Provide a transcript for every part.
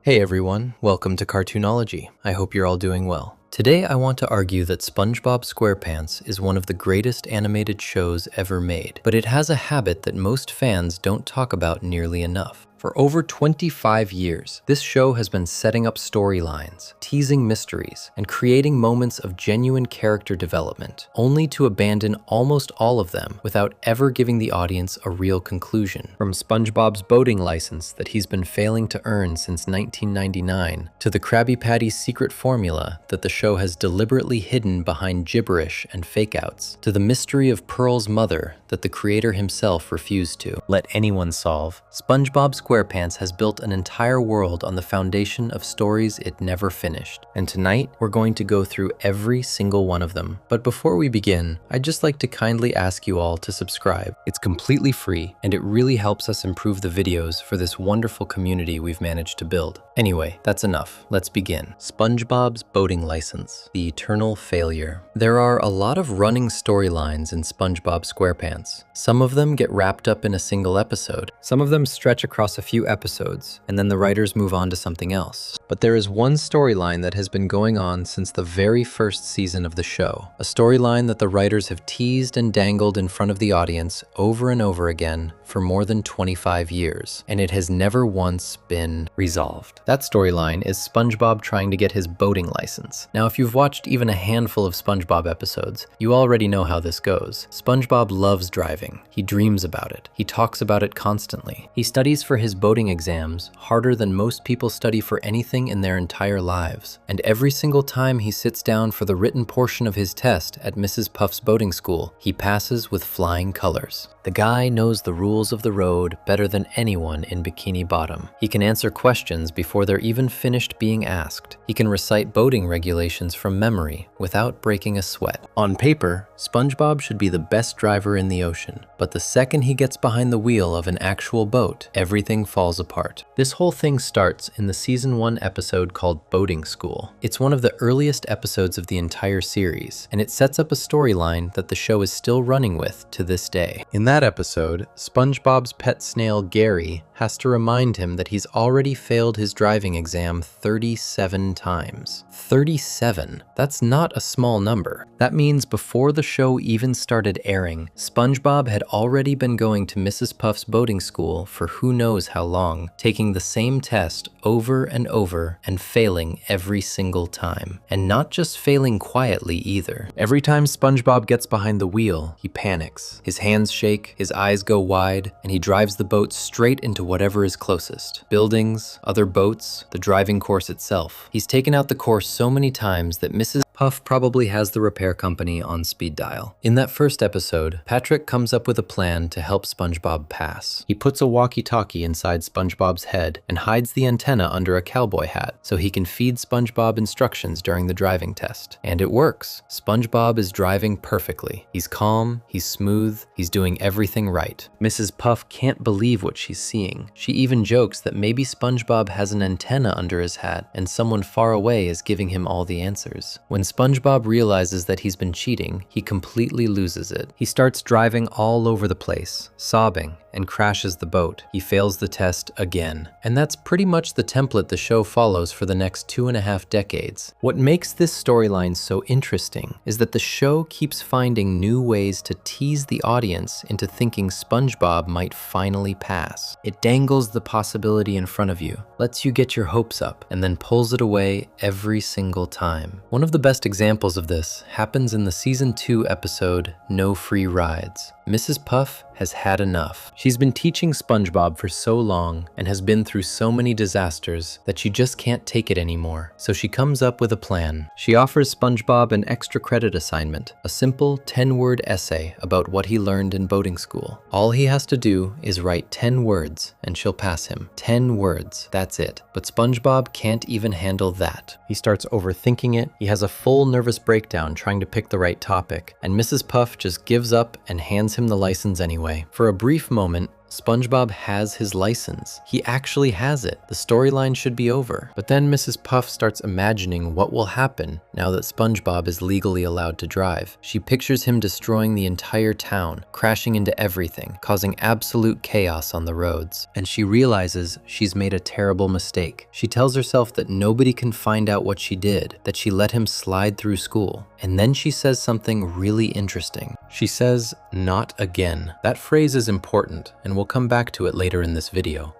Hey everyone, welcome to Cartoonology. I hope you're all doing well. Today I want to argue that SpongeBob SquarePants is one of the greatest animated shows ever made, but it has a habit that most fans don't talk about nearly enough. For over 25 years, this show has been setting up storylines, teasing mysteries, and creating moments of genuine character development, only to abandon almost all of them without ever giving the audience a real conclusion. From SpongeBob's boating license that he's been failing to earn since 1999, to the Krabby Patty's secret formula that the show has deliberately hidden behind gibberish and fake-outs, to the mystery of Pearl's mother that the creator himself refused to let anyone solve, SpongeBob SquarePants has built an entire world on the foundation of stories it never finished. And tonight, we're going to go through every single one of them. But before we begin, I'd just like to kindly ask you all to subscribe. It's completely free, and it really helps us improve the videos for this wonderful community we've managed to build. Anyway, that's enough. Let's begin. SpongeBob's boating license, the eternal failure. There are a lot of running storylines in SpongeBob SquarePants. Some of them get wrapped up in a single episode. Some of them stretch across a few episodes, and then the writers move on to something else. But there is one storyline that has been going on since the very first season of the show. A storyline that the writers have teased and dangled in front of the audience over and over again for more than 25 years, and it has never once been resolved. That storyline is SpongeBob trying to get his boating license. Now, if you've watched even a handful of SpongeBob episodes, you already know how this goes. SpongeBob loves driving. He dreams about it. He talks about it constantly. He studies for his boating exams harder than most people study for anything in their entire lives. And every single time he sits down for the written portion of his test at Mrs. Puff's boating school, he passes with flying colors. The guy knows the rules of the road better than anyone in Bikini Bottom. He can answer questions before they're even finished being asked. He can recite boating regulations from memory without breaking a sweat. On paper, SpongeBob should be the best driver in the ocean, but the second he gets behind the wheel of an actual boat, everything falls apart. This whole thing starts in the season 1 episode called Boating School. It's one of the earliest episodes of the entire series, and it sets up a storyline that the show is still running with to this day. In that episode, SpongeBob's pet snail Gary has to remind him that he's already failed his driving exam 37 times. 37. That's not a small number. That means before the show even started airing, SpongeBob had already been going to Mrs. Puff's boating school for who knows how long, taking the same test over and over and failing every single time. And not just failing quietly either. Every time SpongeBob gets behind the wheel, he panics. His hands shake, his eyes go wide, and he drives the boat straight into whatever is closest. Buildings, other boats, the driving course itself. He's taken out the course so many times that Mrs. Puff probably has the repair company on speed dial. In that first episode, Patrick comes up with a plan to help SpongeBob pass. He puts a walkie-talkie inside SpongeBob's head and hides the antenna under a cowboy hat so he can feed SpongeBob instructions during the driving test. And it works. SpongeBob is driving perfectly. He's calm, he's smooth, he's doing everything right. Mrs. Puff can't believe what she's seeing. She even jokes that maybe SpongeBob has an antenna under his hat and someone far away is giving him all the answers. When SpongeBob realizes that he's been cheating, he completely loses it. He starts driving all over the place, sobbing, and crashes the boat. He fails the test again. And that's pretty much the template the show follows for the next 2.5 decades. What makes this storyline so interesting is that the show keeps finding new ways to tease the audience into thinking SpongeBob might finally pass. It dangles the possibility in front of you, lets you get your hopes up, and then pulls it away every single time. One of the best examples of this happens in the season 2 episode, No Free Rides. Mrs. Puff has had enough. She's been teaching SpongeBob for so long and has been through so many disasters that she just can't take it anymore. So she comes up with a plan. She offers SpongeBob an extra credit assignment, a simple 10-word essay about what he learned in boating school. All he has to do is write 10 words and she'll pass him. 10 words, that's it. But SpongeBob can't even handle that. He starts overthinking it. He has a full nervous breakdown trying to pick the right topic, and Mrs. Puff just gives up and hands him the license anyway. For a brief moment, SpongeBob has his license. He actually has it. The storyline should be over. But then Mrs. Puff starts imagining what will happen now that SpongeBob is legally allowed to drive. She pictures him destroying the entire town, crashing into everything, causing absolute chaos on the roads. And she realizes she's made a terrible mistake. She tells herself that nobody can find out what she did, that she let him slide through school. And then she says something really interesting. She says, "Not again." That phrase is important, and we'll come back to it later in this video.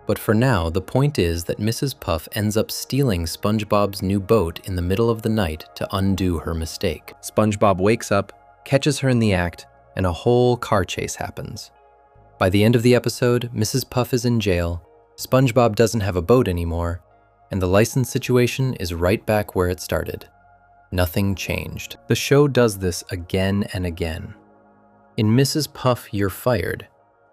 But for now, the point is that Mrs. Puff ends up stealing SpongeBob's new boat in the middle of the night to undo her mistake. SpongeBob wakes up, catches her in the act, and a whole car chase happens. By the end of the episode, Mrs. Puff is in jail, SpongeBob doesn't have a boat anymore, and the license situation is right back where it started. Nothing changed. The show does this again and again. In Mrs. Puff, You're Fired,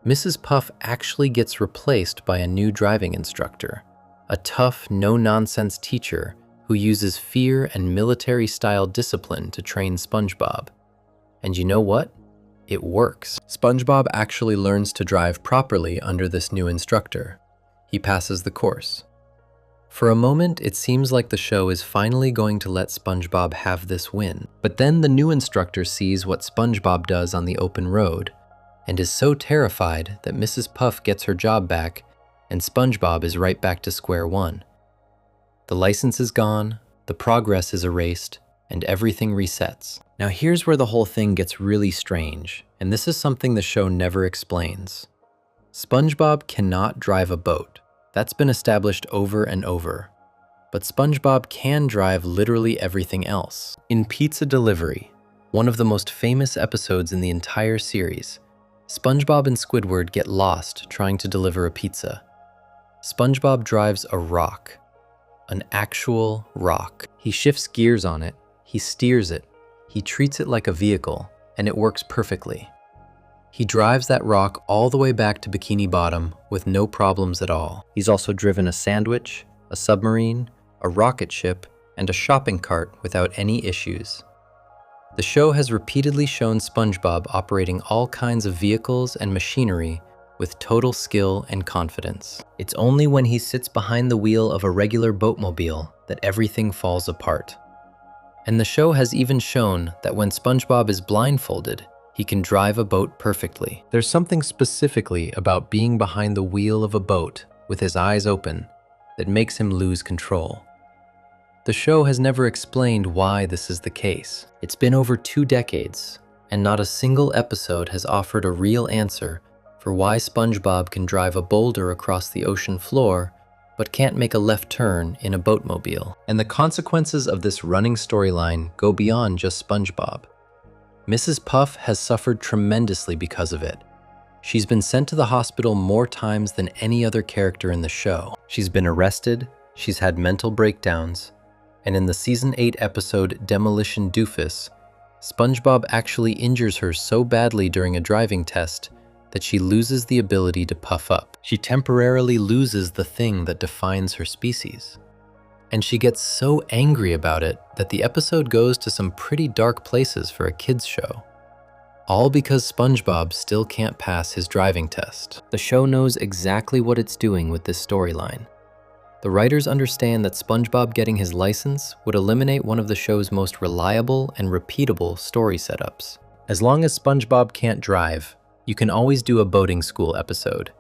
Mrs. Puff actually gets replaced by a new driving instructor, a tough, no-nonsense teacher who uses fear and military-style discipline to train SpongeBob. And you know what? It works. SpongeBob actually learns to drive properly under this new instructor. He passes the course. For a moment, it seems like the show is finally going to let SpongeBob have this win. But then the new instructor sees what SpongeBob does on the open road and is so terrified that Mrs. Puff gets her job back and SpongeBob is right back to square one. The license is gone, the progress is erased, and everything resets. Now here's where the whole thing gets really strange, and this is something the show never explains. SpongeBob cannot drive a boat. That's been established over and over. But SpongeBob can drive literally everything else. In Pizza Delivery, one of the most famous episodes in the entire series, SpongeBob and Squidward get lost trying to deliver a pizza. SpongeBob drives a rock, an actual rock. He shifts gears on it, he steers it, he treats it like a vehicle, and it works perfectly. He drives that rock all the way back to Bikini Bottom with no problems at all. He's also driven a sandwich, a submarine, a rocket ship, and a shopping cart without any issues. The show has repeatedly shown SpongeBob operating all kinds of vehicles and machinery with total skill and confidence. It's only when he sits behind the wheel of a regular boatmobile that everything falls apart. And the show has even shown that when SpongeBob is blindfolded, he can drive a boat perfectly. There's something specifically about being behind the wheel of a boat with his eyes open that makes him lose control. The show has never explained why this is the case. It's been over 2 decades, and not a single episode has offered a real answer for why SpongeBob can drive a boulder across the ocean floor but can't make a left turn in a boatmobile. And the consequences of this running storyline go beyond just SpongeBob. Mrs. Puff has suffered tremendously because of it. She's been sent to the hospital more times than any other character in the show. She's been arrested, she's had mental breakdowns, and in the Season 8 episode Demolition Doofus, SpongeBob actually injures her so badly during a driving test that she loses the ability to puff up. She temporarily loses the thing that defines her species. And she gets so angry about it that the episode goes to some pretty dark places for a kids show. All because SpongeBob still can't pass his driving test. The show knows exactly what it's doing with this storyline. The writers understand that SpongeBob getting his license would eliminate one of the show's most reliable and repeatable story setups. As long as SpongeBob can't drive, you can always do a boating school episode.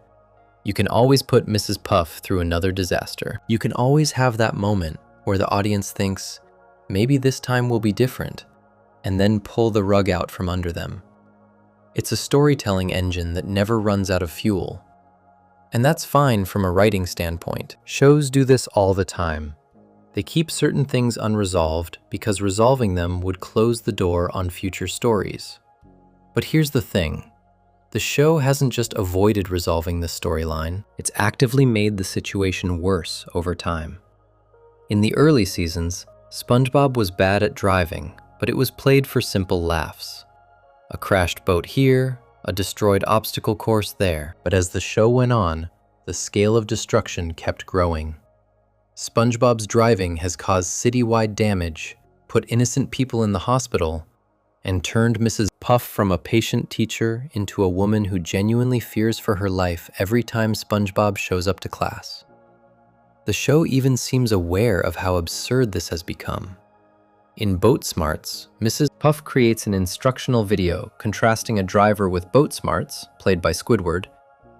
You can always put Mrs. Puff through another disaster. You can always have that moment where the audience thinks, maybe this time will be different, and then pull the rug out from under them. It's a storytelling engine that never runs out of fuel. And that's fine from a writing standpoint. Shows do this all the time. They keep certain things unresolved because resolving them would close the door on future stories. But here's the thing. The show hasn't just avoided resolving this storyline, it's actively made the situation worse over time. In the early seasons, SpongeBob was bad at driving, but it was played for simple laughs. A crashed boat here, a destroyed obstacle course there. But as the show went on, the scale of destruction kept growing. SpongeBob's driving has caused citywide damage, put innocent people in the hospital, and turned Mrs. Puff from a patient teacher into a woman who genuinely fears for her life every time SpongeBob shows up to class. The show even seems aware of how absurd this has become. In Boat Smarts, Mrs. Puff creates an instructional video contrasting a driver with boat smarts, played by Squidward,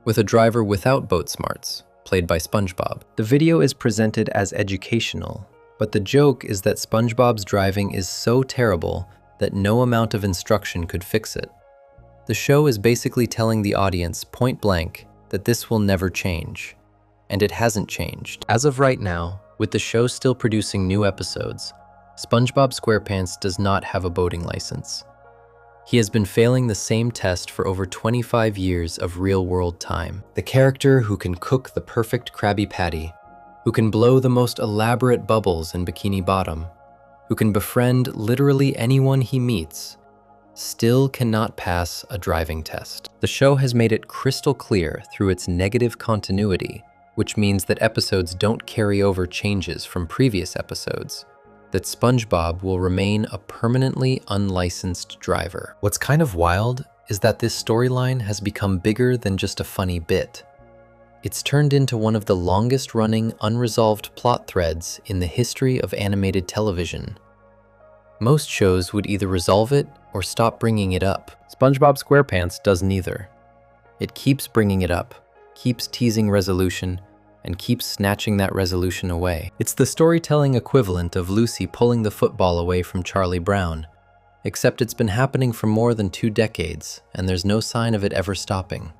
with a driver without boat smarts, played by SpongeBob. The video is presented as educational, but the joke is that SpongeBob's driving is so terrible that no amount of instruction could fix it. The show is basically telling the audience point blank that this will never change, and it hasn't changed. As of right now, with the show still producing new episodes, SpongeBob SquarePants does not have a boating license. He has been failing the same test for over 25 years of real-world time. The character who can cook the perfect Krabby Patty, who can blow the most elaborate bubbles in Bikini Bottom, who can befriend literally anyone he meets, still cannot pass a driving test. The show has made it crystal clear through its negative continuity, which means that episodes don't carry over changes from previous episodes, that SpongeBob will remain a permanently unlicensed driver. What's kind of wild is that this storyline has become bigger than just a funny bit. It's turned into one of the longest-running unresolved plot threads in the history of animated television. Most shows would either resolve it or stop bringing it up. SpongeBob SquarePants does neither. It keeps bringing it up, keeps teasing resolution, and keeps snatching that resolution away. It's the storytelling equivalent of Lucy pulling the football away from Charlie Brown, except it's been happening for more than 2 decades, and there's no sign of it ever stopping.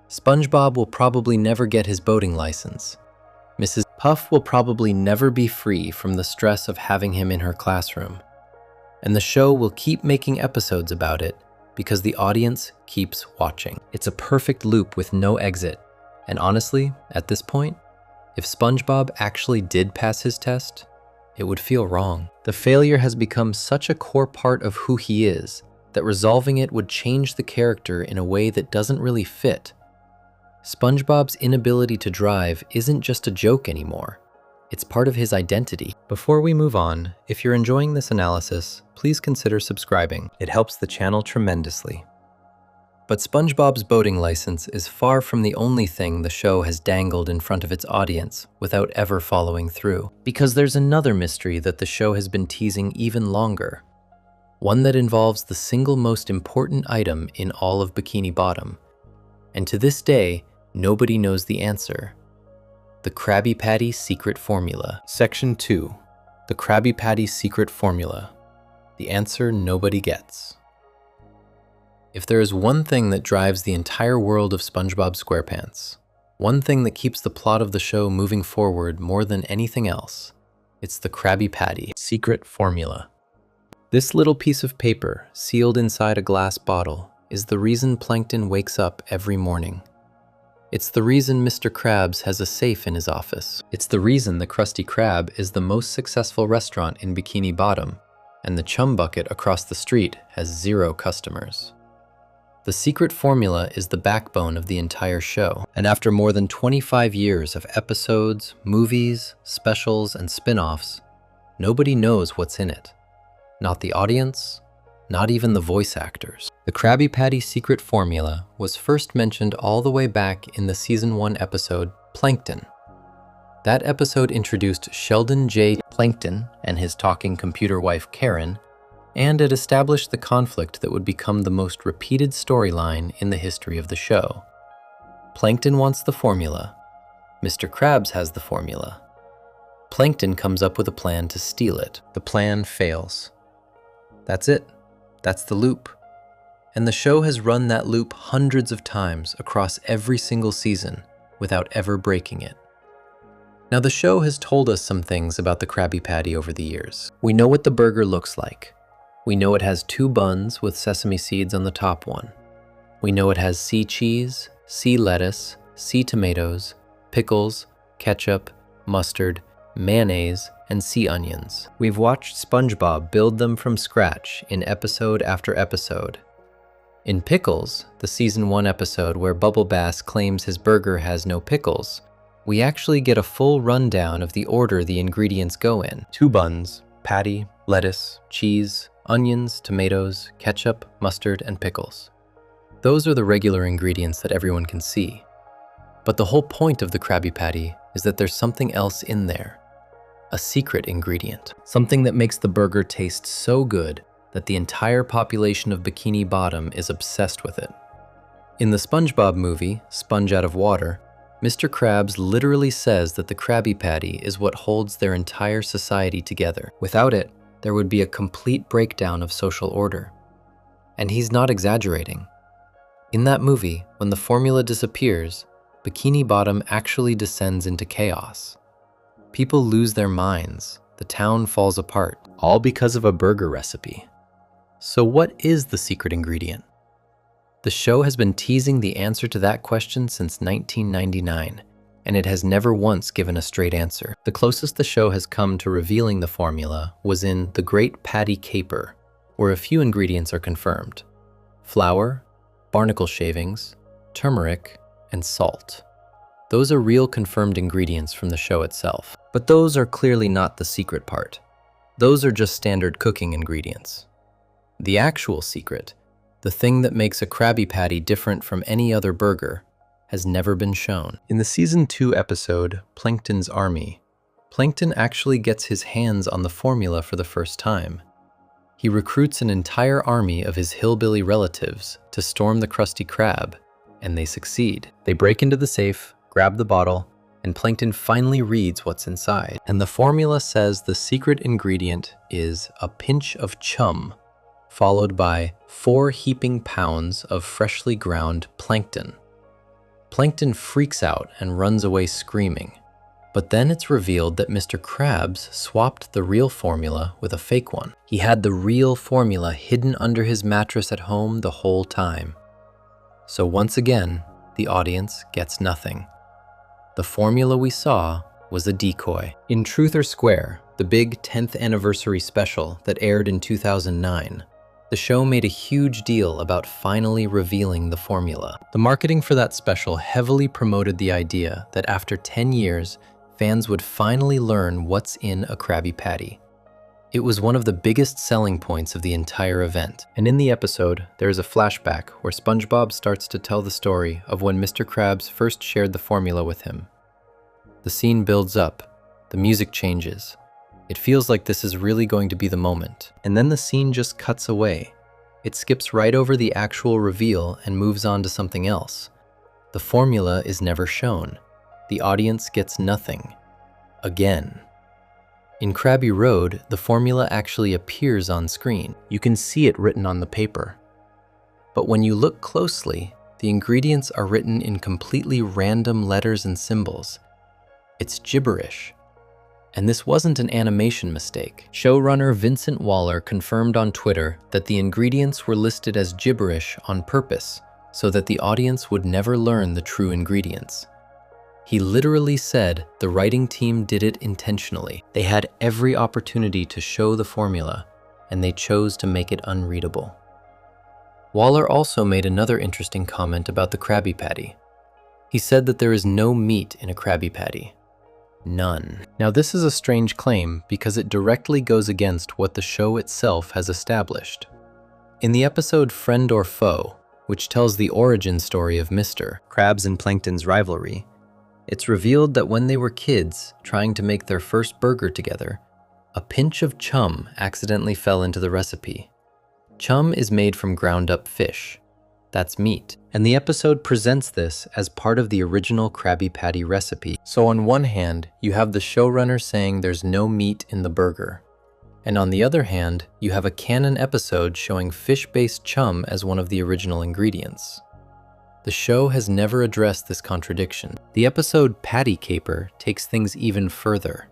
SpongeBob will probably never get his boating license. Mrs. Puff will probably never be free from the stress of having him in her classroom. And the show will keep making episodes about it because the audience keeps watching. It's a perfect loop with no exit. And honestly, at this point, if SpongeBob actually did pass his test, it would feel wrong. The failure has become such a core part of who he is that resolving it would change the character in a way that doesn't really fit. SpongeBob's inability to drive isn't just a joke anymore. It's part of his identity. Before we move on, if you're enjoying this analysis, please consider subscribing. It helps the channel tremendously. But SpongeBob's boating license is far from the only thing the show has dangled in front of its audience without ever following through. Because there's another mystery that the show has been teasing even longer. One that involves the single most important item in all of Bikini Bottom. And to this day, nobody knows the answer. The Krabby Patty Secret Formula. Section 2. The Krabby Patty Secret Formula. The answer nobody gets. If there is one thing that drives the entire world of SpongeBob SquarePants, one thing that keeps the plot of the show moving forward more than anything else, it's the Krabby Patty Secret Formula. This little piece of paper, sealed inside a glass bottle, is the reason Plankton wakes up every morning. It's the reason Mr. Krabs has a safe in his office. It's the reason the Krusty Krab is the most successful restaurant in Bikini Bottom, and the Chum Bucket across the street has 0 customers. The secret formula is the backbone of the entire show, and after more than 25 years of episodes, movies, specials, and spin-offs, nobody knows what's in it. Not the audience, not even the voice actors. The Krabby Patty secret formula was first mentioned all the way back in the Season 1 episode, Plankton. That episode introduced Sheldon J. Plankton and his talking computer wife Karen, and it established the conflict that would become the most repeated storyline in the history of the show. Plankton wants the formula. Mr. Krabs has the formula. Plankton comes up with a plan to steal it. The plan fails. That's it. That's the loop. And the show has run that loop hundreds of times across every single season without ever breaking it. Now, the show has told us some things about the Krabby Patty over the years. We know what the burger looks like. We know it has 2 buns with sesame seeds on the top one. We know it has sea cheese, sea lettuce, sea tomatoes, pickles, ketchup, mustard, mayonnaise, and sea onions. We've watched SpongeBob build them from scratch in episode after episode. In Pickles, the Season 1 episode where Bubble Bass claims his burger has no pickles, we actually get a full rundown of the order the ingredients go in. 2 buns, patty, lettuce, cheese, onions, tomatoes, ketchup, mustard, and pickles. Those are the regular ingredients that everyone can see. But the whole point of the Krabby Patty is that there's something else in there. A secret ingredient. Something that makes the burger taste so good that the entire population of Bikini Bottom is obsessed with it. In the SpongeBob movie, Sponge Out of Water, Mr. Krabs literally says that the Krabby Patty is what holds their entire society together. Without it, there would be a complete breakdown of social order. And he's not exaggerating. In that movie, when the formula disappears, Bikini Bottom actually descends into chaos. People lose their minds, the town falls apart, all because of a burger recipe. So what is the secret ingredient? The show has been teasing the answer to that question since 1999, and it has never once given a straight answer. The closest the show has come to revealing the formula was in The Great Patty Caper, where a few ingredients are confirmed: flour, barnacle shavings, turmeric, and salt. Those are real confirmed ingredients from the show itself. But those are clearly not the secret part. Those are just standard cooking ingredients. The actual secret, the thing that makes a Krabby Patty different from any other burger, has never been shown. In the Season 2 episode, Plankton's Army, Plankton actually gets his hands on the formula for the first time. He recruits an entire army of his hillbilly relatives to storm the Krusty Krab, and they succeed. They break into the safe, grab the bottle, and Plankton finally reads what's inside. And the formula says the secret ingredient is a pinch of chum, followed by 4 heaping pounds of freshly ground plankton. Plankton freaks out and runs away screaming. But then it's revealed that Mr. Krabs swapped the real formula with a fake one. He had the real formula hidden under his mattress at home the whole time. So once again, the audience gets nothing. The formula we saw was a decoy. In Truth or Square, the big 10th anniversary special that aired in 2009, the show made a huge deal about finally revealing the formula. The marketing for that special heavily promoted the idea that after 10 years, fans would finally learn what's in a Krabby Patty. It was one of the biggest selling points of the entire event. And in the episode, there is a flashback where SpongeBob starts to tell the story of when Mr. Krabs first shared the formula with him. The scene builds up, the music changes. It feels like this is really going to be the moment. And then the scene just cuts away. It skips right over the actual reveal and moves on to something else. The formula is never shown. The audience gets nothing. Again. In Krabby Road, the formula actually appears on screen. You can see it written on the paper. But when you look closely, the ingredients are written in completely random letters and symbols. It's gibberish. And this wasn't an animation mistake. Showrunner Vincent Waller confirmed on Twitter that the ingredients were listed as gibberish on purpose, so that the audience would never learn the true ingredients. He literally said the writing team did it intentionally. They had every opportunity to show the formula, and they chose to make it unreadable. Waller also made another interesting comment about the Krabby Patty. He said that there is no meat in a Krabby Patty. None. Now this is a strange claim because it directly goes against what the show itself has established. In the episode Friend or Foe, which tells the origin story of Mr. Krabs and Plankton's rivalry, it's revealed that when they were kids trying to make their first burger together, a pinch of chum accidentally fell into the recipe. Chum is made from ground up fish. That's meat. And the episode presents this as part of the original Krabby Patty recipe. So on one hand, you have the showrunner saying there's no meat in the burger. And on the other hand, you have a canon episode showing fish-based chum as one of the original ingredients. The show has never addressed this contradiction. The episode Patty Caper takes things even further.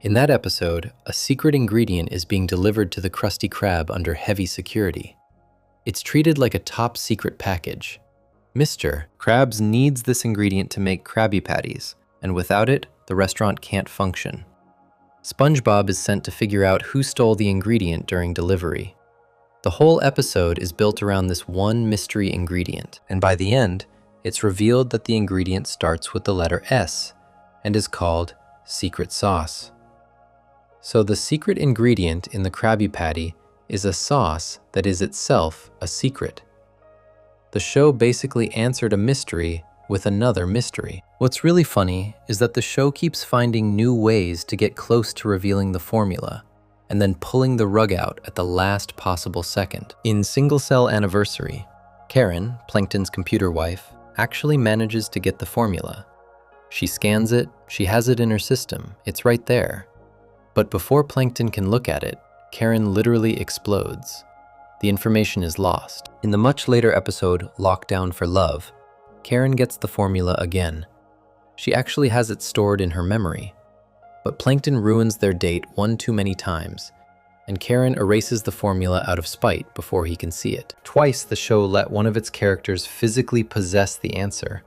In that episode, a secret ingredient is being delivered to the Krusty Krab under heavy security. It's treated like a top secret package. Mr. Krabs needs this ingredient to make Krabby Patties, and without it, the restaurant can't function. SpongeBob is sent to figure out who stole the ingredient during delivery. The whole episode is built around this one mystery ingredient, and by the end, it's revealed that the ingredient starts with the letter S and is called secret sauce. So the secret ingredient in the Krabby Patty is a sauce that is itself a secret. The show basically answered a mystery with another mystery. What's really funny is that the show keeps finding new ways to get close to revealing the formula, and then pulling the rug out at the last possible second. In Single Cell Anniversary, Karen, Plankton's computer wife, actually manages to get the formula. She scans it, she has it in her system, it's right there. But before Plankton can look at it, Karen literally explodes. The information is lost. In the much later episode, Lockdown for Love, Karen gets the formula again. She actually has it stored in her memory. But Plankton ruins their date one too many times, and Karen erases the formula out of spite before he can see it. Twice the show let one of its characters physically possess the answer,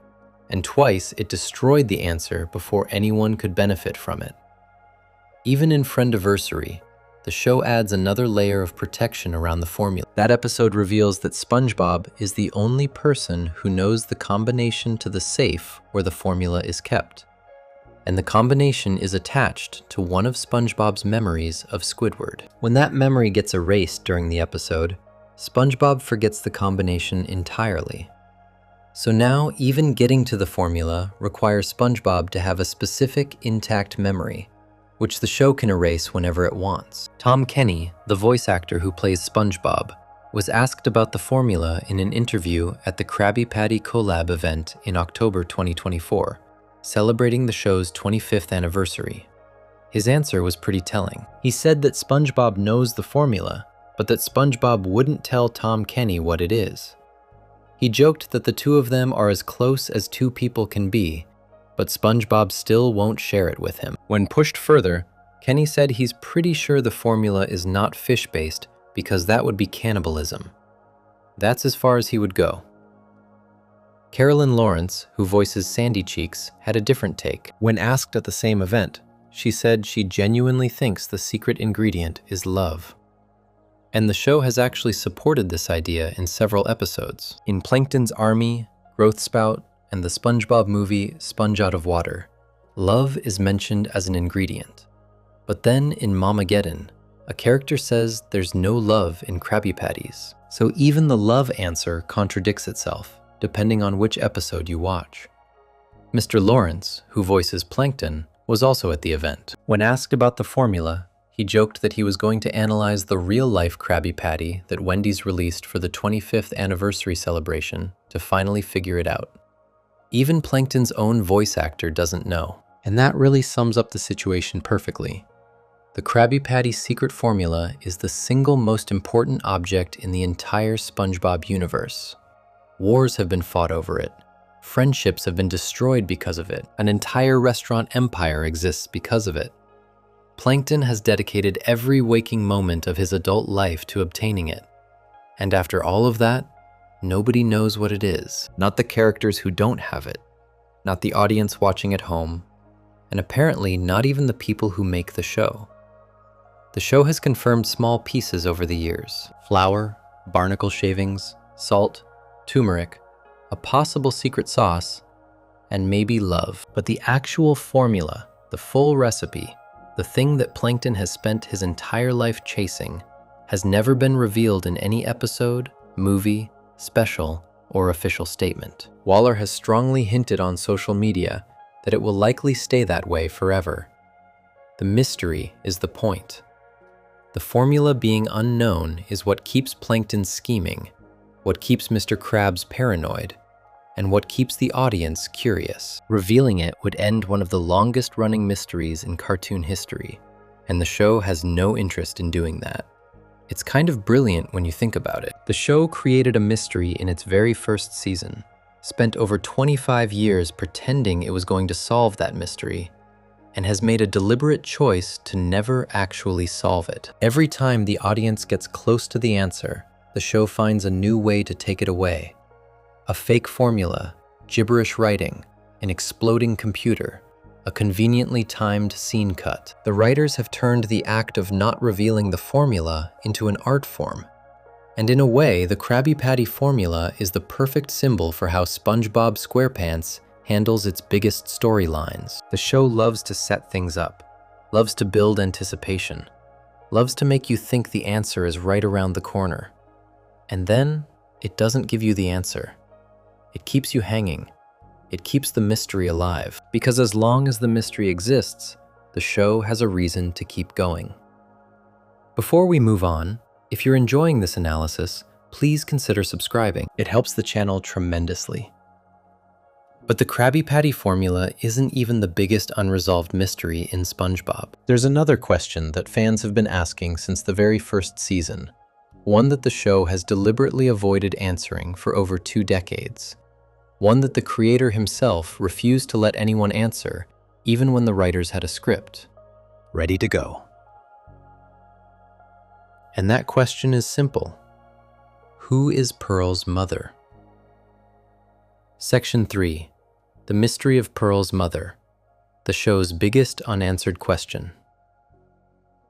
and twice it destroyed the answer before anyone could benefit from it. Even in Friendiversary, the show adds another layer of protection around the formula. That episode reveals that SpongeBob is the only person who knows the combination to the safe where the formula is kept. And the combination is attached to one of SpongeBob's memories of Squidward. When that memory gets erased during the episode, SpongeBob forgets the combination entirely. So now, even getting to the formula requires SpongeBob to have a specific intact memory, which the show can erase whenever it wants. Tom Kenny, the voice actor who plays SpongeBob, was asked about the formula in an interview at the Krabby Patty collab event in October 2024, celebrating the show's 25th anniversary. His answer was pretty telling. He said that SpongeBob knows the formula, but that SpongeBob wouldn't tell Tom Kenny what it is. He joked that the two of them are as close as two people can be, but SpongeBob still won't share it with him. When pushed further, Kenny said he's pretty sure the formula is not fish-based because that would be cannibalism. That's as far as he would go. Carolyn Lawrence, who voices Sandy Cheeks, had a different take. When asked at the same event, she said she genuinely thinks the secret ingredient is love. And the show has actually supported this idea in several episodes. In Plankton's Army, Growth Spout, and the SpongeBob movie Sponge Out of Water, love is mentioned as an ingredient. But then in Momageddon, a character says there's no love in Krabby Patties. So even the love answer contradicts itself, depending on which episode you watch. Mr. Lawrence, who voices Plankton, was also at the event. When asked about the formula, he joked that he was going to analyze the real-life Krabby Patty that Wendy's released for the 25th anniversary celebration to finally figure it out. Even Plankton's own voice actor doesn't know, and that really sums up the situation perfectly. The Krabby Patty secret formula is the single most important object in the entire SpongeBob universe. Wars have been fought over it. Friendships have been destroyed because of it. An entire restaurant empire exists because of it. Plankton has dedicated every waking moment of his adult life to obtaining it. And after all of that, nobody knows what it is. Not the characters who don't have it, not the audience watching at home, and apparently not even the people who make the show. The show has confirmed small pieces over the years: flour, barnacle shavings, salt, turmeric, a possible secret sauce, and maybe love. But the actual formula, the full recipe, the thing that Plankton has spent his entire life chasing, has never been revealed in any episode, movie, special, or official statement. Waller has strongly hinted on social media that it will likely stay that way forever. The mystery is the point. The formula being unknown is what keeps Plankton scheming, what keeps Mr. Krabs paranoid, and what keeps the audience curious. Revealing it would end one of the longest-running mysteries in cartoon history, and the show has no interest in doing that. It's kind of brilliant when you think about it. The show created a mystery in its very first season, spent over 25 years pretending it was going to solve that mystery, and has made a deliberate choice to never actually solve it. Every time the audience gets close to the answer, the show finds a new way to take it away. A fake formula, gibberish writing, an exploding computer, a conveniently timed scene cut. The writers have turned the act of not revealing the formula into an art form. And in a way, the Krabby Patty formula is the perfect symbol for how SpongeBob SquarePants handles its biggest storylines. The show loves to set things up, loves to build anticipation. loves to make you think the answer is right around the corner. And then, it doesn't give you the answer. It keeps you hanging. It keeps the mystery alive. Because as long as the mystery exists, the show has a reason to keep going. Before we move on, if you're enjoying this analysis, please consider subscribing. It helps the channel tremendously. But the Krabby Patty formula isn't even the biggest unresolved mystery in SpongeBob. There's another question that fans have been asking since the very first season, one that the show has deliberately avoided answering for over 2 decades. One that the creator himself refused to let anyone answer, even when the writers had a script ready to go. And that question is simple. Who is Pearl's mother? Section 3. The Mystery of Pearl's Mother, the show's biggest unanswered question.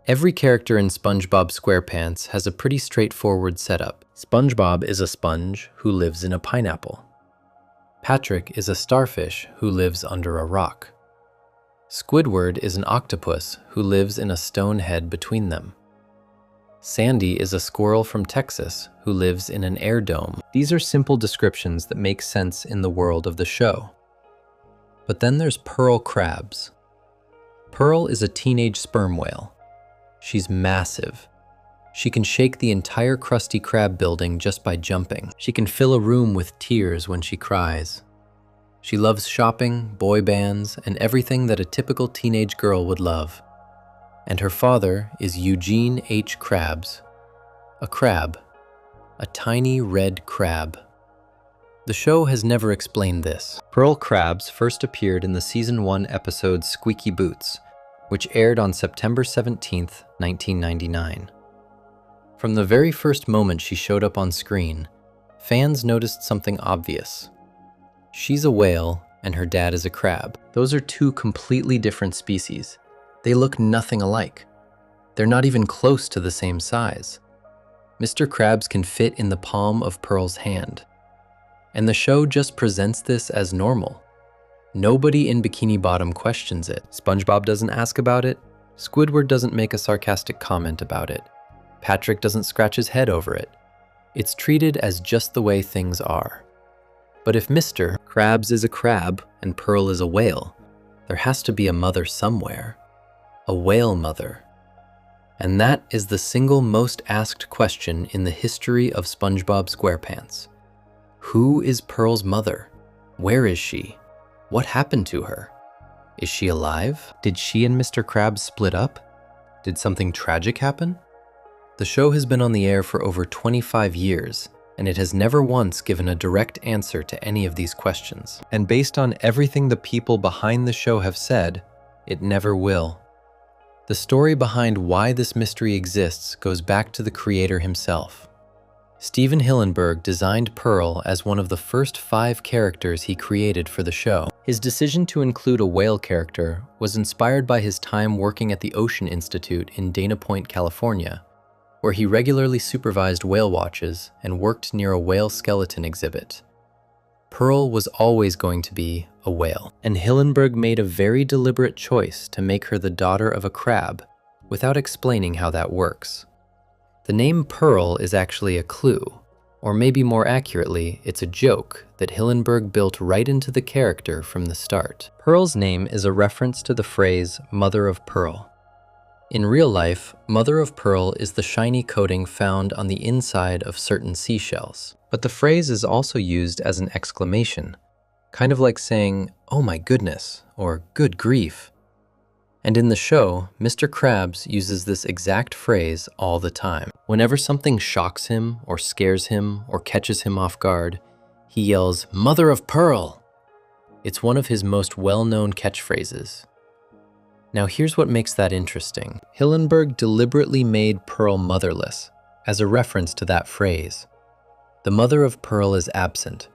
Every character in SpongeBob SquarePants has a pretty straightforward setup. SpongeBob is a sponge who lives in a pineapple. Patrick is a starfish who lives under a rock. Squidward is an octopus who lives in a stone head between them. Sandy is a squirrel from Texas who lives in an air dome. These are simple descriptions that make sense in the world of the show. But then there's Pearl Krabs. Pearl is a teenage sperm whale. She's massive. She can shake the entire Krusty Krab building just by jumping. She can fill a room with tears when she cries. She loves shopping, boy bands, and everything that a typical teenage girl would love. And her father is Eugene H. Krabs, a crab, a tiny red crab. The show has never explained this. Pearl Krabs first appeared in the Season 1 episode Squeaky Boots, which aired on September 17, 1999. From the very first moment she showed up on screen, fans noticed something obvious. She's a whale, and her dad is a crab. Those are 2 completely different species. They look nothing alike. They're not even close to the same size. Mr. Krabs can fit in the palm of Pearl's hand. And the show just presents this as normal. Nobody in Bikini Bottom questions it. SpongeBob doesn't ask about it. Squidward doesn't make a sarcastic comment about it. Patrick doesn't scratch his head over it. It's treated as just the way things are. But if Mr. Krabs is a crab and Pearl is a whale, there has to be a mother somewhere. A whale mother. And that is the single most asked question in the history of SpongeBob SquarePants. Who is Pearl's mother? Where is she? What happened to her? Is she alive? Did she and Mr. Krabs split up? Did something tragic happen? The show has been on the air for over 25 years, and it has never once given a direct answer to any of these questions. And based on everything the people behind the show have said, it never will. The story behind why this mystery exists goes back to the creator himself. Steven Hillenburg designed Pearl as one of the first 5 characters he created for the show. His decision to include a whale character was inspired by his time working at the Ocean Institute in Dana Point, California, where he regularly supervised whale watches and worked near a whale skeleton exhibit. Pearl was always going to be a whale, and Hillenburg made a very deliberate choice to make her the daughter of a crab, without explaining how that works. The name Pearl is actually a clue, or maybe more accurately, it's a joke that Hillenburg built right into the character from the start. Pearl's name is a reference to the phrase mother of pearl. In real life, mother of pearl is the shiny coating found on the inside of certain seashells. But the phrase is also used as an exclamation, kind of like saying, "Oh my goodness," or "good grief." And in the show, Mr. Krabs uses this exact phrase all the time. Whenever something shocks him, or scares him, or catches him off guard, he yells, "Mother of pearl!" It's one of his most well-known catchphrases. Now here's what makes that interesting. Hillenburg deliberately made Pearl motherless, as a reference to that phrase. The mother of pearl is absent.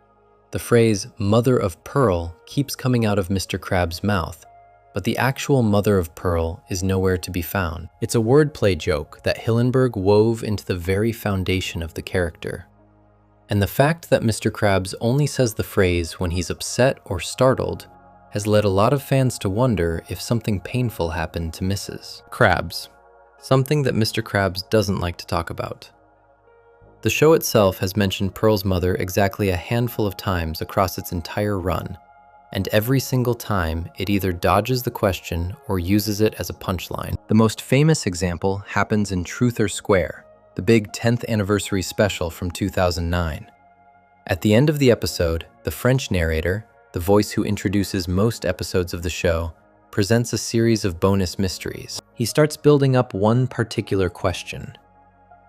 The phrase mother of pearl keeps coming out of Mr. Krabs' mouth, but the actual mother of pearl is nowhere to be found. It's a wordplay joke that Hillenburg wove into the very foundation of the character. And the fact that Mr. Krabs only says the phrase when he's upset or startled has led a lot of fans to wonder if something painful happened to Mrs. Krabs. something that Mr. Krabs doesn't like to talk about. The show itself has mentioned Pearl's mother exactly a handful of times across its entire run, and every single time it either dodges the question or uses it as a punchline. The most famous example happens in Truth or Square, the big 10th anniversary special from 2009. At the end of the episode, the French narrator, the voice who introduces most episodes of the show, presents a series of bonus mysteries. He starts building up one particular question.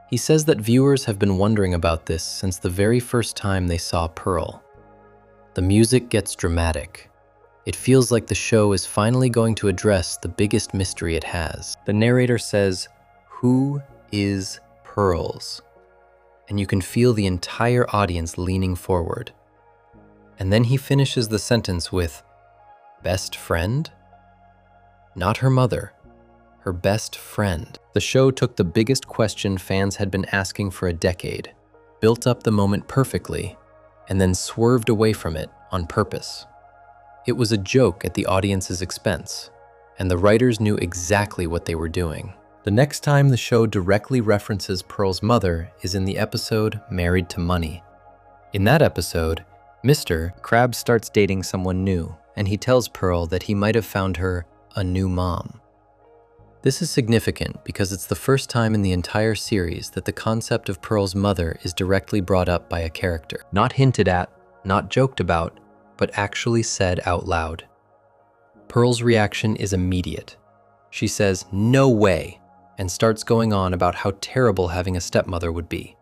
He says that viewers have been wondering about this since the very first time they saw Pearl. The music gets dramatic. It feels like the show is finally going to address the biggest mystery it has. The narrator says, "Who is Pearls?" And you can feel the entire audience leaning forward. And then he finishes the sentence with, "Best friend?" Not her mother, her best friend. The show took the biggest question fans had been asking for a decade, built up the moment perfectly, and then swerved away from it on purpose. It was a joke at the audience's expense, and the writers knew exactly what they were doing. The next time the show directly references Pearl's mother is in the episode Married to Money. In that episode, Mr. Krabs starts dating someone new, and he tells Pearl that he might have found her a new mom. This is significant because it's the first time in the entire series that the concept of Pearl's mother is directly brought up by a character. Not hinted at, not joked about, but actually said out loud. Pearl's reaction is immediate. She says, "No way," and starts going on about how terrible having a stepmother would be.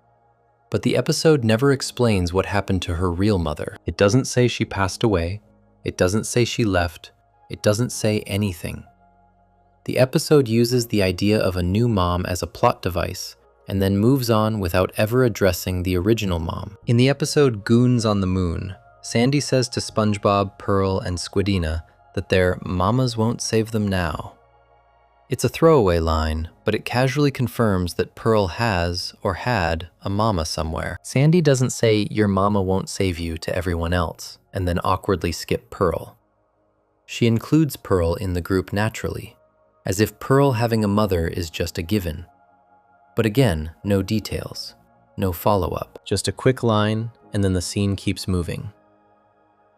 But the episode never explains what happened to her real mother. It doesn't say she passed away. It doesn't say she left. It doesn't say anything. The episode uses the idea of a new mom as a plot device and then moves on without ever addressing the original mom. In the episode Goons on the Moon, Sandy says to SpongeBob, Pearl, and Squidina that their mamas won't save them now. It's a throwaway line, but it casually confirms that Pearl has or had a mama somewhere. Sandy doesn't say your mama won't save you to everyone else and then awkwardly skip Pearl. She includes Pearl in the group naturally, as if Pearl having a mother is just a given. But again, no details, no follow-up, just a quick line, and then the scene keeps moving.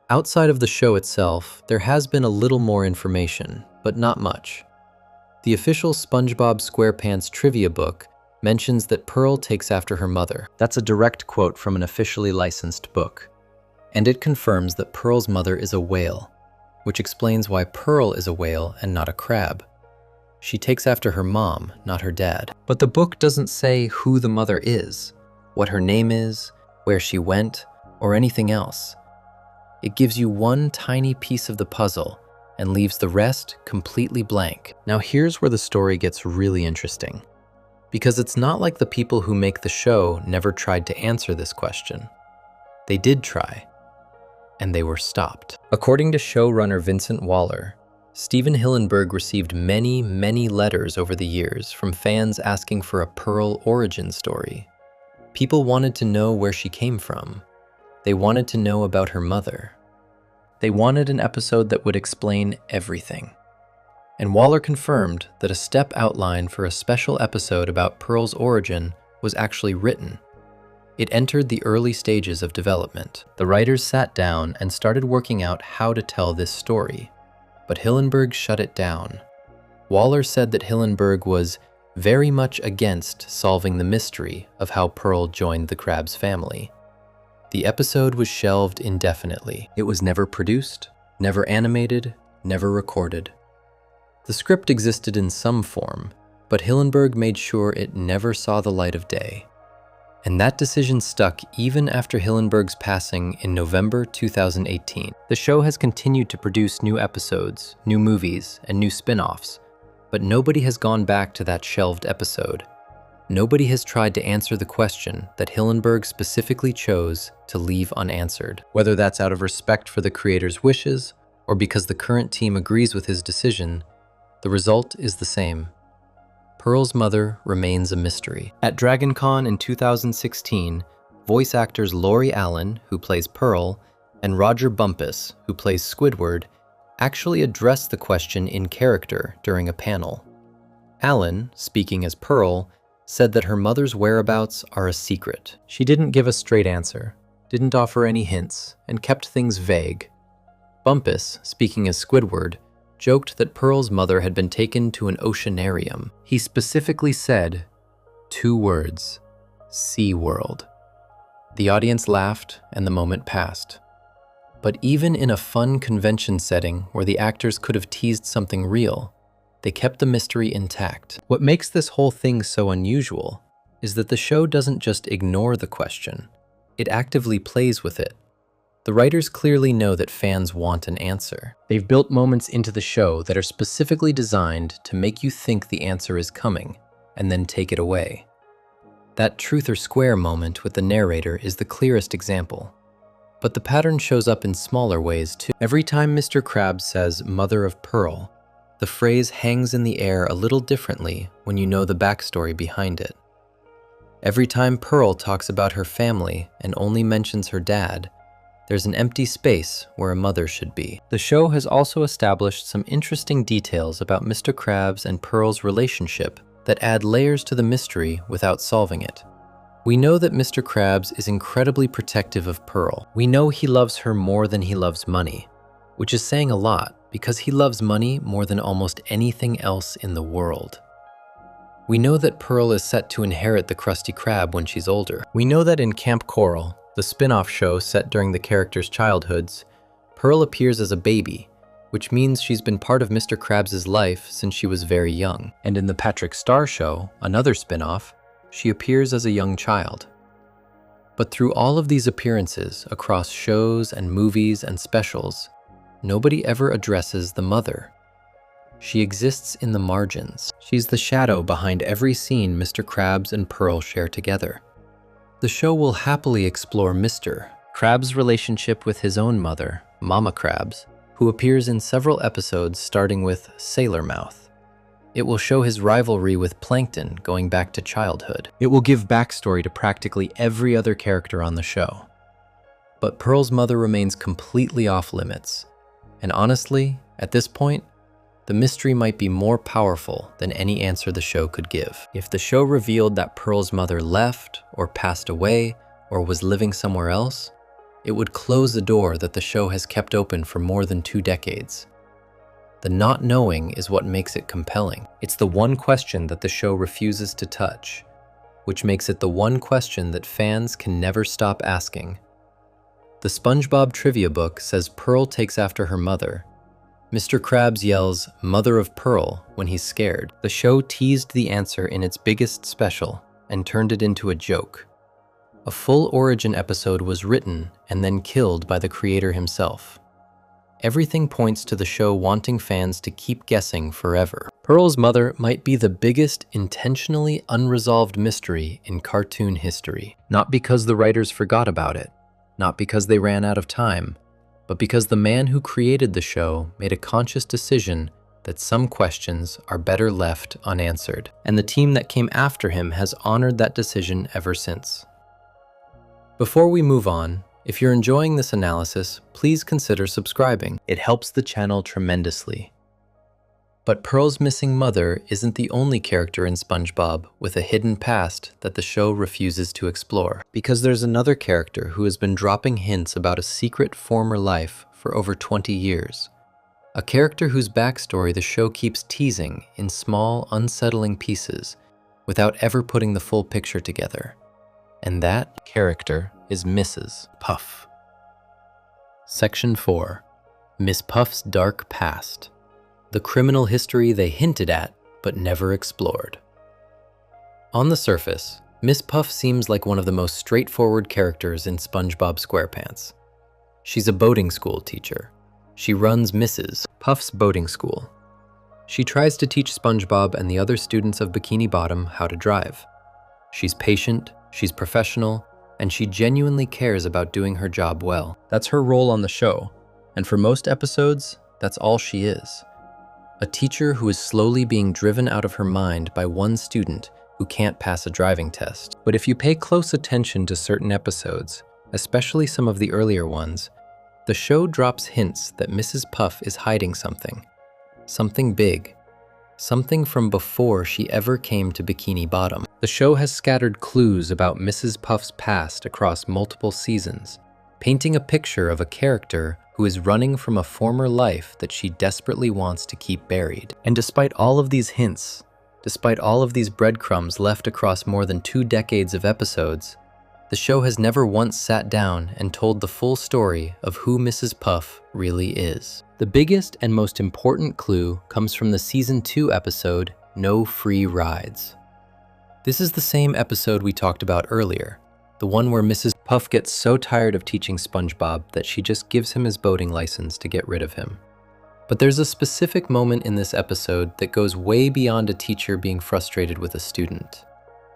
Outside of the show itself, there has been a little more information, but not much. The official SpongeBob SquarePants trivia book mentions that Pearl takes after her mother. That's a direct quote from an officially licensed book. And it confirms that Pearl's mother is a whale, which explains why Pearl is a whale and not a crab. She takes after her mom, not her dad. But the book doesn't say who the mother is, what her name is, where she went, or anything else. It gives you one tiny piece of the puzzle and leaves the rest completely blank. Now here's where the story gets really interesting, because it's not like the people who make the show never tried to answer this question. They did try, and they were stopped. According to showrunner Vincent Waller, Steven Hillenburg received many, many letters over the years from fans asking for a Pearl origin story. People wanted to know where she came from. They wanted to know about her mother. They wanted an episode that would explain everything. And Waller confirmed that a step outline for a special episode about Pearl's origin was actually written. It entered the early stages of development. The writers sat down and started working out how to tell this story, but Hillenburg shut it down. Waller said that Hillenburg was very much against solving the mystery of how Pearl joined the Krabs family. The episode was shelved indefinitely. It was never produced, never animated, never recorded. The script existed in some form, but Hillenburg made sure it never saw the light of day. And that decision stuck even after Hillenburg's passing in November 2018. The show has continued to produce new episodes, new movies, and new spin-offs, but nobody has gone back to that shelved episode. Nobody has tried to answer the question that Hillenburg specifically chose to leave unanswered. Whether that's out of respect for the creator's wishes or because the current team agrees with his decision, the result is the same. Pearl's mother remains a mystery. At DragonCon in 2016, voice actors Lori Allen, who plays Pearl, and Roger Bumpus, who plays Squidward, actually addressed the question in character during a panel. Alan, speaking as Pearl, said that her mother's whereabouts are a secret. She didn't give a straight answer, didn't offer any hints, and kept things vague. Bumpus, speaking as Squidward, joked that Pearl's mother had been taken to an oceanarium. He specifically said 2 words, SeaWorld. The audience laughed and the moment passed. But even in a fun convention setting where the actors could have teased something real, they kept the mystery intact. What makes this whole thing so unusual is that the show doesn't just ignore the question, it actively plays with it. The writers clearly know that fans want an answer. They've built moments into the show that are specifically designed to make you think the answer is coming, and then take it away. That truth or square moment with the narrator is the clearest example. But the pattern shows up in smaller ways too. Every time Mr. Krabs says "Mother of Pearl," the phrase hangs in the air a little differently when you know the backstory behind it. Every time Pearl talks about her family and only mentions her dad, there's an empty space where a mother should be. The show has also established some interesting details about Mr. Krabs and Pearl's relationship that add layers to the mystery without solving it. We know that Mr. Krabs is incredibly protective of Pearl. We know he loves her more than he loves money, which is saying a lot because he loves money more than almost anything else in the world. We know that Pearl is set to inherit the Krusty Krab when she's older. We know that in Camp Coral, the spin-off show set during the characters' childhoods, Pearl appears as a baby, which means she's been part of Mr. Krabs' life since she was very young. And in the Patrick Star Show, another spin-off, she appears as a young child. But through all of these appearances across shows and movies and specials, nobody ever addresses the mother. She exists in the margins. She's the shadow behind every scene Mr. Krabs and Pearl share together. The show will happily explore Mr. Krabs' relationship with his own mother, Mama Krabs, who appears in several episodes starting with Sailor Mouth. It will show his rivalry with Plankton going back to childhood. It will give backstory to practically every other character on the show. But Pearl's mother remains completely off limits. And honestly, at this point, the mystery might be more powerful than any answer the show could give. If the show revealed that Pearl's mother left, or passed away, or was living somewhere else, it would close the door that the show has kept open for more than 2 decades. The not knowing is what makes it compelling. It's the one question that the show refuses to touch, which makes it the one question that fans can never stop asking. The SpongeBob trivia book says Pearl takes after her mother. Mr. Krabs yells, "Mother of Pearl," when he's scared. The show teased the answer in its biggest special and turned it into a joke. A full origin episode was written and then killed by the creator himself. Everything points to the show wanting fans to keep guessing forever. Pearl's mother might be the biggest intentionally unresolved mystery in cartoon history. Not because the writers forgot about it, not because they ran out of time, but because the man who created the show made a conscious decision that some questions are better left unanswered. And the team that came after him has honored that decision ever since. Before we move on, if you're enjoying this analysis, please consider subscribing. It helps the channel tremendously. But Pearl's missing mother isn't the only character in SpongeBob with a hidden past that the show refuses to explore. Because there's another character who has been dropping hints about a secret former life for over 20 years. A character whose backstory the show keeps teasing in small, unsettling pieces without ever putting the full picture together. And that character is Mrs. Puff. Section 4. Miss Puff's Dark Past. The criminal history they hinted at but never explored. On the surface, Miss Puff seems like one of the most straightforward characters in SpongeBob SquarePants. She's a boating school teacher. She runs Mrs. Puff's boating school. She tries to teach SpongeBob and the other students of Bikini Bottom how to drive. She's patient, she's professional, and she genuinely cares about doing her job well. That's her role on the show, and for most episodes, that's all she is. A teacher who is slowly being driven out of her mind by one student who can't pass a driving test. But if you pay close attention to certain episodes, especially some of the earlier ones, the show drops hints that Mrs. Puff is hiding something big. something from before she ever came to Bikini Bottom. The show has scattered clues about Mrs. Puff's past across multiple seasons, painting a picture of a character who is running from a former life that she desperately wants to keep buried. And despite all of these hints, despite all of these breadcrumbs left across more than 2 decades of episodes, the show has never once sat down and told the full story of who Mrs. Puff really is. The biggest and most important clue comes from the Season 2 episode, No Free Rides. This is the same episode we talked about earlier, the one where Mrs. Puff gets so tired of teaching SpongeBob that she just gives him his boating license to get rid of him. But there's a specific moment in this episode that goes way beyond a teacher being frustrated with a student.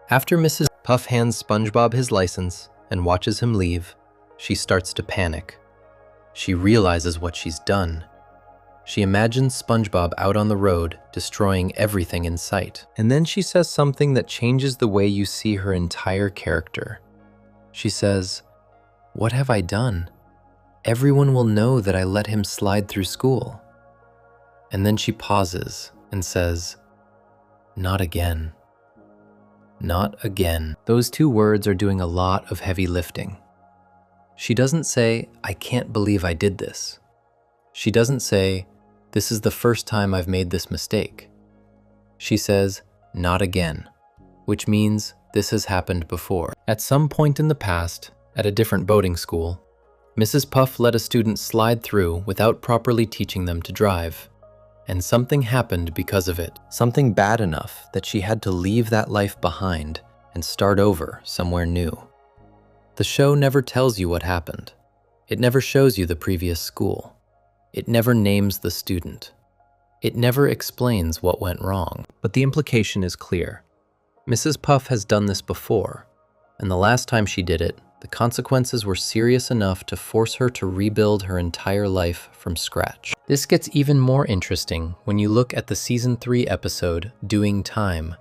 After Mrs. Puff hands SpongeBob his license and watches him leave, she starts to panic. She realizes what she's done. She imagines SpongeBob out on the road, destroying everything in sight. And then she says something that changes the way you see her entire character. She says, "What have I done? Everyone will know that I let him slide through school." And then she pauses and says, "Not again. Not again." Those 2 words are doing a lot of heavy lifting. She doesn't say, "I can't believe I did this." She doesn't say, "This is the first time I've made this mistake." She says, "Not again," which means this has happened before. At some point in the past, at a different boating school, Mrs. Puff let a student slide through without properly teaching them to drive. And something happened because of it. Something bad enough that she had to leave that life behind and start over somewhere new. The show never tells you what happened. It never shows you the previous school. It never names the student. It never explains what went wrong. But the implication is clear. Mrs. Puff has done this before, and the last time she did it, the consequences were serious enough to force her to rebuild her entire life from scratch. This gets even more interesting when you look at the Season 3 episode, Doing Time.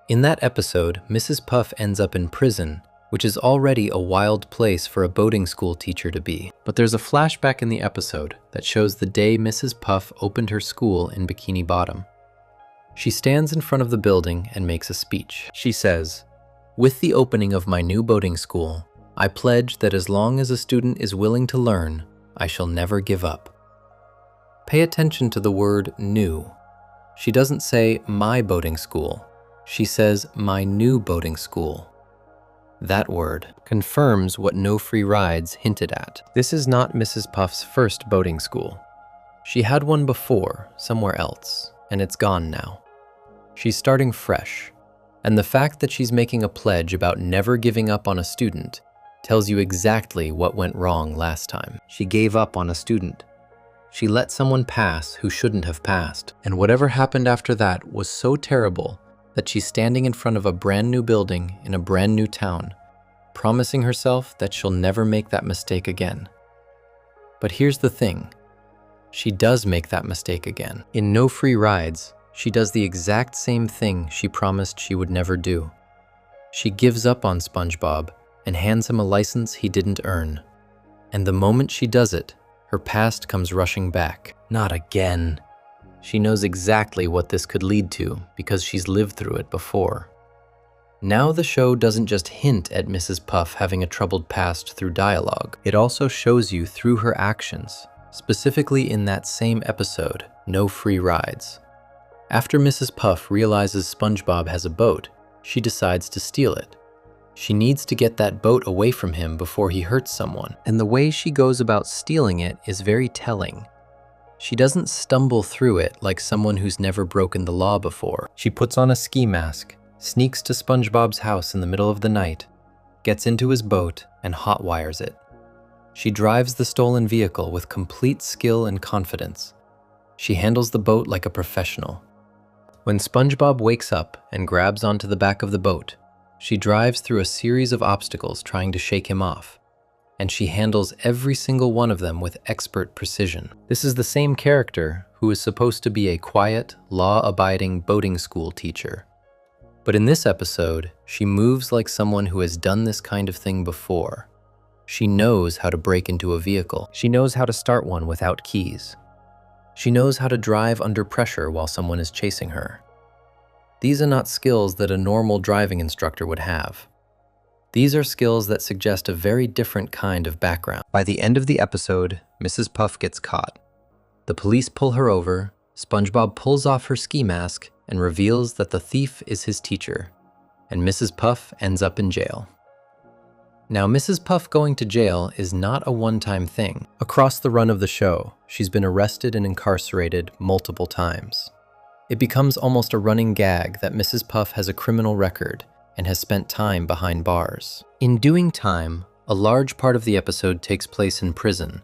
In that episode, Mrs. Puff ends up in prison, which is already a wild place for a boating school teacher to be. But there's a flashback in the episode that shows the day Mrs. Puff opened her school in Bikini Bottom. She stands in front of the building and makes a speech. She says, "With the opening of my new boating school, I pledge that as long as a student is willing to learn, I shall never give up." Pay attention to the word new. She doesn't say my boating school. She says my new boating school. That word confirms what No Free Rides hinted at. This is not Mrs. Puff's first boating school. She had one before, somewhere else, and it's gone now. She's starting fresh, and the fact that she's making a pledge about never giving up on a student tells you exactly what went wrong last time. She gave up on a student. She let someone pass who shouldn't have passed, and whatever happened after that was so terrible that she's standing in front of a brand new building in a brand new town, promising herself that she'll never make that mistake again. But here's the thing. She does make that mistake again. In No Free Rides, she does the exact same thing she promised she would never do. She gives up on SpongeBob and hands him a license he didn't earn. And the moment she does it, her past comes rushing back. Not again. She knows exactly what this could lead to because she's lived through it before. Now the show doesn't just hint at Mrs. Puff having a troubled past through dialogue. It also shows you through her actions, specifically in that same episode, No Free Rides. After Mrs. Puff realizes SpongeBob has a boat, she decides to steal it. She needs to get that boat away from him before he hurts someone, and the way she goes about stealing it is very telling. She doesn't stumble through it like someone who's never broken the law before. She puts on a ski mask, sneaks to SpongeBob's house in the middle of the night, gets into his boat, and hotwires it. She drives the stolen vehicle with complete skill and confidence. She handles the boat like a professional. When SpongeBob wakes up and grabs onto the back of the boat, she drives through a series of obstacles trying to shake him off, and she handles every single one of them with expert precision. This is the same character who is supposed to be a quiet, law-abiding boating school teacher. But in this episode, she moves like someone who has done this kind of thing before. She knows how to break into a vehicle. She knows how to start one without keys. She knows how to drive under pressure while someone is chasing her. These are not skills that a normal driving instructor would have. These are skills that suggest a very different kind of background. By the end of the episode, Mrs. Puff gets caught. The police pull her over, SpongeBob pulls off her ski mask and reveals that the thief is his teacher, and Mrs. Puff ends up in jail. Now, Mrs. Puff going to jail is not a one-time thing. Across the run of the show, she's been arrested and incarcerated multiple times. It becomes almost a running gag that Mrs. Puff has a criminal record and has spent time behind bars. In doing time, a large part of the episode takes place in prison,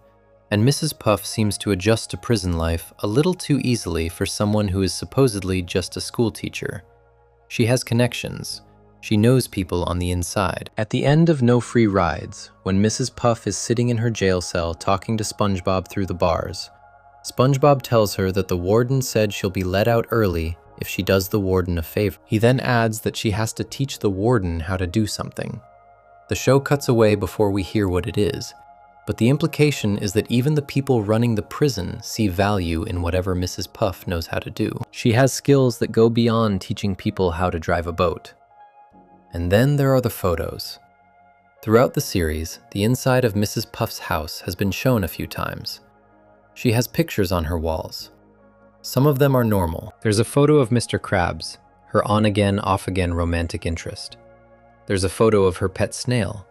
and Mrs. Puff seems to adjust to prison life a little too easily for someone who is supposedly just a school teacher. She has connections. She knows people on the inside. At the end of No Free Rides, when Mrs. Puff is sitting in her jail cell talking to SpongeBob through the bars, SpongeBob tells her that the warden said she'll be let out early if she does the warden a favor. He then adds that she has to teach the warden how to do something. The show cuts away before we hear what it is, but the implication is that even the people running the prison see value in whatever Mrs. Puff knows how to do. She has skills that go beyond teaching people how to drive a boat. And then there are the photos. Throughout the series, the inside of Mrs. Puff's house has been shown a few times. She has pictures on her walls. Some of them are normal. There's a photo of Mr. Krabs, her on-again, off-again romantic interest. There's a photo of her pet snail.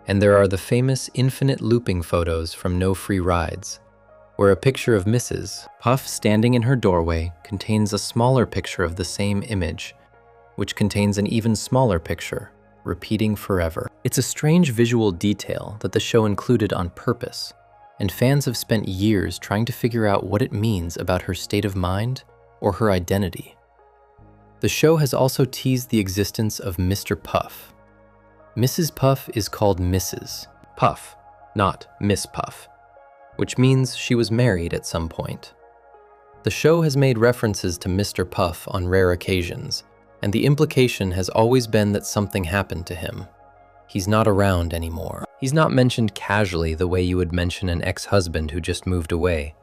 And there are the famous infinite looping photos from No Free Rides, where a picture of Mrs. Puff standing in her doorway contains a smaller picture of the same image, which contains an even smaller picture, repeating forever. It's a strange visual detail that the show included on purpose, and fans have spent years trying to figure out what it means about her state of mind or her identity. The show has also teased the existence of Mr. Puff. Mrs. Puff is called Mrs. Puff, not Miss Puff, which means she was married at some point. The show has made references to Mr. Puff on rare occasions, and the implication has always been that something happened to him. He's not around anymore. He's not mentioned casually the way you would mention an ex-husband who just moved away.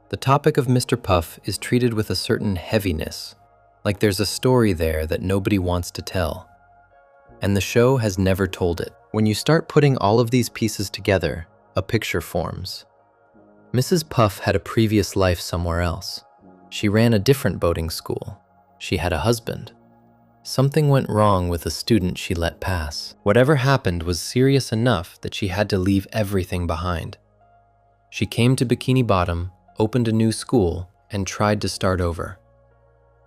The topic of Mr. Puff is treated with a certain heaviness, like there's a story there that nobody wants to tell. And the show has never told it. When you start putting all of these pieces together, a picture forms. Mrs. Puff had a previous life somewhere else. She ran a different boating school. She had a husband. Something went wrong with a student she let pass. Whatever happened was serious enough that she had to leave everything behind. She came to Bikini Bottom, opened a new school, and tried to start over.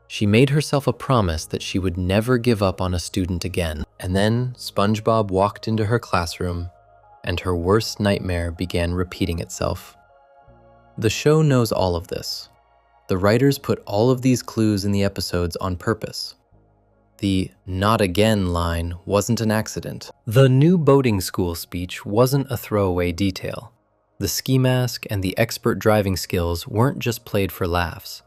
She made herself a promise that she would never give up on a student again. And then SpongeBob walked into her classroom, and her worst nightmare began repeating itself. The show knows all of this. The writers put all of these clues in the episodes on purpose. The "not again" line wasn't an accident. The new boating school speech wasn't a throwaway detail. The ski mask and the expert driving skills weren't just played for laughs.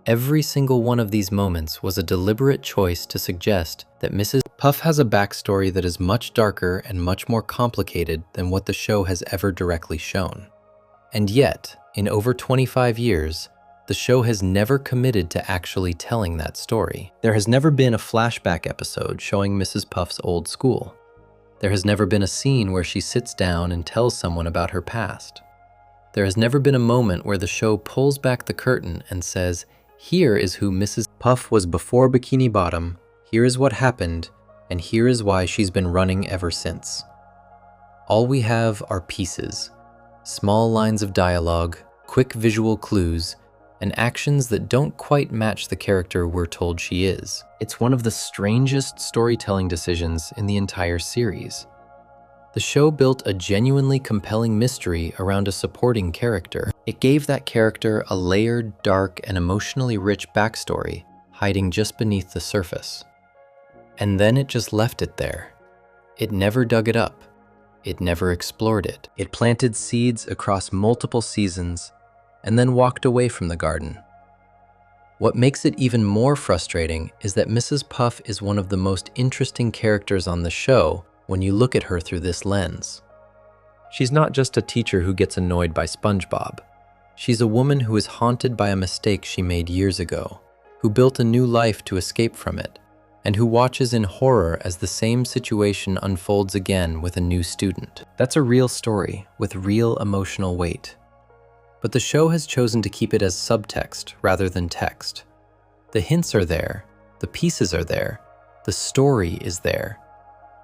Every single one of these moments was a deliberate choice to suggest that Mrs. Puff has a backstory that is much darker and much more complicated than what the show has ever directly shown. And yet, in over 25 years, the show has never committed to actually telling that story. There has never been a flashback episode showing Mrs. Puff's old school. There has never been a scene where she sits down and tells someone about her past. There has never been a moment where the show pulls back the curtain and says, here is who Mrs. Puff was before Bikini Bottom, here is what happened, and here is why she's been running ever since. All we have are pieces, small lines of dialogue, quick visual clues, and actions that don't quite match the character we're told she is. It's one of the strangest storytelling decisions in the entire series. The show built a genuinely compelling mystery around a supporting character. It gave that character a layered, dark, and emotionally rich backstory, hiding just beneath the surface. And then it just left it there. It never dug it up. It never explored it. It planted seeds across multiple seasons, and then walked away from the garden. What makes it even more frustrating is that Mrs. Puff is one of the most interesting characters on the show when you look at her through this lens. She's not just a teacher who gets annoyed by SpongeBob. She's a woman who is haunted by a mistake she made years ago, who built a new life to escape from it, and who watches in horror as the same situation unfolds again with a new student. That's a real story with real emotional weight. But the show has chosen to keep it as subtext rather than text. The hints are there, the pieces are there, the story is there.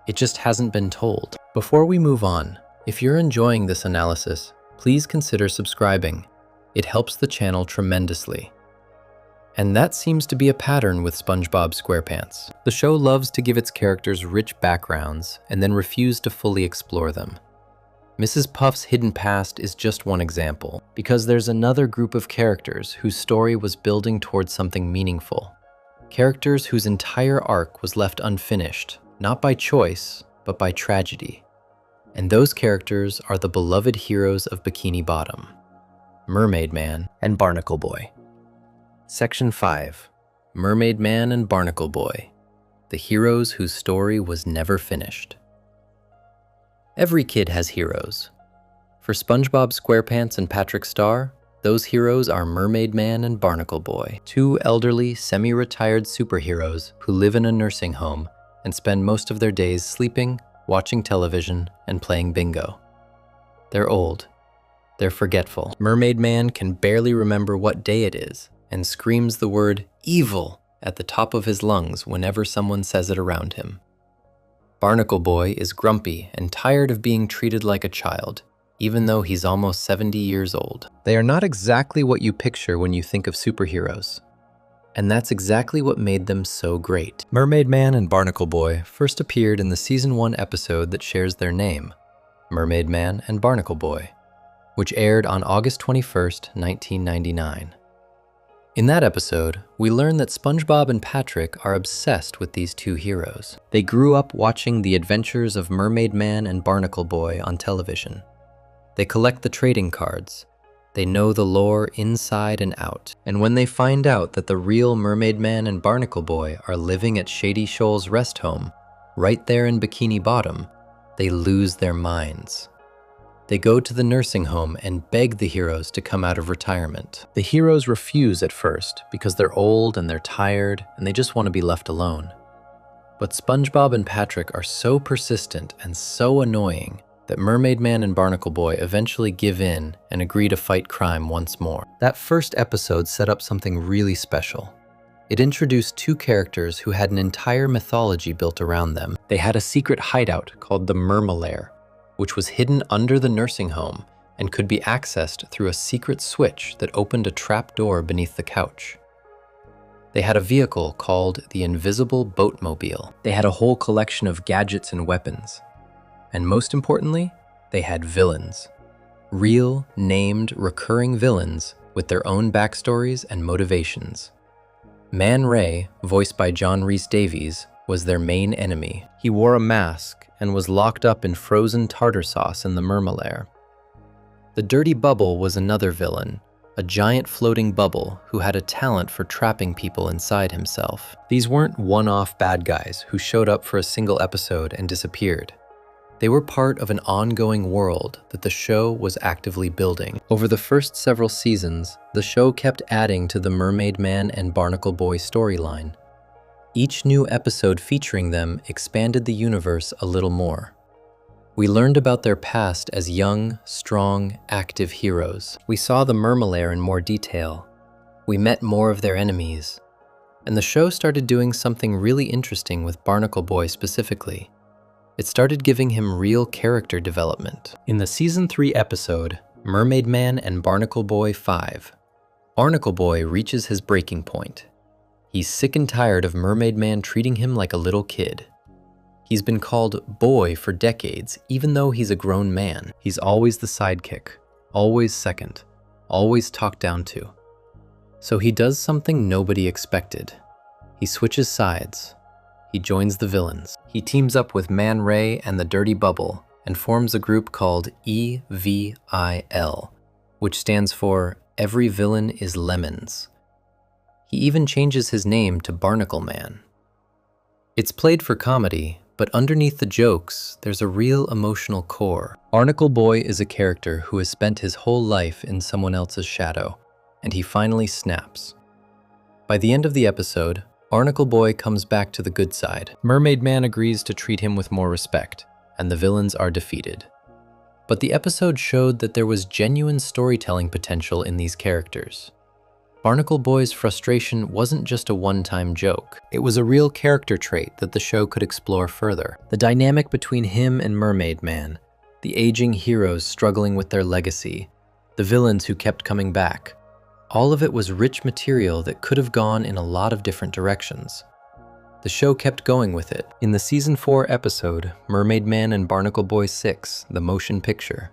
It just hasn't been told. Before we move on, if you're enjoying this analysis, please consider subscribing. It helps the channel tremendously. And that seems to be a pattern with SpongeBob SquarePants. The show loves to give its characters rich backgrounds and then refuse to fully explore them. Mrs. Puff's hidden past is just one example, because there's another group of characters whose story was building towards something meaningful. Characters whose entire arc was left unfinished, not by choice, but by tragedy. And those characters are the beloved heroes of Bikini Bottom, Mermaid Man and Barnacle Boy. Section 5. Mermaid Man and Barnacle Boy, the heroes whose story was never finished. Every kid has heroes. For SpongeBob SquarePants and Patrick Star, those heroes are Mermaid Man and Barnacle Boy, two elderly, semi-retired superheroes who live in a nursing home and spend most of their days sleeping, watching television, and playing bingo. They're old. They're forgetful. Mermaid Man can barely remember what day it is and screams the word evil at the top of his lungs whenever someone says it around him. Barnacle Boy is grumpy and tired of being treated like a child, even though he's almost 70 years old. They are not exactly what you picture when you think of superheroes. And that's exactly what made them so great. Mermaid Man and Barnacle Boy first appeared in the Season 1 episode that shares their name, Mermaid Man and Barnacle Boy, which aired on August 21st, 1999. In that episode, we learn that SpongeBob and Patrick are obsessed with these two heroes. They grew up watching the adventures of Mermaid Man and Barnacle Boy on television. They collect the trading cards. They know the lore inside and out. And when they find out that the real Mermaid Man and Barnacle Boy are living at Shady Shoals Rest Home, right there in Bikini Bottom, they lose their minds. They go to the nursing home and beg the heroes to come out of retirement. The heroes refuse at first because they're old and they're tired and they just want to be left alone. But SpongeBob and Patrick are so persistent and so annoying that Mermaid Man and Barnacle Boy eventually give in and agree to fight crime once more. That first episode set up something really special. It introduced two characters who had an entire mythology built around them. They had a secret hideout called the Mermalair, which was hidden under the nursing home and could be accessed through a secret switch that opened a trap door beneath the couch. They had a vehicle called the Invisible Boatmobile. They had a whole collection of gadgets and weapons. And most importantly, they had villains. Real, named, recurring villains with their own backstories and motivations. Man Ray, voiced by John Rhys Davies, was their main enemy. He wore a mask and was locked up in frozen tartar sauce in the Mermalair. The Dirty Bubble was another villain, a giant floating bubble who had a talent for trapping people inside himself. These weren't one-off bad guys who showed up for a single episode and disappeared. They were part of an ongoing world that the show was actively building. Over the first several seasons, the show kept adding to the Mermaid Man and Barnacle Boy storyline. Each new episode featuring them expanded the universe a little more. We learned about their past as young, strong, active heroes. We saw the Mermalair in more detail. We met more of their enemies. And the show started doing something really interesting with Barnacle Boy specifically. It started giving him real character development. In the Season 3 episode, Mermaid Man and Barnacle Boy 5, Barnacle Boy reaches his breaking point. He's sick and tired of Mermaid Man treating him like a little kid. He's been called boy for decades, even though he's a grown man. He's always the sidekick, always second, always talked down to. So he does something nobody expected. He switches sides. He joins the villains. He teams up with Man Ray and the Dirty Bubble and forms a group called EVIL, which stands for Every Villain is Lemons. He even changes his name to Barnacle Man. It's played for comedy, But underneath the jokes, there's a real emotional core. Barnacle Boy is a character who has spent his whole life in someone else's shadow, and he finally snaps. By the end of the episode, Barnacle Boy comes back to the good side. Mermaid Man agrees to treat him with more respect, and the villains are defeated. But the episode showed that there was genuine storytelling potential in these characters. Barnacle Boy's frustration wasn't just a one-time joke. It was a real character trait that the show could explore further. The dynamic between him and Mermaid Man, the aging heroes struggling with their legacy, the villains who kept coming back, all of it was rich material that could have gone in a lot of different directions. The show kept going with it. In the Season 4 episode, Mermaid Man and Barnacle Boy 6, the motion picture,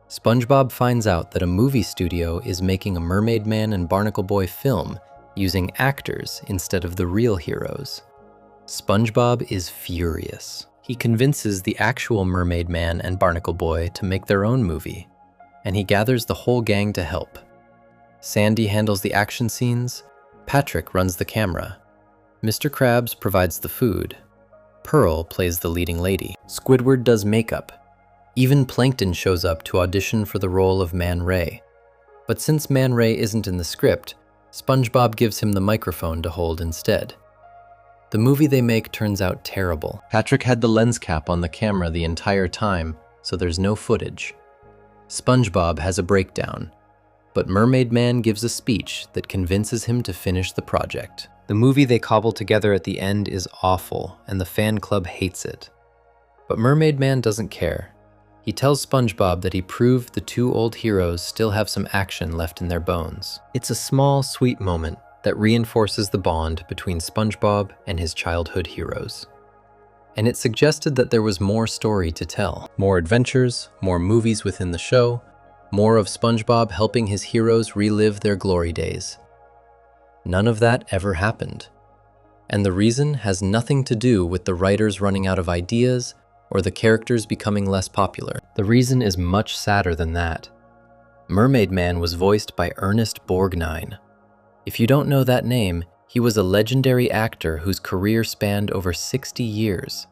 SpongeBob finds out that a movie studio is making a Mermaid Man and Barnacle Boy film using actors instead of the real heroes. SpongeBob is furious. He convinces the actual Mermaid Man and Barnacle Boy to make their own movie, and he gathers the whole gang to help. Sandy handles the action scenes, Patrick runs the camera, Mr. Krabs provides the food, Pearl plays the leading lady, Squidward does makeup. Even Plankton shows up to audition for the role of Man Ray. But since Man Ray isn't in the script, SpongeBob gives him the microphone to hold instead. The movie they make turns out terrible. Patrick had the lens cap on the camera the entire time, so there's no footage. SpongeBob has a breakdown, but Mermaid Man gives a speech that convinces him to finish the project. The movie they cobble together at the end is awful, and the fan club hates it. But Mermaid Man doesn't care. He tells SpongeBob that he proved the two old heroes still have some action left in their bones. It's a small, sweet moment that reinforces the bond between SpongeBob and his childhood heroes. And it suggested that there was more story to tell. More adventures, more movies within the show, more of SpongeBob helping his heroes relive their glory days. None of that ever happened. And the reason has nothing to do with the writers running out of ideas or the characters becoming less popular. The reason is much sadder than that. Mermaid Man was voiced by Ernest Borgnine. If you don't know that name, he was a legendary actor whose career spanned over 60 years.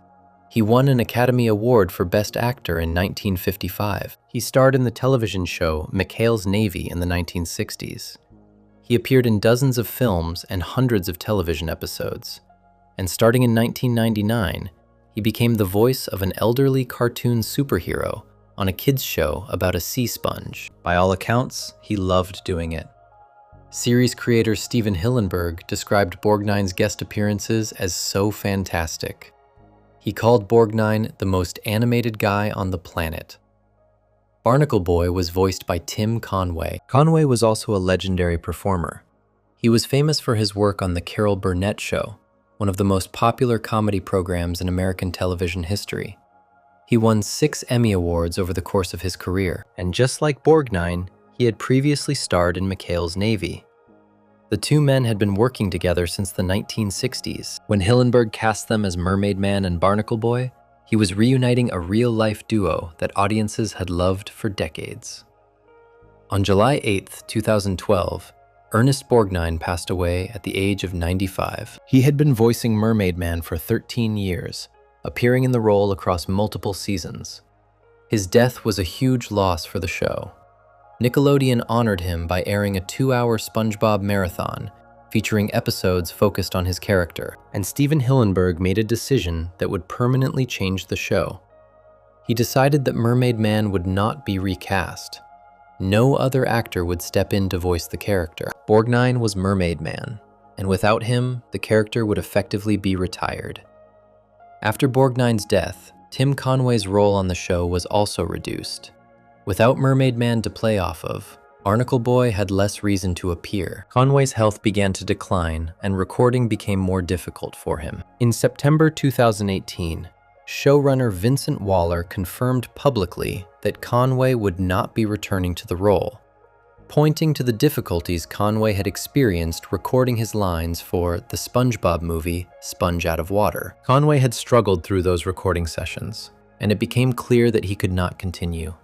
He won an Academy Award for Best Actor in 1955. He starred in the television show McHale's Navy in the 1960s. He appeared in dozens of films and hundreds of television episodes. And starting in 1999, he became the voice of an elderly cartoon superhero on a kids' show about a sea sponge. By all accounts, he loved doing it. Series creator Steven Hillenburg described Borgnine's guest appearances as so fantastic. He called Borgnine the most animated guy on the planet. Barnacle Boy was voiced by Tim Conway. Conway was also a legendary performer. He was famous for his work on The Carol Burnett Show, one of the most popular comedy programs in American television history. He won 6 Emmy Awards over the course of his career, and just like Borgnine, he had previously starred in McHale's Navy. The two men had been working together since the 1960s. When Hillenburg cast them as Mermaid Man and Barnacle Boy, he was reuniting a real-life duo that audiences had loved for decades. On July 8, 2012, Ernest Borgnine passed away at the age of 95. He had been voicing Mermaid Man for 13 years, appearing in the role across multiple seasons. His death was a huge loss for the show. Nickelodeon honored him by airing a 2-hour SpongeBob marathon featuring episodes focused on his character, and Steven Hillenburg made a decision that would permanently change the show. He decided that Mermaid Man would not be recast. No other actor would step in to voice the character. Borgnine was Mermaid Man, and without him, the character would effectively be retired. After Borgnine's death, Tim Conway's role on the show was also reduced. Without Mermaid Man to play off of, Barnacle Boy had less reason to appear. Conway's health began to decline, and recording became more difficult for him. In September 2018, showrunner Vincent Waller confirmed publicly that Conway would not be returning to the role, pointing to the difficulties Conway had experienced recording his lines for the SpongeBob movie, Sponge Out of Water. Conway had struggled through those recording sessions, and it became clear that he could not continue.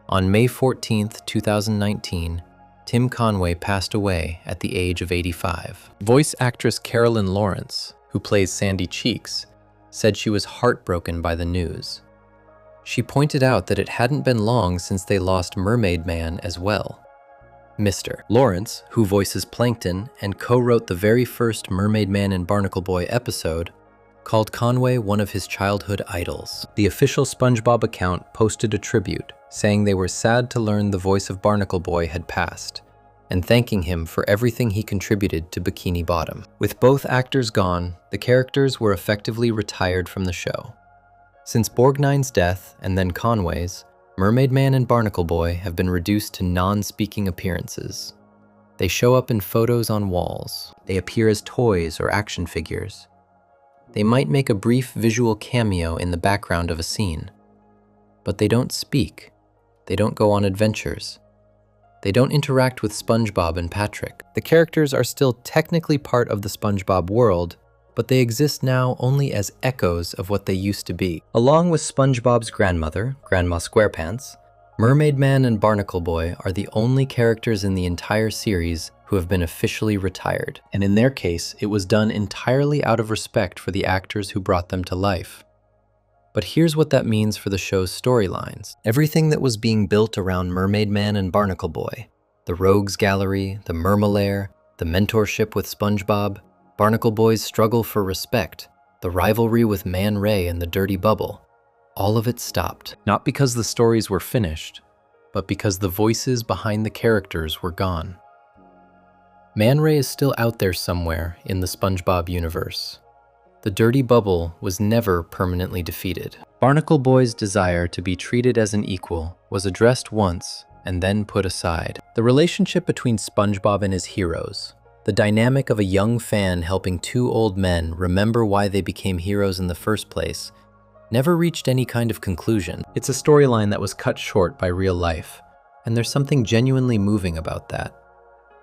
On May 14, 2019, Tim Conway passed away at the age of 85. Voice actress Carolyn Lawrence, who plays Sandy Cheeks, said she was heartbroken by the news. She pointed out that it hadn't been long since they lost Mermaid Man as well. Mr. Lawrence, who voices Plankton and co-wrote the very first Mermaid Man and Barnacle Boy episode, called Conway one of his childhood idols. The official SpongeBob account posted a tribute, saying they were sad to learn the voice of Barnacle Boy had passed, and thanking him for everything he contributed to Bikini Bottom. With both actors gone, the characters were effectively retired from the show. Since Borgnine's death, and then Conway's, Mermaid Man and Barnacle Boy have been reduced to non-speaking appearances. They show up in photos on walls. They appear as toys or action figures. They might make a brief visual cameo in the background of a scene. But they don't speak. They don't go on adventures. They don't interact with SpongeBob and Patrick. The characters are still technically part of the SpongeBob world, but they exist now only as echoes of what they used to be. Along with SpongeBob's grandmother, Grandma SquarePants, Mermaid Man and Barnacle Boy are the only characters in the entire series who have been officially retired. And in their case, it was done entirely out of respect for the actors who brought them to life. But here's what that means for the show's storylines. Everything that was being built around Mermaid Man and Barnacle Boy, the Rogues Gallery, the Mermalair, the mentorship with SpongeBob, Barnacle Boy's struggle for respect, the rivalry with Man Ray and the Dirty Bubble, all of it stopped. Not because the stories were finished, but because the voices behind the characters were gone. Man Ray is still out there somewhere in the SpongeBob universe. The Dirty Bubble was never permanently defeated. Barnacle Boy's desire to be treated as an equal was addressed once and then put aside. The relationship between SpongeBob and his heroes, the dynamic of a young fan helping two old men remember why they became heroes in the first place, never reached any kind of conclusion. It's a storyline that was cut short by real life, and there's something genuinely moving about that.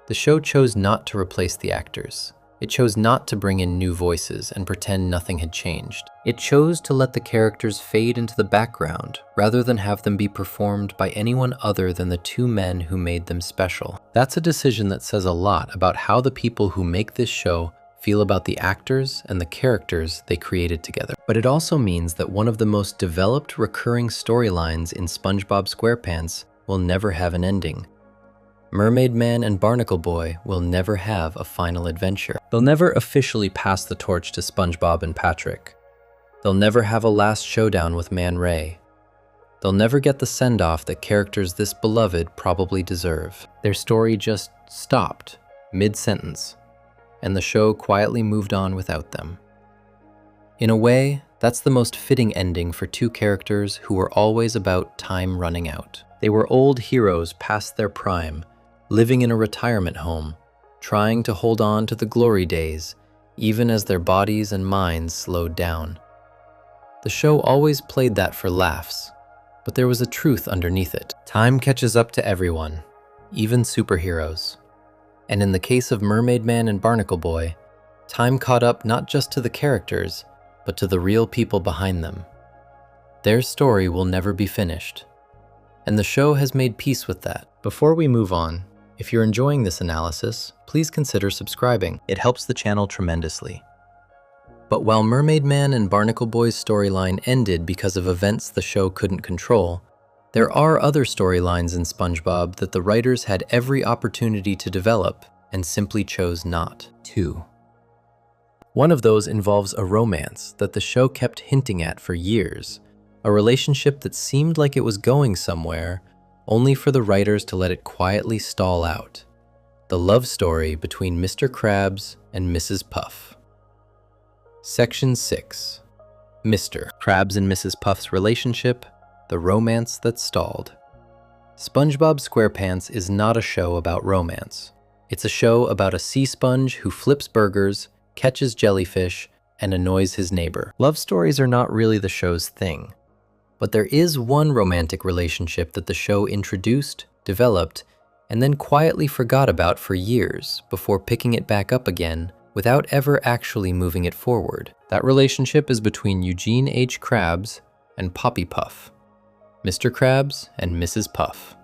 The show chose not to replace the actors. It chose not to bring in new voices and pretend nothing had changed. It chose to let the characters fade into the background rather than have them be performed by anyone other than the two men who made them special. That's a decision that says a lot about how the people who make this show feel about the actors and the characters they created together. But it also means that one of the most developed recurring storylines in SpongeBob SquarePants will never have an ending. Mermaid Man and Barnacle Boy will never have a final adventure. They'll never officially pass the torch to SpongeBob and Patrick. They'll never have a last showdown with Man Ray. They'll never get the send-off that characters this beloved probably deserve. Their story just stopped mid-sentence, and the show quietly moved on without them. In a way, that's the most fitting ending for two characters who were always about time running out. They were old heroes past their prime, living in a retirement home, trying to hold on to the glory days, even as their bodies and minds slowed down. The show always played that for laughs, but there was a truth underneath it. Time catches up to everyone, even superheroes. And in the case of Mermaid Man and Barnacle Boy, time caught up not just to the characters, but to the real people behind them. Their story will never be finished, and the show has made peace with that. Before we move on, if you're enjoying this analysis, please consider subscribing. It helps the channel tremendously. But while Mermaid Man and Barnacle Boy's storyline ended because of events the show couldn't control, there are other storylines in SpongeBob that the writers had every opportunity to develop and simply chose not to. One of those involves a romance that the show kept hinting at for years, a relationship that seemed like it was going somewhere, only for the writers to let it quietly stall out. The love story between Mr. Krabs and Mrs. Puff. Section 6. Mr. Krabs and Mrs. Puff's relationship, the romance that stalled. SpongeBob SquarePants is not a show about romance. It's a show about a sea sponge who flips burgers, catches jellyfish, and annoys his neighbor. Love stories are not really the show's thing. But there is one romantic relationship that the show introduced, developed, and then quietly forgot about for years before picking it back up again without ever actually moving it forward. That relationship is between Eugene H. Krabs and Poppy Puff, Mr. Krabs and Mrs. Puff.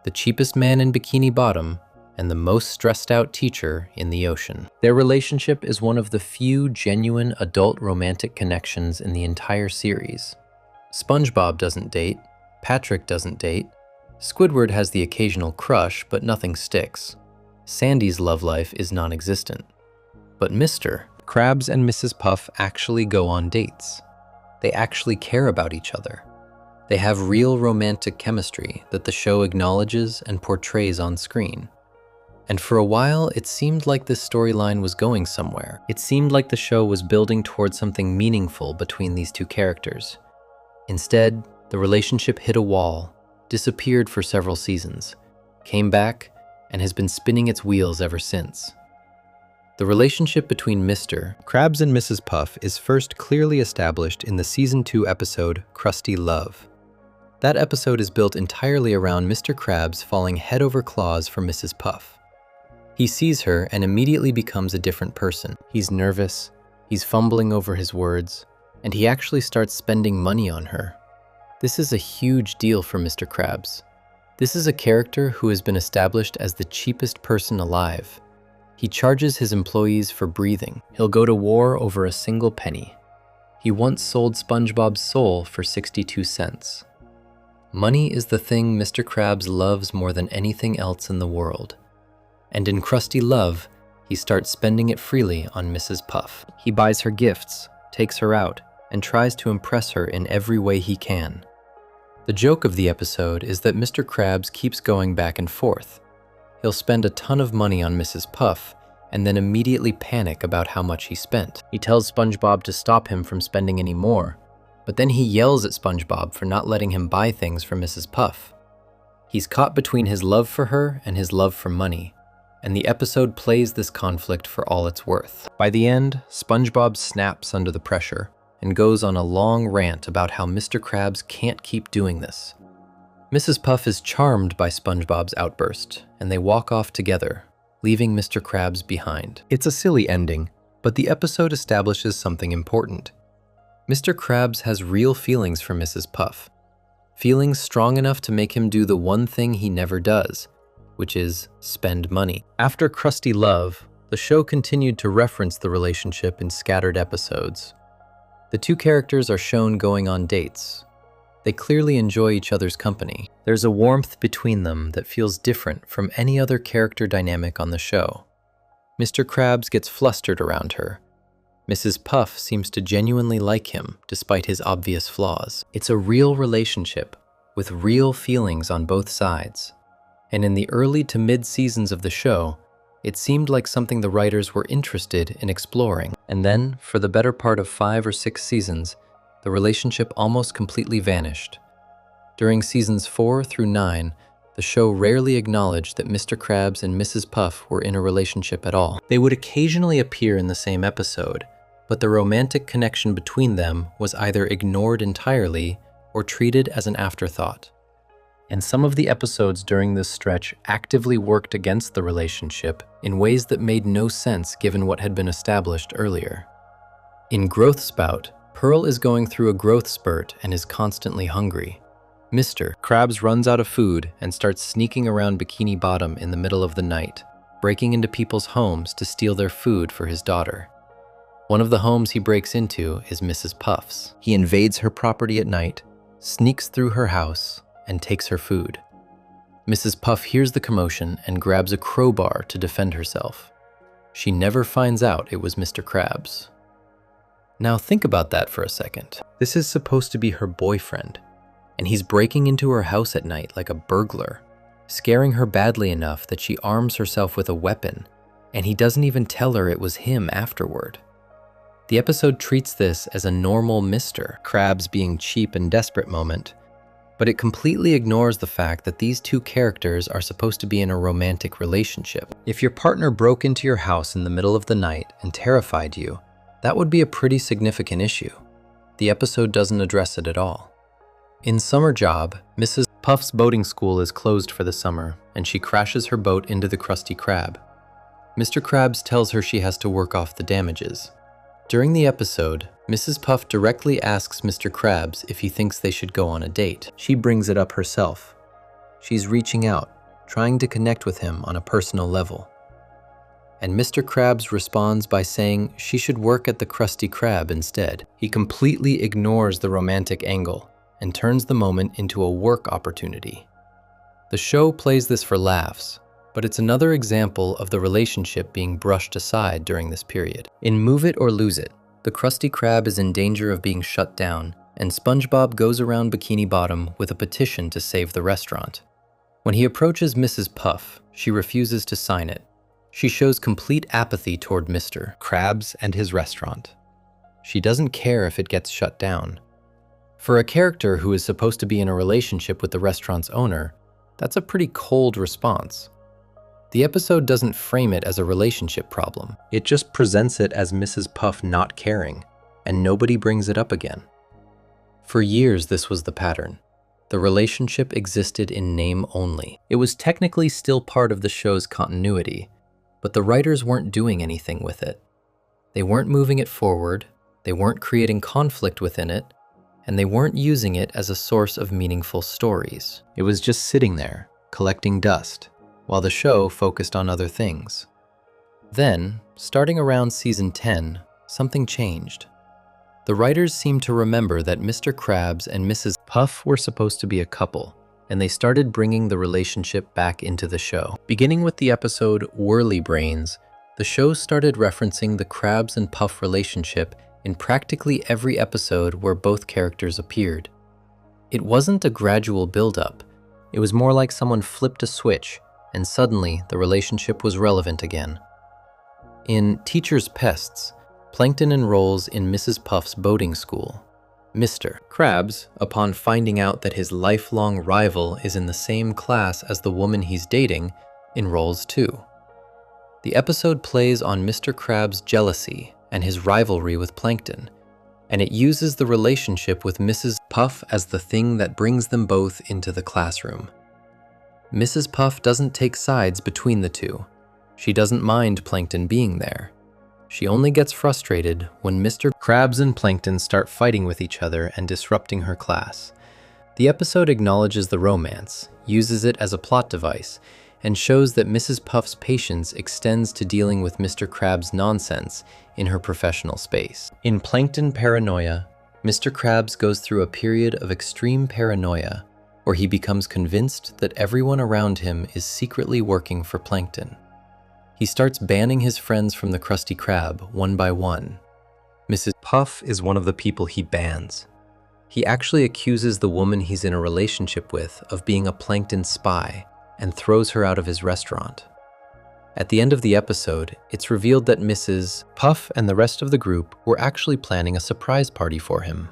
The cheapest man in Bikini Bottom and the most stressed out teacher in the ocean. Their relationship is one of the few genuine adult romantic connections in the entire series. SpongeBob doesn't date, Patrick doesn't date, Squidward has the occasional crush, but nothing sticks. Sandy's love life is non-existent. But Mr. Krabs and Mrs. Puff actually go on dates. They actually care about each other. They have real romantic chemistry that the show acknowledges and portrays on screen. And for a while, it seemed like this storyline was going somewhere. It seemed like the show was building towards something meaningful between these two characters. Instead, the relationship hit a wall, disappeared for several seasons, came back, and has been spinning its wheels ever since. The relationship between Mr. Krabs and Mrs. Puff is first clearly established in the Season 2 episode, Krusty Love. That episode is built entirely around Mr. Krabs falling head over claws for Mrs. Puff. He sees her and immediately becomes a different person. He's nervous, he's fumbling over his words, and he actually starts spending money on her. This is a huge deal for Mr. Krabs. This is a character who has been established as the cheapest person alive. He charges his employees for breathing. He'll go to war over a single penny. He once sold SpongeBob's soul for 62 cents. Money is the thing Mr. Krabs loves more than anything else in the world. And in Krusty Love, he starts spending it freely on Mrs. Puff. He buys her gifts, takes her out, and tries to impress her in every way he can. The joke of the episode is that Mr. Krabs keeps going back and forth. He'll spend a ton of money on Mrs. Puff and then immediately panic about how much he spent. He tells SpongeBob to stop him from spending any more, but then he yells at SpongeBob for not letting him buy things for Mrs. Puff. He's caught between his love for her and his love for money, and the episode plays this conflict for all it's worth. By the end, SpongeBob snaps under the pressure and goes on a long rant about how Mr. Krabs can't keep doing this. Mrs. Puff is charmed by SpongeBob's outburst, and they walk off together, leaving Mr. Krabs behind. It's a silly ending, but the episode establishes something important. Mr. Krabs has real feelings for Mrs. Puff, feelings strong enough to make him do the one thing he never does, which is spend money. After Krusty Love, the show continued to reference the relationship in scattered episodes. The two characters are shown going on dates. They clearly enjoy each other's company. There's a warmth between them that feels different from any other character dynamic on the show. Mr. Krabs gets flustered around her. Mrs. Puff seems to genuinely like him, despite his obvious flaws. It's a real relationship, with real feelings on both sides. And in the early to mid-seasons of the show, it seemed like something the writers were interested in exploring. And then, for the better part of 5 or 6 seasons, the relationship almost completely vanished. During seasons 4 through 9, the show rarely acknowledged that Mr. Krabs and Mrs. Puff were in a relationship at all. They would occasionally appear in the same episode, but the romantic connection between them was either ignored entirely or treated as an afterthought. And some of the episodes during this stretch actively worked against the relationship in ways that made no sense given what had been established earlier. In Growth Spout, Pearl is going through a growth spurt and is constantly hungry. Mr. Krabs runs out of food and starts sneaking around Bikini Bottom in the middle of the night, breaking into people's homes to steal their food for his daughter. One of the homes he breaks into is Mrs. Puff's. He invades her property at night, sneaks through her house, and takes her food. Mrs. Puff hears the commotion and grabs a crowbar to defend herself. She never finds out it was Mr. Krabs. Now think about that for a second. This is supposed to be her boyfriend, and he's breaking into her house at night like a burglar, scaring her badly enough that she arms herself with a weapon, and he doesn't even tell her it was him afterward. The episode treats this as a normal Mr. Krabs being cheap and desperate moment, but it completely ignores the fact that these two characters are supposed to be in a romantic relationship. If your partner broke into your house in the middle of the night and terrified you, that would be a pretty significant issue. The episode doesn't address it at all. In Summer Job, Mrs. Puff's boating school is closed for the summer, and she crashes her boat into the Krusty Krab. Mr. Krabs tells her she has to work off the damages. During the episode, Mrs. Puff directly asks Mr. Krabs if he thinks they should go on a date. She brings it up herself. She's reaching out, trying to connect with him on a personal level. And Mr. Krabs responds by saying she should work at the Krusty Krab instead. He completely ignores the romantic angle and turns the moment into a work opportunity. The show plays this for laughs, but it's another example of the relationship being brushed aside during this period. In Move It or Lose It, the Krusty Krab is in danger of being shut down, and SpongeBob goes around Bikini Bottom with a petition to save the restaurant. When he approaches Mrs. Puff, she refuses to sign it. She shows complete apathy toward Mr. Krabs and his restaurant. She doesn't care if it gets shut down. For a character who is supposed to be in a relationship with the restaurant's owner, that's a pretty cold response. The episode doesn't frame it as a relationship problem. It just presents it as Mrs. Puff not caring, and nobody brings it up again. For years, this was the pattern. The relationship existed in name only. It was technically still part of the show's continuity, but the writers weren't doing anything with it. They weren't moving it forward, they weren't creating conflict within it, and they weren't using it as a source of meaningful stories. It was just sitting there, collecting dust, while the show focused on other things. Then, starting around season 10, something changed. The writers seemed to remember that Mr. Krabs and Mrs. Puff were supposed to be a couple, and they started bringing the relationship back into the show. Beginning with the episode Whirly Brains, the show started referencing the Krabs and Puff relationship in practically every episode where both characters appeared. It wasn't a gradual build-up. It was more like someone flipped a switch, and suddenly the relationship was relevant again. In Teacher's Pests, Plankton enrolls in Mrs. Puff's boating school. Mr. Krabs, upon finding out that his lifelong rival is in the same class as the woman he's dating, enrolls too. The episode plays on Mr. Krabs' jealousy and his rivalry with Plankton, and it uses the relationship with Mrs. Puff as the thing that brings them both into the classroom. Mrs. Puff doesn't take sides between the two. She doesn't mind Plankton being there. She only gets frustrated when Mr. Krabs and Plankton start fighting with each other and disrupting her class. The episode acknowledges the romance, uses it as a plot device, and shows that Mrs. Puff's patience extends to dealing with Mr. Krabs' nonsense in her professional space. In Plankton Paranoia, Mr. Krabs goes through a period of extreme paranoia where he becomes convinced that everyone around him is secretly working for Plankton. He starts banning his friends from the Krusty Krab one by one. Mrs. Puff is one of the people he bans. He actually accuses the woman he's in a relationship with of being a Plankton spy and throws her out of his restaurant. At the end of the episode, it's revealed that Mrs. Puff and the rest of the group were actually planning a surprise party for him.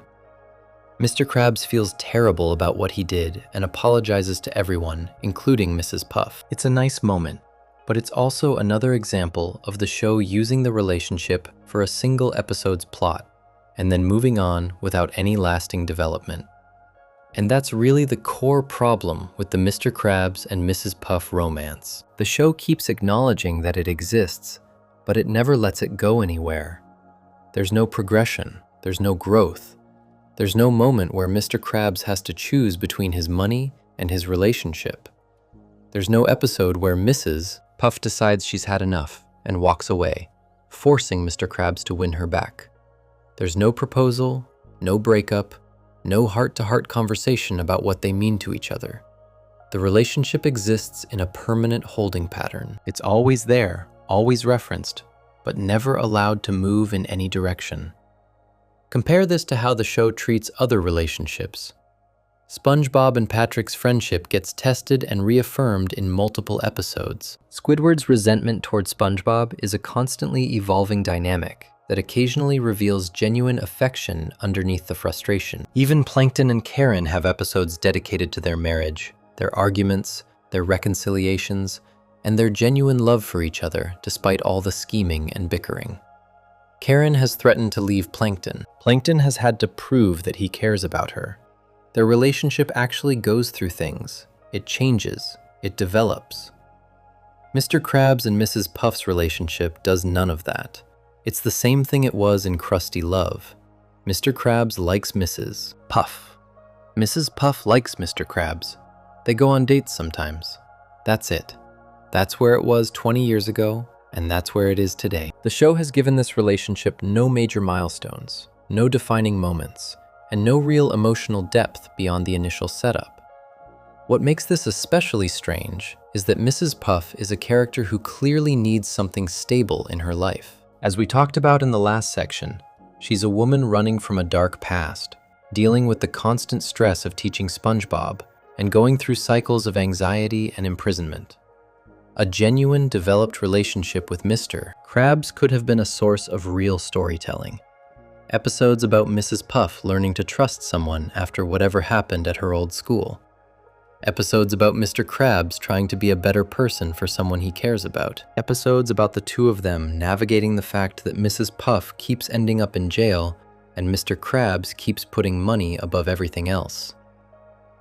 Mr. Krabs feels terrible about what he did and apologizes to everyone, including Mrs. Puff. It's a nice moment, but it's also another example of the show using the relationship for a single episode's plot and then moving on without any lasting development. And that's really the core problem with the Mr. Krabs and Mrs. Puff romance. The show keeps acknowledging that it exists, but it never lets it go anywhere. There's no progression, there's no growth. There's no moment where Mr. Krabs has to choose between his money and his relationship. There's no episode where Mrs. Puff decides she's had enough and walks away, forcing Mr. Krabs to win her back. There's no proposal, no breakup, no heart-to-heart conversation about what they mean to each other. The relationship exists in a permanent holding pattern. It's always there, always referenced, but never allowed to move in any direction. Compare this to how the show treats other relationships. SpongeBob and Patrick's friendship gets tested and reaffirmed in multiple episodes. Squidward's resentment toward SpongeBob is a constantly evolving dynamic that occasionally reveals genuine affection underneath the frustration. Even Plankton and Karen have episodes dedicated to their marriage, their arguments, their reconciliations, and their genuine love for each other despite all the scheming and bickering. Karen has threatened to leave Plankton. Plankton has had to prove that he cares about her. Their relationship actually goes through things. It changes. It develops. Mr. Krabs and Mrs. Puff's relationship does none of that. It's the same thing it was in Krusty Love. Mr. Krabs likes Mrs. Puff. Mrs. Puff likes Mr. Krabs. They go on dates sometimes. That's it. That's where it was 20 years ago, and that's where it is today. The show has given this relationship no major milestones, no defining moments, and no real emotional depth beyond the initial setup. What makes this especially strange is that Mrs. Puff is a character who clearly needs something stable in her life. As we talked about in the last section, she's a woman running from a dark past, dealing with the constant stress of teaching SpongeBob and going through cycles of anxiety and imprisonment. A genuine, developed relationship with Mr. Krabs could have been a source of real storytelling. Episodes about Mrs. Puff learning to trust someone after whatever happened at her old school. Episodes about Mr. Krabs trying to be a better person for someone he cares about. Episodes about the two of them navigating the fact that Mrs. Puff keeps ending up in jail and Mr. Krabs keeps putting money above everything else.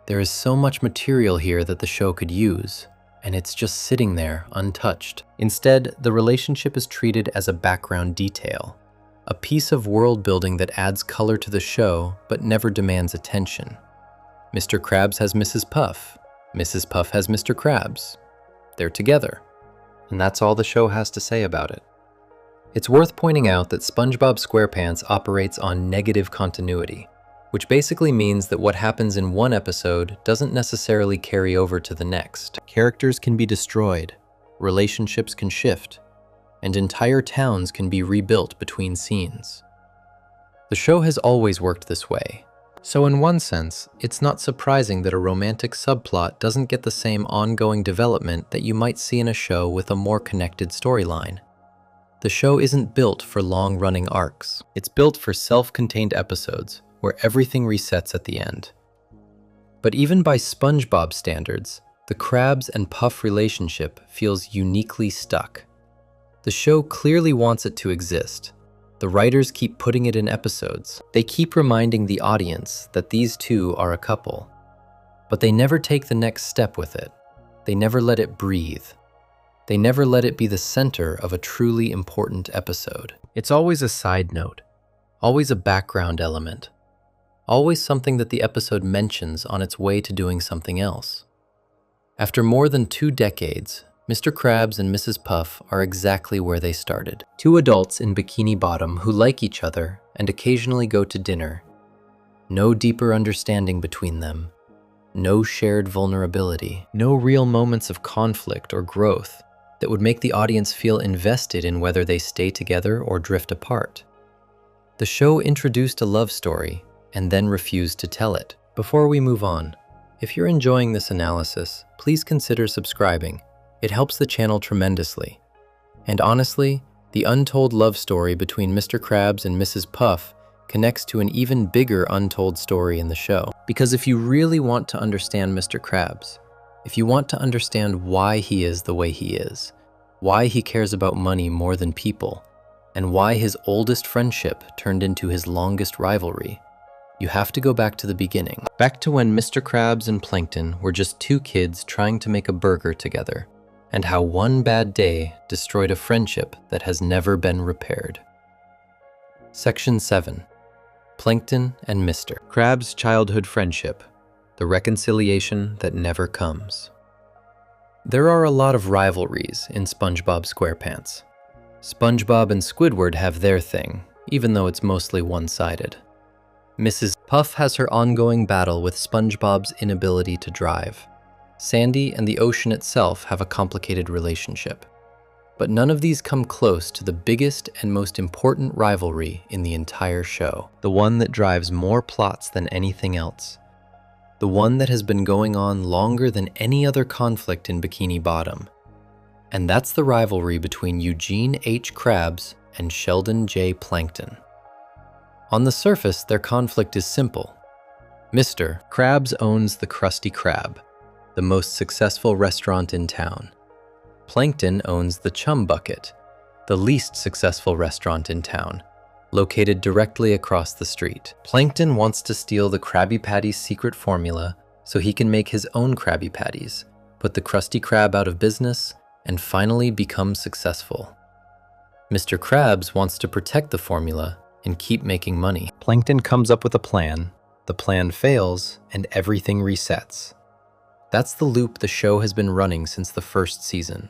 There is so much material here that the show could use, and it's just sitting there untouched. Instead, the relationship is treated as a background detail, a piece of world building that adds color to the show but never demands attention. Mr. Krabs has Mrs. Puff. Mrs. Puff has Mr. Krabs. They're together. And that's all the show has to say about it. It's worth pointing out that SpongeBob SquarePants operates on negative continuity, which basically means that what happens in one episode doesn't necessarily carry over to the next. Characters can be destroyed, relationships can shift, and entire towns can be rebuilt between scenes. The show has always worked this way. So in one sense, it's not surprising that a romantic subplot doesn't get the same ongoing development that you might see in a show with a more connected storyline. The show isn't built for long-running arcs. It's built for self-contained episodes where everything resets at the end. But even by SpongeBob standards, the Krabs and Puff relationship feels uniquely stuck. The show clearly wants it to exist. The writers keep putting it in episodes. They keep reminding the audience that these two are a couple. But they never take the next step with it. They never let it breathe. They never let it be the center of a truly important episode. It's always a side note, always a background element, always something that the episode mentions on its way to doing something else. After more than 2 decades, Mr. Krabs and Mrs. Puff are exactly where they started. 2 adults in Bikini Bottom who like each other and occasionally go to dinner. No deeper understanding between them. No shared vulnerability. No real moments of conflict or growth that would make the audience feel invested in whether they stay together or drift apart. The show introduced a love story and then refused to tell it. Before we move on, if you're enjoying this analysis, please consider subscribing. It helps the channel tremendously. And honestly, the untold love story between Mr. Krabs and Mrs. Puff connects to an even bigger untold story in the show. Because if you really want to understand Mr. Krabs, if you want to understand why he is the way he is, why he cares about money more than people, and why his oldest friendship turned into his longest rivalry, you have to go back to the beginning. Back to when Mr. Krabs and Plankton were just 2 kids trying to make a burger together, and how one bad day destroyed a friendship that has never been repaired. Section 7. Plankton and Mr. Krabs' childhood friendship, the reconciliation that never comes. There are a lot of rivalries in SpongeBob SquarePants. SpongeBob and Squidward have their thing, even though it's mostly one-sided. Mrs. Puff has her ongoing battle with SpongeBob's inability to drive. Sandy and the ocean itself have a complicated relationship. But none of these come close to the biggest and most important rivalry in the entire show. The one that drives more plots than anything else. The one that has been going on longer than any other conflict in Bikini Bottom. And that's the rivalry between Eugene H. Krabs and Sheldon J. Plankton. On the surface, their conflict is simple. Mr. Krabs owns the Krusty Krab, the most successful restaurant in town. Plankton owns the Chum Bucket, the least successful restaurant in town, located directly across the street. Plankton wants to steal the Krabby Patty's secret formula so he can make his own Krabby Patties, put the Krusty Krab out of business, and finally become successful. Mr. Krabs wants to protect the formula and keep making money. Plankton comes up with a plan, the plan fails, and everything resets. That's the loop the show has been running since the first season.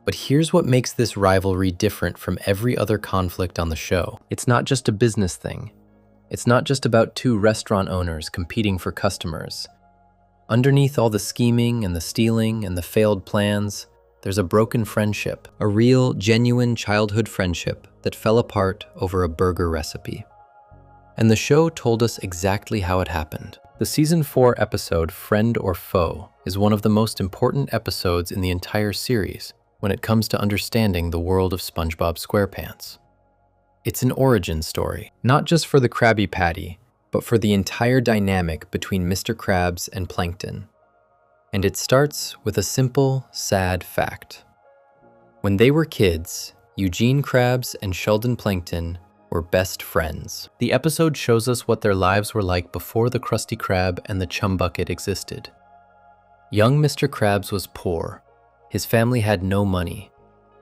But here's what makes this rivalry different from every other conflict on the show. It's not just a business thing. It's not just about two restaurant owners competing for customers. Underneath all the scheming and the stealing and the failed plans, there's a broken friendship, a real, genuine childhood friendship that fell apart over a burger recipe. And the show told us exactly how it happened. The Season 4 episode, Friend or Foe, is one of the most important episodes in the entire series when it comes to understanding the world of SpongeBob SquarePants. It's an origin story, not just for the Krabby Patty, but for the entire dynamic between Mr. Krabs and Plankton. And it starts with a simple, sad fact. When they were kids, Eugene Krabs and Sheldon Plankton were best friends. The episode shows us what their lives were like before the Krusty Krab and the Chum Bucket existed. Young Mr. Krabs was poor. His family had no money.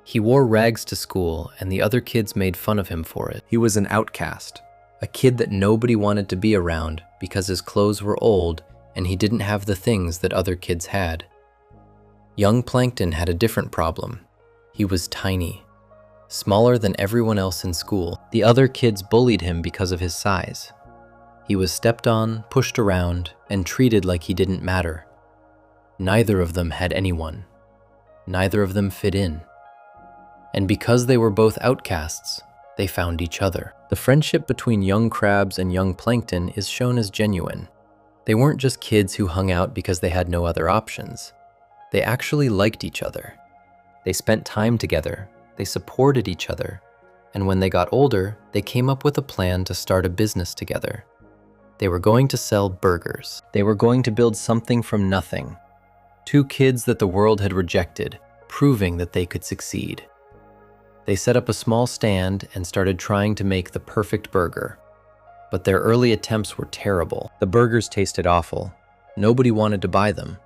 He wore rags to school, and the other kids made fun of him for it. He was an outcast, a kid that nobody wanted to be around because his clothes were old and he didn't have the things that other kids had. Young Plankton had a different problem. He was tiny, smaller than everyone else in school. The other kids bullied him because of his size. He was stepped on, pushed around, and treated like he didn't matter. Neither of them had anyone. Neither of them fit in. And because they were both outcasts, they found each other. The friendship between young Krabs and young Plankton is shown as genuine. They weren't just kids who hung out because they had no other options. They actually liked each other. They spent time together, they supported each other, and when they got older, they came up with a plan to start a business together. They were going to sell burgers. They were going to build something from nothing. Two kids that the world had rejected, proving that they could succeed. They set up a small stand and started trying to make the perfect burger. But their early attempts were terrible. The burgers tasted awful. Nobody wanted to buy them.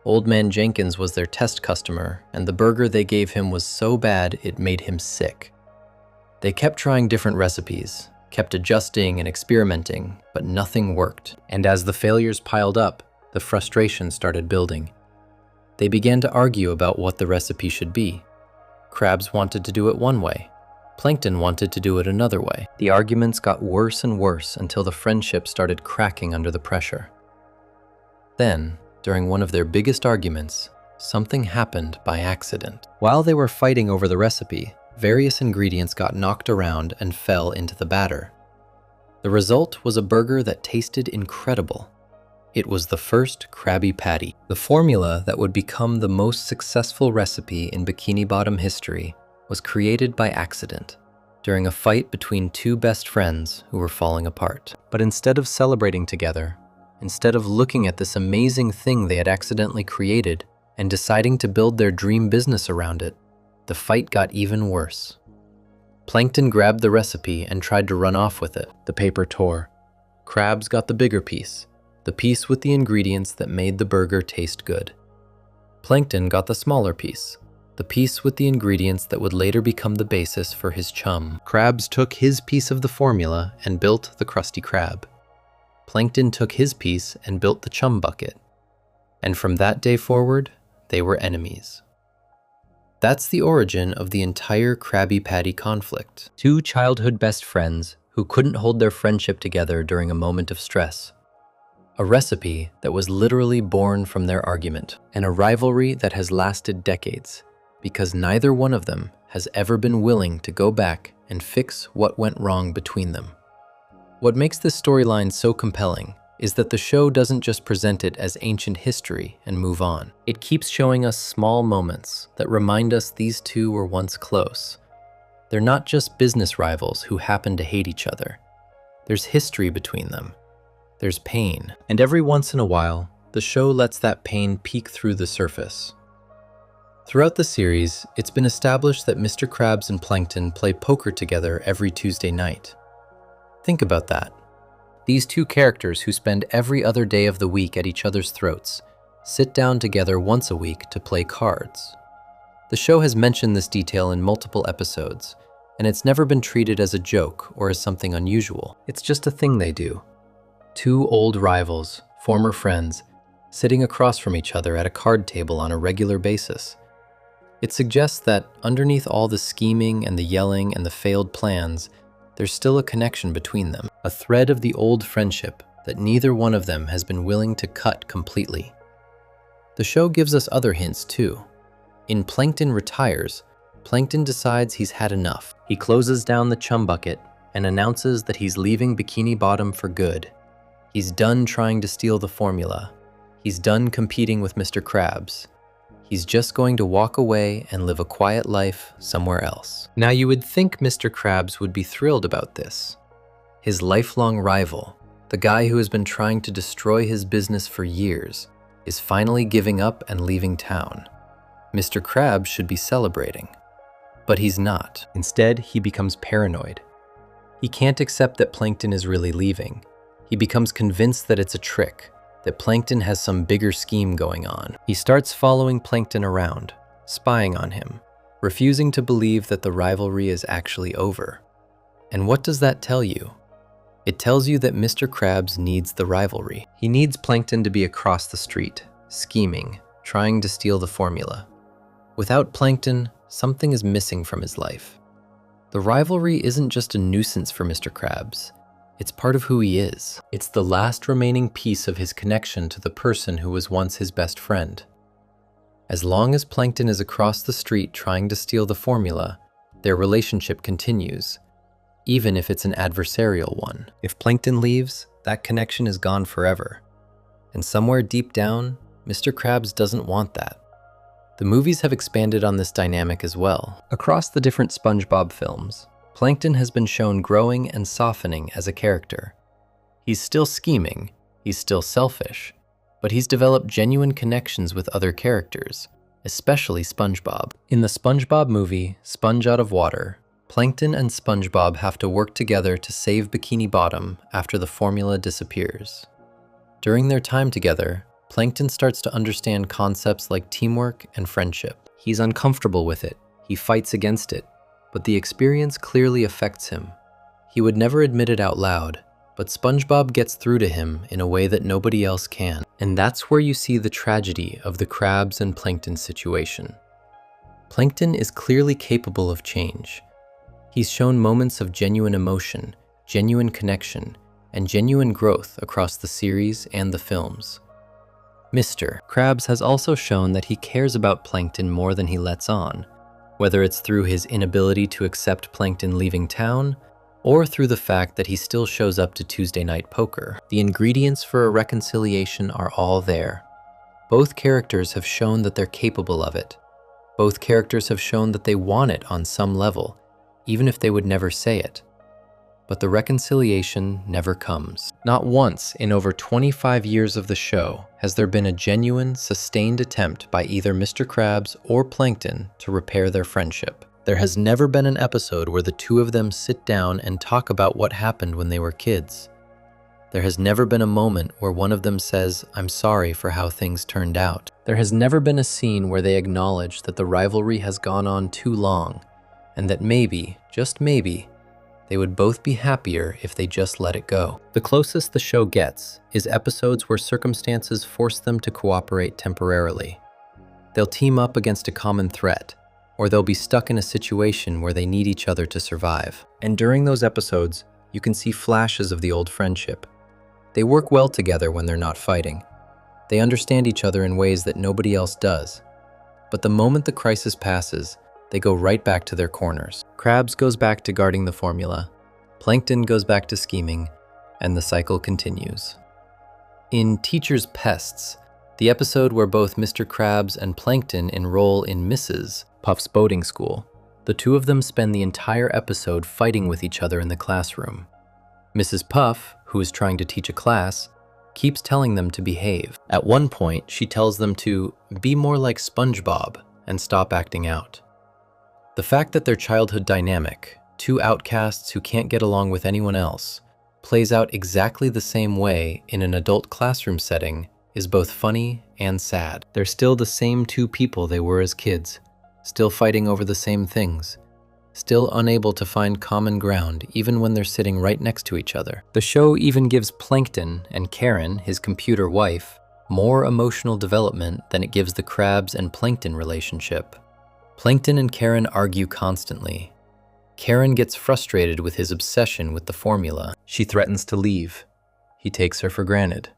Old Man Jenkins was their test customer, and the burger they gave him was so bad it made him sick. They kept trying different recipes, kept adjusting and experimenting, but nothing worked. And as the failures piled up, the frustration started building. They began to argue about what the recipe should be. Krabs wanted to do it one way. Plankton wanted to do it another way. The arguments got worse and worse until the friendship started cracking under the pressure. Then, during one of their biggest arguments, something happened by accident. While they were fighting over the recipe, various ingredients got knocked around and fell into the batter. The result was a burger that tasted incredible. It was the first Krabby Patty. The formula that would become the most successful recipe in Bikini Bottom history was created by accident during a fight between two best friends who were falling apart. But instead of celebrating together, instead of looking at this amazing thing they had accidentally created and deciding to build their dream business around it, the fight got even worse. Plankton grabbed the recipe and tried to run off with it. The paper tore. Krabs got the bigger piece, the piece with the ingredients that made the burger taste good. Plankton got the smaller piece, the piece with the ingredients that would later become the basis for his chum. Krabs took his piece of the formula and built the Krusty Krab. Plankton took his piece and built the Chum Bucket. And from that day forward, they were enemies. That's the origin of the entire Krabby Patty conflict. Two childhood best friends who couldn't hold their friendship together during a moment of stress. A recipe that was literally born from their argument, and a rivalry that has lasted decades, because neither one of them has ever been willing to go back and fix what went wrong between them. What makes this storyline so compelling is that the show doesn't just present it as ancient history and move on. It keeps showing us small moments that remind us these two were once close. They're not just business rivals who happen to hate each other. There's history between them. There's pain. And every once in a while, the show lets that pain peek through the surface. Throughout the series, it's been established that Mr. Krabs and Plankton play poker together every Tuesday night. Think about that. These two characters who spend every other day of the week at each other's throats sit down together once a week to play cards. The show has mentioned this detail in multiple episodes, and it's never been treated as a joke or as something unusual. It's just a thing they do. Two old rivals, former friends, sitting across from each other at a card table on a regular basis. It suggests that underneath all the scheming and the yelling and the failed plans, there's still a connection between them, a thread of the old friendship that neither one of them has been willing to cut completely. The show gives us other hints too. In Plankton Retires, Plankton decides he's had enough. He closes down the chum bucket and announces that he's leaving Bikini Bottom for good. He's done trying to steal the formula. He's done competing with Mr. Krabs. He's just going to walk away and live a quiet life somewhere else. Now you would think Mr. Krabs would be thrilled about this. His lifelong rival, the guy who has been trying to destroy his business for years, is finally giving up and leaving town. Mr. Krabs should be celebrating. But he's not. Instead, he becomes paranoid. He can't accept that Plankton is really leaving. He becomes convinced that it's a trick, that Plankton has some bigger scheme going on. He starts following Plankton around, spying on him, refusing to believe that the rivalry is actually over. And what does that tell you? It tells you that Mr. Krabs needs the rivalry. He needs Plankton to be across the street, scheming, trying to steal the formula. Without Plankton, something is missing from his life. The rivalry isn't just a nuisance for Mr. Krabs. It's part of who he is. It's the last remaining piece of his connection to the person who was once his best friend. As long as Plankton is across the street trying to steal the formula, their relationship continues, even if it's an adversarial one. If Plankton leaves, that connection is gone forever. And somewhere deep down, Mr. Krabs doesn't want that. The movies have expanded on this dynamic as well. Across the different SpongeBob films, Plankton has been shown growing and softening as a character. He's still scheming, he's still selfish, but he's developed genuine connections with other characters, especially SpongeBob. In the SpongeBob movie, Sponge Out of Water, Plankton and SpongeBob have to work together to save Bikini Bottom after the formula disappears. During their time together, Plankton starts to understand concepts like teamwork and friendship. He's uncomfortable with it, he fights against it, but the experience clearly affects him. He would never admit it out loud, but SpongeBob gets through to him in a way that nobody else can. And that's where you see the tragedy of the Krabs and Plankton situation. Plankton is clearly capable of change. He's shown moments of genuine emotion, genuine connection, and genuine growth across the series and the films. Mr. Krabs has also shown that he cares about Plankton more than he lets on, whether it's through his inability to accept Plankton leaving town, or through the fact that he still shows up to Tuesday Night Poker. The ingredients for a reconciliation are all there. Both characters have shown that they're capable of it. Both characters have shown that they want it on some level, even if they would never say it. But the reconciliation never comes. Not once in over 25 years of the show has there been a genuine, sustained attempt by either Mr. Krabs or Plankton to repair their friendship. There has never been an episode where the two of them sit down and talk about what happened when they were kids. There has never been a moment where one of them says, "I'm sorry for how things turned out." There has never been a scene where they acknowledge that the rivalry has gone on too long, and that maybe, just maybe, they would both be happier if they just let it go. The closest the show gets is episodes where circumstances force them to cooperate temporarily. They'll team up against a common threat, or they'll be stuck in a situation where they need each other to survive. And during those episodes, you can see flashes of the old friendship. They work well together when they're not fighting. They understand each other in ways that nobody else does. But the moment the crisis passes, they go right back to their corners. Krabs goes back to guarding the formula, Plankton goes back to scheming, and the cycle continues. In Teacher's Pests, the episode where both Mr. Krabs and Plankton enroll in Mrs. Puff's boating school, the two of them spend the entire episode fighting with each other in the classroom. Mrs. Puff, who is trying to teach a class, keeps telling them to behave. At one point, she tells them to be more like SpongeBob and stop acting out. The fact that their childhood dynamic, two outcasts who can't get along with anyone else, plays out exactly the same way in an adult classroom setting is both funny and sad. They're still the same two people they were as kids, still fighting over the same things, still unable to find common ground even when they're sitting right next to each other. The show even gives Plankton and Karen, his computer wife, more emotional development than it gives the Krabs and Plankton relationship. Plankton and Karen argue constantly. Karen gets frustrated with his obsession with the formula. She threatens to leave. He takes her for granted.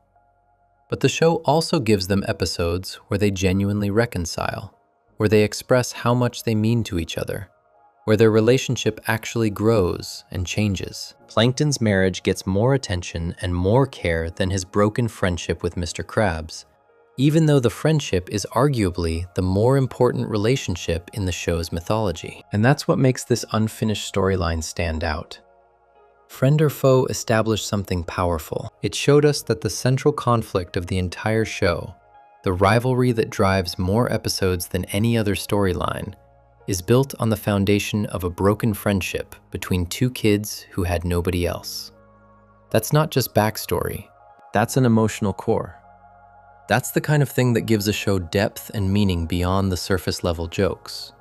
But the show also gives them episodes where they genuinely reconcile, where they express how much they mean to each other, where their relationship actually grows and changes. Plankton's marriage gets more attention and more care than his broken friendship with Mr. Krabs, even though the friendship is arguably the more important relationship in the show's mythology. And that's what makes this unfinished storyline stand out. Friend or Foe established something powerful. It showed us that the central conflict of the entire show, the rivalry that drives more episodes than any other storyline, is built on the foundation of a broken friendship between two kids who had nobody else. That's not just backstory, that's an emotional core. That's the kind of thing that gives a show depth and meaning beyond the surface level jokes.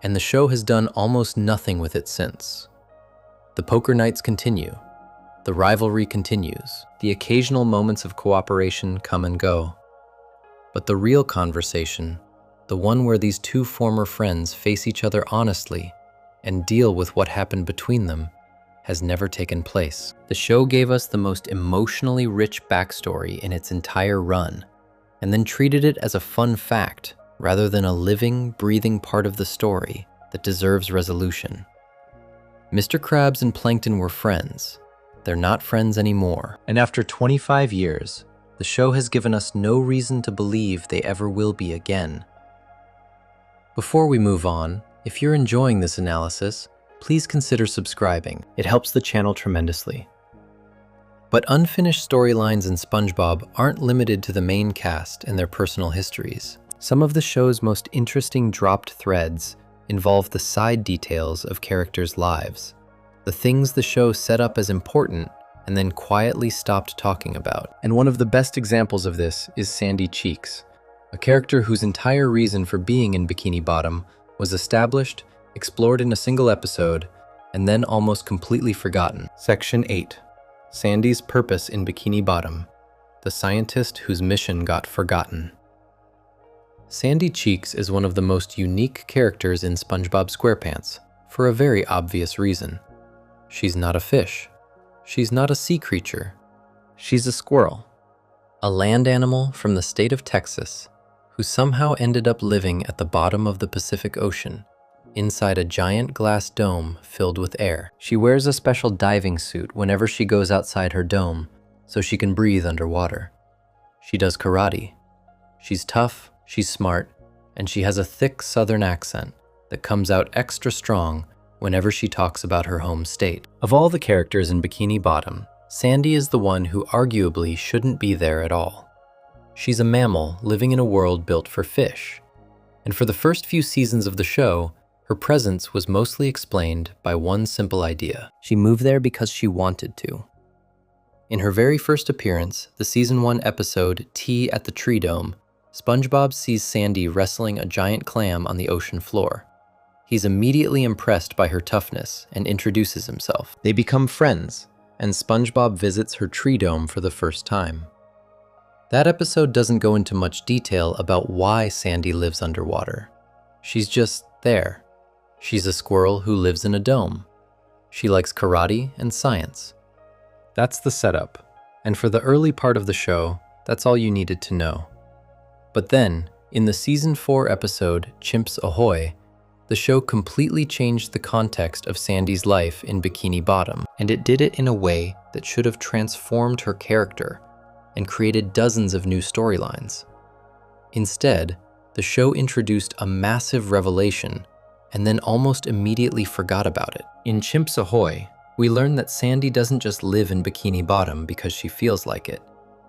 And the show has done almost nothing with it since. The poker nights continue. The rivalry continues. The occasional moments of cooperation come and go. But the real conversation, the one where these two former friends face each other honestly and deal with what happened between them, has never taken place. The show gave us the most emotionally rich backstory in its entire run, and then treated it as a fun fact rather than a living, breathing part of the story that deserves resolution. Mr. Krabs and Plankton were friends. They're not friends anymore. And after 25 years, the show has given us no reason to believe they ever will be again. Before we move on, if you're enjoying this analysis, please consider subscribing. It helps the channel tremendously. But unfinished storylines in SpongeBob aren't limited to the main cast and their personal histories. Some of the show's most interesting dropped threads involve the side details of characters' lives, the things the show set up as important and then quietly stopped talking about. And one of the best examples of this is Sandy Cheeks, a character whose entire reason for being in Bikini Bottom was established, explored in a single episode, and then almost completely forgotten. Section 8. Sandy's purpose in Bikini Bottom, the scientist whose mission got forgotten. Sandy Cheeks is one of the most unique characters in SpongeBob SquarePants, for a very obvious reason. She's not a fish. She's not a sea creature. She's a squirrel, a land animal from the state of Texas, who somehow ended up living at the bottom of the Pacific Ocean, inside a giant glass dome filled with air. She wears a special diving suit whenever she goes outside her dome, so she can breathe underwater. She does karate. She's tough, she's smart, and she has a thick southern accent that comes out extra strong whenever she talks about her home state. Of all the characters in Bikini Bottom, Sandy is the one who arguably shouldn't be there at all. She's a mammal living in a world built for fish, and for the first few seasons of the show, her presence was mostly explained by one simple idea. She moved there because she wanted to. In her very first appearance, the Season 1 episode Tea at the Tree Dome, SpongeBob sees Sandy wrestling a giant clam on the ocean floor. He's immediately impressed by her toughness and introduces himself. They become friends, and SpongeBob visits her tree dome for the first time. That episode doesn't go into much detail about why Sandy lives underwater. She's just there. She's a squirrel who lives in a dome. She likes karate and science. That's the setup, and for the early part of the show, that's all you needed to know. But then, in the Season 4 episode Chimps Ahoy, the show completely changed the context of Sandy's life in Bikini Bottom, and it did it in a way that should have transformed her character and created dozens of new storylines. Instead, the show introduced a massive revelation and then almost immediately forgot about it. In Chimps Ahoy, we learn that Sandy doesn't just live in Bikini Bottom because she feels like it.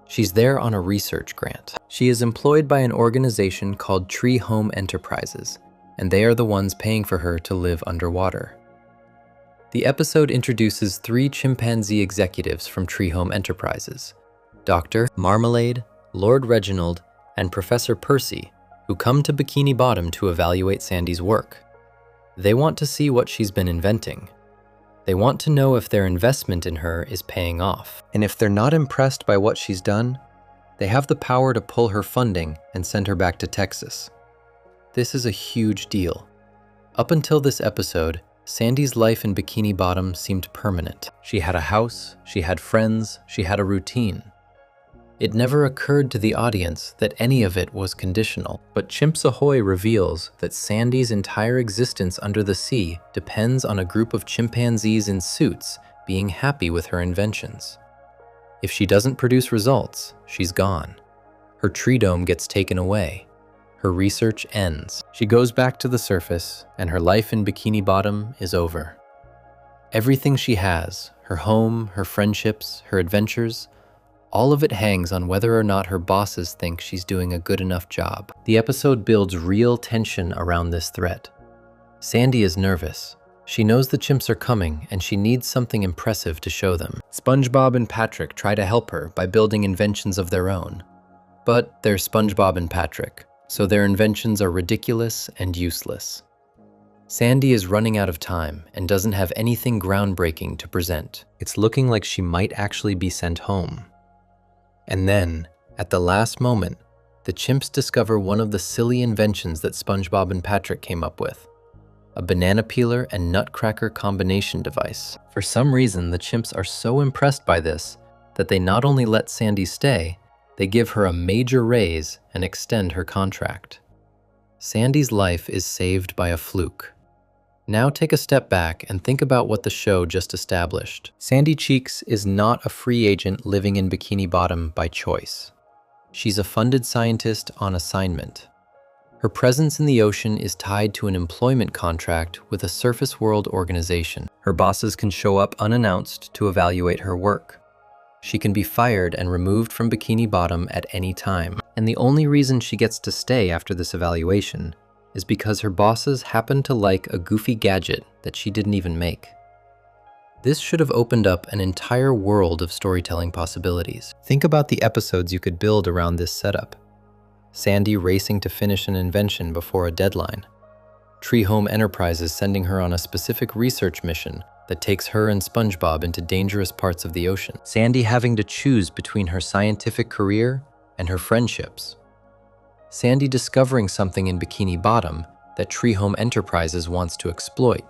She's there on a research grant. She is employed by an organization called Tree Home Enterprises, and they are the ones paying for her to live underwater. The episode introduces 3 chimpanzee executives from Tree Home Enterprises: Dr. Marmalade, Lord Reginald, and Professor Percy, who come to Bikini Bottom to evaluate Sandy's work. They want to see what she's been inventing. They want to know if their investment in her is paying off. And if they're not impressed by what she's done, They have the power to pull her funding and send her back to Texas. This is a huge deal. Up until this episode, Sandy's life in Bikini Bottom seemed permanent. She had a house, she had friends, she had a routine. It never occurred to the audience that any of it was conditional. But Chimps Ahoy reveals that Sandy's entire existence under the sea depends on a group of chimpanzees in suits being happy with her inventions. If she doesn't produce results, she's gone. Her tree dome gets taken away. Her research ends. She goes back to the surface, and her life in Bikini Bottom is over. Everything she has, her home, her friendships, her adventures, all of it hangs on whether or not her bosses think she's doing a good enough job. The episode builds real tension around this threat. Sandy is nervous. She knows the chimps are coming, and she needs something impressive to show them. SpongeBob and Patrick try to help her by building inventions of their own. But they're SpongeBob and Patrick, so their inventions are ridiculous and useless. Sandy is running out of time and doesn't have anything groundbreaking to present. It's looking like she might actually be sent home. And then, at the last moment, the chimps discover one of the silly inventions that SpongeBob and Patrick came up with. A banana peeler and nutcracker combination device. For some reason, the chimps are so impressed by this that they not only let Sandy stay, they give her a major raise and extend her contract. Sandy's life is saved by a fluke. Now take a step back and think about what the show just established. Sandy Cheeks is not a free agent living in Bikini Bottom by choice. She's a funded scientist on assignment. Her presence in the ocean is tied to an employment contract with a surface world organization. Her bosses can show up unannounced to evaluate her work. She can be fired and removed from Bikini Bottom at any time. And the only reason she gets to stay after this evaluation is because her bosses happen to like a goofy gadget that she didn't even make. This should have opened up an entire world of storytelling possibilities. Think about the episodes you could build around this setup. Sandy racing to finish an invention before a deadline. Tree Home Enterprises sending her on a specific research mission that takes her and SpongeBob into dangerous parts of the ocean. Sandy having to choose between her scientific career and her friendships. Sandy discovering something in Bikini Bottom that Tree Home Enterprises wants to exploit,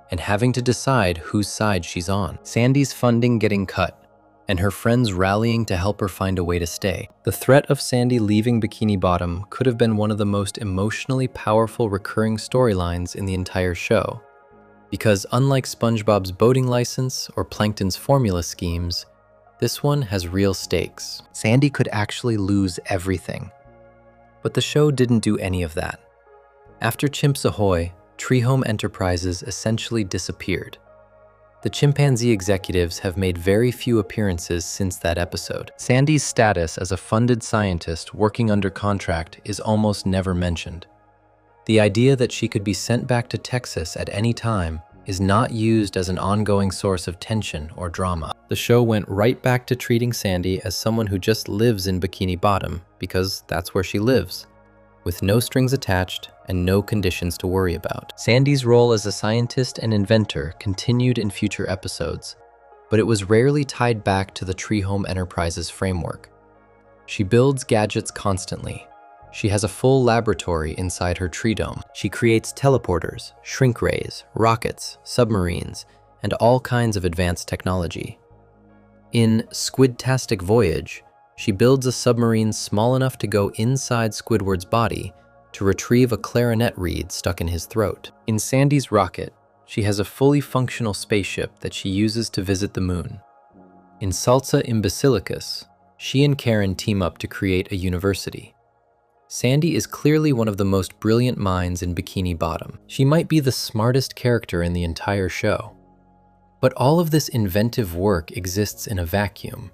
and having to decide whose side she's on. Sandy's funding getting cut, and her friends rallying to help her find a way to stay. The threat of Sandy leaving Bikini Bottom could have been one of the most emotionally powerful recurring storylines in the entire show. Because unlike SpongeBob's boating license or Plankton's formula schemes, this one has real stakes. Sandy could actually lose everything. But the show didn't do any of that. After Chimps Ahoy, Tree Home Enterprises essentially disappeared. The chimpanzee executives have made very few appearances since that episode. Sandy's status as a funded scientist working under contract is almost never mentioned. The idea that she could be sent back to Texas at any time is not used as an ongoing source of tension or drama. The show went right back to treating Sandy as someone who just lives in Bikini Bottom because that's where she lives, with no strings attached and no conditions to worry about. Sandy's role as a scientist and inventor continued in future episodes, but it was rarely tied back to the Tree Home Enterprises framework. She builds gadgets constantly. She has a full laboratory inside her tree dome. She creates teleporters, shrink rays, rockets, submarines, and all kinds of advanced technology. In Squidtastic Voyage, she builds a submarine small enough to go inside Squidward's body to retrieve a clarinet reed stuck in his throat. In Sandy's rocket, she has a fully functional spaceship that she uses to visit the moon. In Salsa Imbecilicus, she and Karen team up to create a university. Sandy is clearly one of the most brilliant minds in Bikini Bottom. She might be the smartest character in the entire show. But all of this inventive work exists in a vacuum.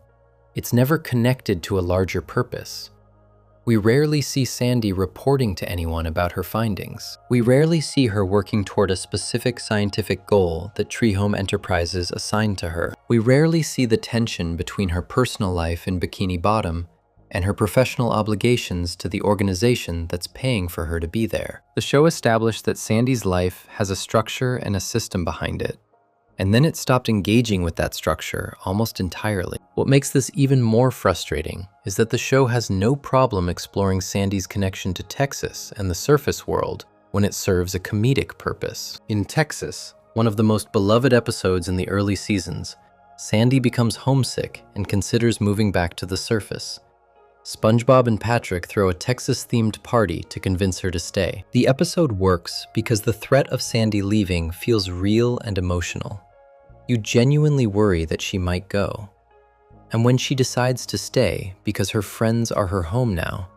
It's never connected to a larger purpose. We rarely see Sandy reporting to anyone about her findings. We rarely see her working toward a specific scientific goal that Tree Home Enterprises assigned to her. We rarely see the tension between her personal life in Bikini Bottom and her professional obligations to the organization that's paying for her to be there. The show established that Sandy's life has a structure and a system behind it. And then it stopped engaging with that structure almost entirely. What makes this even more frustrating is that the show has no problem exploring Sandy's connection to Texas and the surface world when it serves a comedic purpose. In Texas, one of the most beloved episodes in the early seasons, Sandy becomes homesick and considers moving back to the surface. SpongeBob and Patrick throw a Texas-themed party to convince her to stay. The episode works because the threat of Sandy leaving feels real and emotional. You genuinely worry that she might go. And when she decides to stay because her friends are her home now,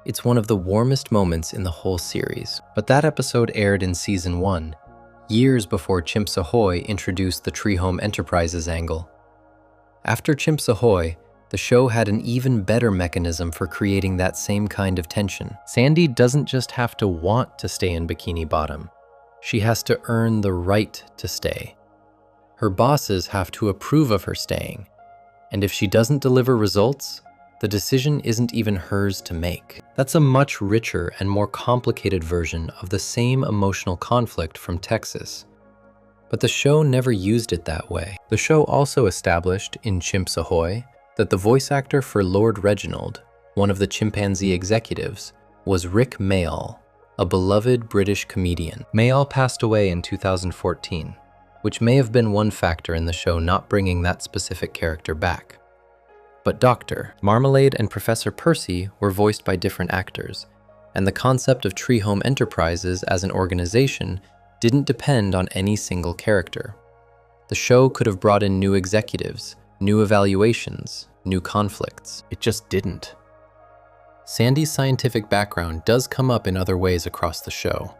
it's one of the warmest moments in the whole series. But that episode aired in Season 1, years before Chimps Ahoy introduced the Tree Home Enterprises angle. After Chimps Ahoy, the show had an even better mechanism for creating that same kind of tension. Sandy doesn't just have to want to stay in Bikini Bottom. She has to earn the right to stay. Her bosses have to approve of her staying. And if she doesn't deliver results, the decision isn't even hers to make. That's a much richer and more complicated version of the same emotional conflict from Texas. But the show never used it that way. The show also established in Chimps Ahoy that the voice actor for Lord Reginald, one of the chimpanzee executives, was Rick Mayall, a beloved British comedian. Mayall passed away in 2014, which may have been one factor in the show not bringing that specific character back. But Dr. Marmalade and Professor Percy were voiced by different actors, and the concept of Tree Home Enterprises as an organization didn't depend on any single character. The show could have brought in new executives, new evaluations, new conflicts. It just didn't. Sandy's scientific background does come up in other ways across the show.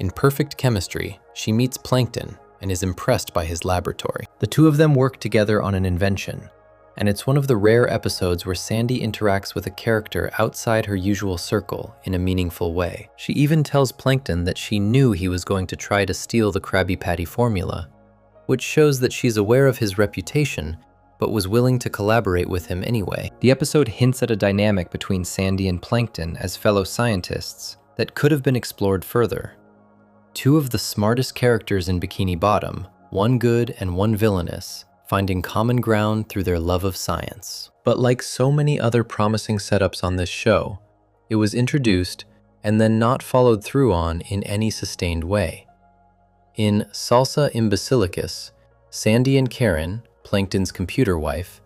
In Perfect Chemistry, she meets Plankton and is impressed by his laboratory. The two of them work together on an invention, and it's one of the rare episodes where Sandy interacts with a character outside her usual circle in a meaningful way. She even tells Plankton that she knew he was going to try to steal the Krabby Patty formula, which shows that she's aware of his reputation, but was willing to collaborate with him anyway. The episode hints at a dynamic between Sandy and Plankton as fellow scientists that could have been explored further. Two of the smartest characters in Bikini Bottom, one good and one villainous, finding common ground through their love of science. But like so many other promising setups on this show, it was introduced and then not followed through on in any sustained way. In Salsa Imbecilicus, Sandy and Karen, Plankton's computer wife,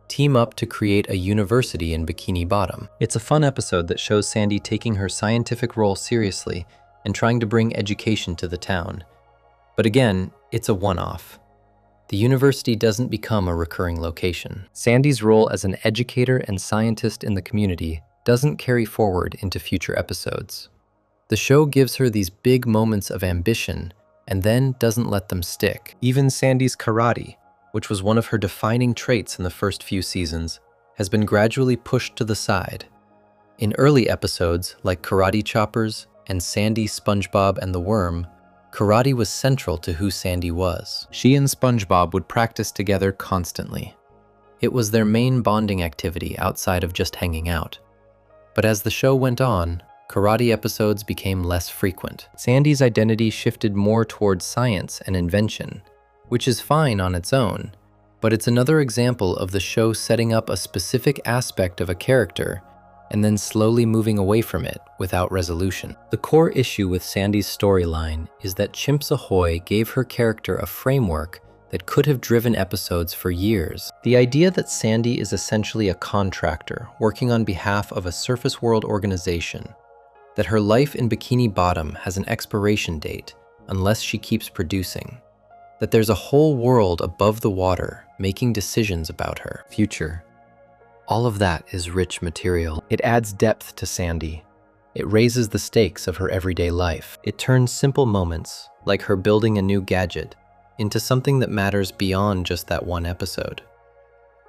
team up to create a university in Bikini Bottom. It's a fun episode that shows Sandy taking her scientific role seriously and trying to bring education to the town. But again, it's a one-off. The university doesn't become a recurring location. Sandy's role as an educator and scientist in the community doesn't carry forward into future episodes. The show gives her these big moments of ambition and then doesn't let them stick. Even Sandy's karate, which was one of her defining traits in the first few seasons, has been gradually pushed to the side. In early episodes, like Karate Choppers and Sandy, SpongeBob, and the Worm, karate was central to who Sandy was. She and SpongeBob would practice together constantly. It was their main bonding activity outside of just hanging out. But as the show went on, karate episodes became less frequent. Sandy's identity shifted more towards science and invention, which is fine on its own, but it's another example of the show setting up a specific aspect of a character and then slowly moving away from it without resolution. The core issue with Sandy's storyline is that Chimps Ahoy gave her character a framework that could have driven episodes for years. The idea that Sandy is essentially a contractor working on behalf of a surface world organization, that her life in Bikini Bottom has an expiration date unless she keeps producing, that there's a whole world above the water making decisions about her future. All of that is rich material. It adds depth to Sandy. It raises the stakes of her everyday life. It turns simple moments, like her building a new gadget, into something that matters beyond just that one episode.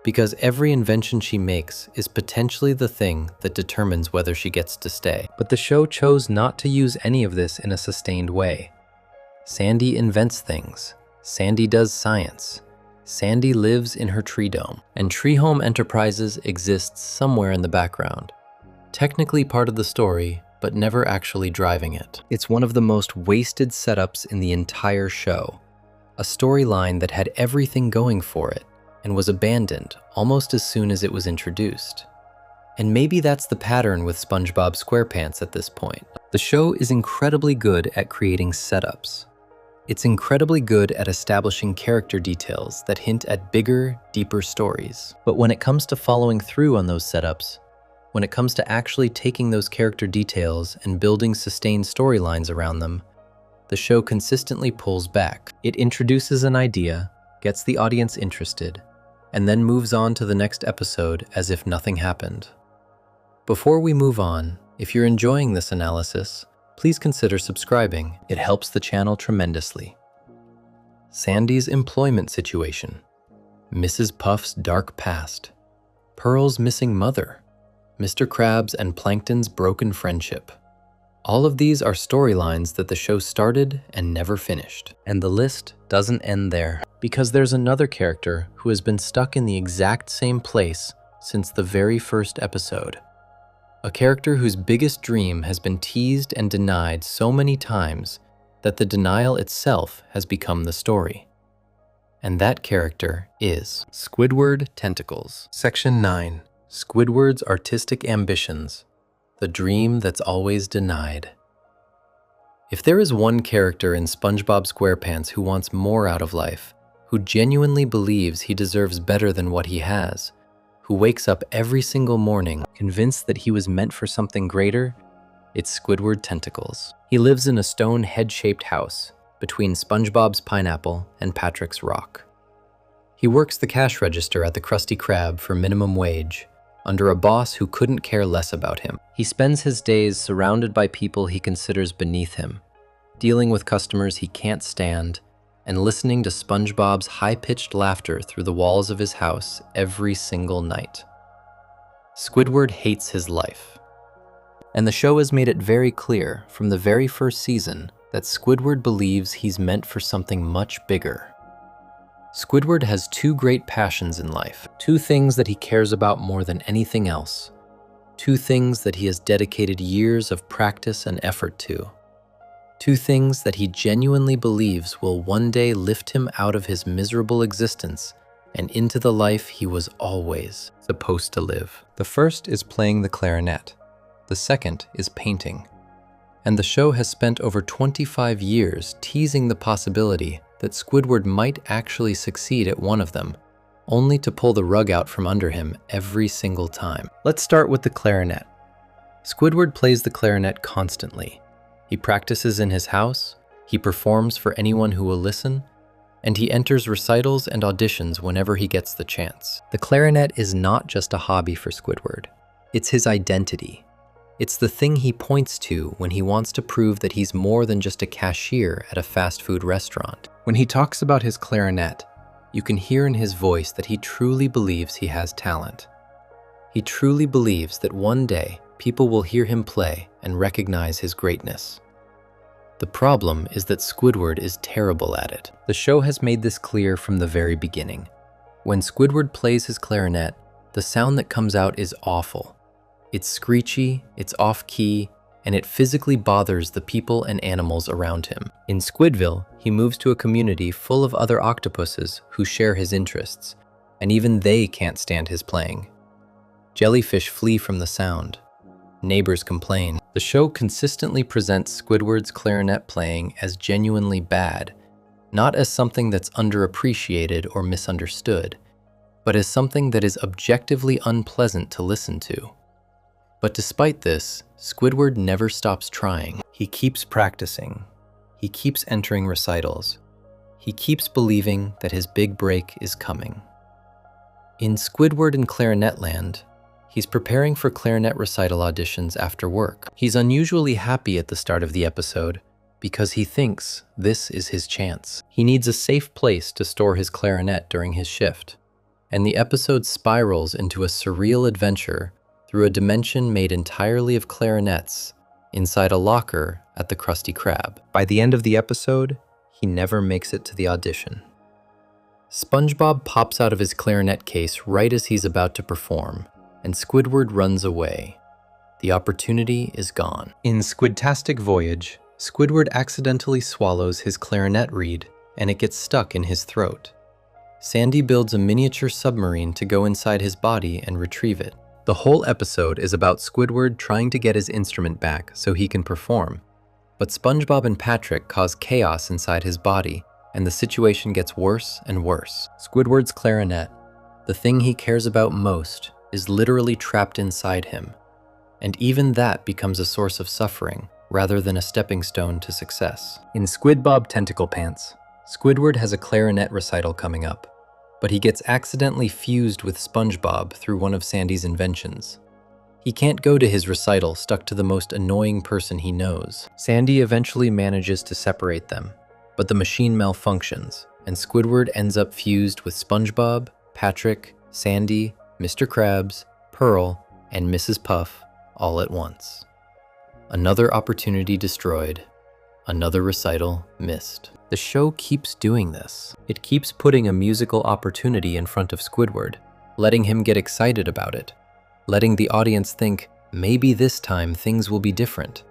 Because every invention she makes is potentially the thing that determines whether she gets to stay. But the show chose not to use any of this in a sustained way. Sandy invents things. Sandy does science. Sandy lives in her tree dome, and Tree Home Enterprises exists somewhere in the background. Technically part of the story, but never actually driving it. It's one of the most wasted setups in the entire show. a storyline that had everything going for it and was abandoned almost as soon as it was introduced. And maybe that's the pattern with SpongeBob SquarePants at this point. The show is incredibly good at creating setups. It's incredibly good at establishing character details that hint at bigger, deeper stories. But when it comes to following through on those setups, when it comes to actually taking those character details and building sustained storylines around them, the show consistently pulls back. It introduces an idea, gets the audience interested, and then moves on to the next episode as if nothing happened. Before we move on, if you're enjoying this analysis, please consider subscribing. It helps the channel tremendously. Sandy's employment situation, Mrs. Puff's dark past, Pearl's missing mother, Mr. Krabs and Plankton's broken friendship. All of these are storylines that the show started and never finished. And the list doesn't end there, because there's another character who has been stuck in the exact same place since the very first episode. A character whose biggest dream has been teased and denied so many times that the denial itself has become the story. And that character is Squidward Tentacles. Section 9. Squidward's Artistic Ambitions. The Dream That's Always Denied. If there is one character in SpongeBob SquarePants who wants more out of life, who genuinely believes he deserves better than what he has, who wakes up every single morning convinced that he was meant for something greater, it's Squidward Tentacles. He lives in a stone head-shaped house between SpongeBob's pineapple and Patrick's rock. He works the cash register at the Krusty Krab for minimum wage, under a boss who couldn't care less about him. He spends his days surrounded by people he considers beneath him, dealing with customers he can't stand, and listening to SpongeBob's high-pitched laughter through the walls of his house every single night. Squidward hates his life. And the show has made it very clear from the very first season that Squidward believes he's meant for something much bigger. Squidward has two great passions in life, two things that he cares about more than anything else, two things that he has dedicated years of practice and effort to, two things that he genuinely believes will one day lift him out of his miserable existence and into the life he was always supposed to live. The first is playing the clarinet. The second is painting. And the show has spent over 25 years teasing the possibility that Squidward might actually succeed at one of them, only to pull the rug out from under him every single time. Let's start with the clarinet. Squidward plays the clarinet constantly. He practices in his house, he performs for anyone who will listen, and he enters recitals and auditions whenever he gets the chance. The clarinet is not just a hobby for Squidward. It's his identity. It's the thing he points to when he wants to prove that he's more than just a cashier at a fast food restaurant. When he talks about his clarinet, you can hear in his voice that he truly believes he has talent. He truly believes that one day people will hear him play and recognize his greatness. The problem is that Squidward is terrible at it. The show has made this clear from the very beginning. When Squidward plays his clarinet, the sound that comes out is awful. It's screechy, it's off-key, and it physically bothers the people and animals around him. In Squidville, he moves to a community full of other octopuses who share his interests, and even they can't stand his playing. Jellyfish flee from the sound. Neighbors complain. The show consistently presents Squidward's clarinet playing as genuinely bad, not as something that's underappreciated or misunderstood, but as something that is objectively unpleasant to listen to. But despite this, Squidward never stops trying. He keeps practicing. He keeps entering recitals. He keeps believing that his big break is coming. In Squidward and Clarinet Land, he's preparing for clarinet recital auditions after work. He's unusually happy at the start of the episode because he thinks this is his chance. He needs a safe place to store his clarinet during his shift, and the episode spirals into a surreal adventure through a dimension made entirely of clarinets inside a locker at the Krusty Krab. By the end of the episode, he never makes it to the audition. SpongeBob pops out of his clarinet case right as he's about to perform, and Squidward runs away. The opportunity is gone. In Squidtastic Voyage, Squidward accidentally swallows his clarinet reed and it gets stuck in his throat. Sandy builds a miniature submarine to go inside his body and retrieve it. The whole episode is about Squidward trying to get his instrument back so he can perform. But SpongeBob and Patrick cause chaos inside his body, and the situation gets worse and worse. Squidward's clarinet, the thing he cares about most, is literally trapped inside him. And even that becomes a source of suffering, rather than a stepping stone to success. In SpongeBob Tentacle Pants, Squidward has a clarinet recital coming up, but he gets accidentally fused with SpongeBob through one of Sandy's inventions. He can't go to his recital stuck to the most annoying person he knows. Sandy eventually manages to separate them, but the machine malfunctions, and Squidward ends up fused with SpongeBob, Patrick, Sandy, Mr. Krabs, Pearl, and Mrs. Puff all at once. Another opportunity destroyed, another recital missed. The show keeps doing this. It keeps putting a musical opportunity in front of Squidward, letting him get excited about it, letting the audience think, maybe this time things will be different,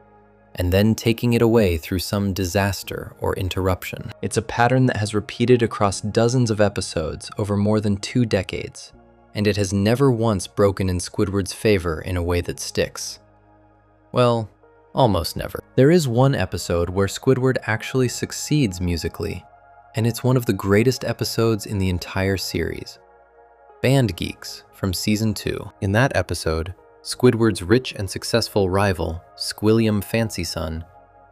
and then taking it away through some disaster or interruption. It's a pattern that has repeated across dozens of episodes over more than 2 decades, and it has never once broken in Squidward's favor in a way that sticks. Well, almost never. There is one episode where Squidward actually succeeds musically, and it's one of the greatest episodes in the entire series. Band Geeks from Season 2. In that episode, Squidward's rich and successful rival, Squilliam Fancyson,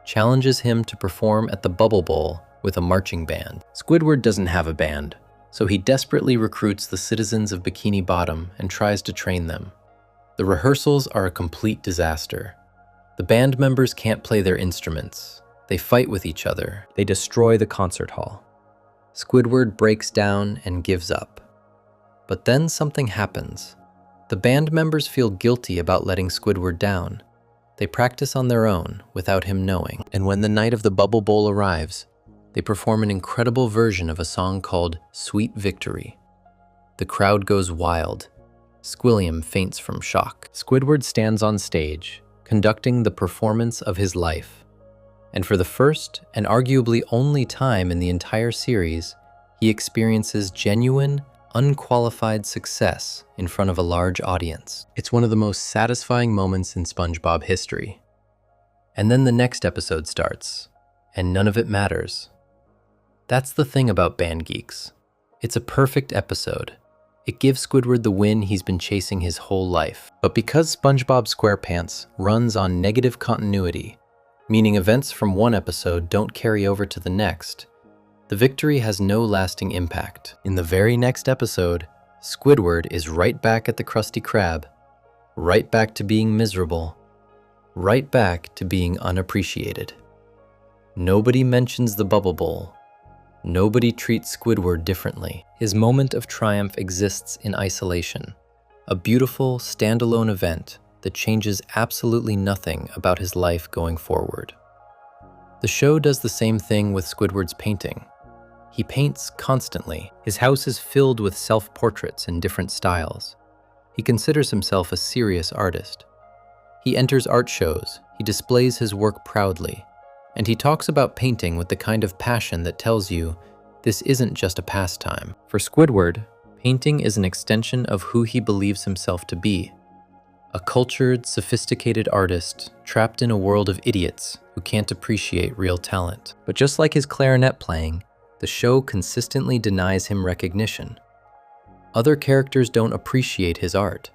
challenges him to perform at the Bubble Bowl with a marching band. Squidward doesn't have a band, so he desperately recruits the citizens of Bikini Bottom and tries to train them. The rehearsals are a complete disaster. The band members can't play their instruments. They fight with each other. They destroy the concert hall. Squidward breaks down and gives up. But then something happens. The band members feel guilty about letting Squidward down. They practice on their own without him knowing. And when the night of the Bubble Bowl arrives, they perform an incredible version of a song called Sweet Victory. The crowd goes wild. Squilliam faints from shock. Squidward stands on stage, conducting the performance of his life. And for the first and arguably only time in the entire series, he experiences genuine, unqualified success in front of a large audience. It's one of the most satisfying moments in SpongeBob history. And then the next episode starts, and none of it matters. That's the thing about Band Geeks. It's a perfect episode. It gives Squidward the win he's been chasing his whole life. But because SpongeBob SquarePants runs on negative continuity, meaning events from one episode don't carry over to the next, the victory has no lasting impact. In the very next episode, Squidward is right back at the Krusty Krab, right back to being miserable, right back to being unappreciated. Nobody mentions the Bubble Bowl. Nobody treats Squidward differently. His moment of triumph exists in isolation, a beautiful, standalone event that changes absolutely nothing about his life going forward. The show does the same thing with Squidward's painting. He paints constantly. His house is filled with self-portraits in different styles. He considers himself a serious artist. He enters art shows, he displays his work proudly, and he talks about painting with the kind of passion that tells you this isn't just a pastime. For Squidward, painting is an extension of who he believes himself to be. A cultured, sophisticated artist trapped in a world of idiots who can't appreciate real talent. But just like his clarinet playing, the show consistently denies him recognition. Other characters don't appreciate his art.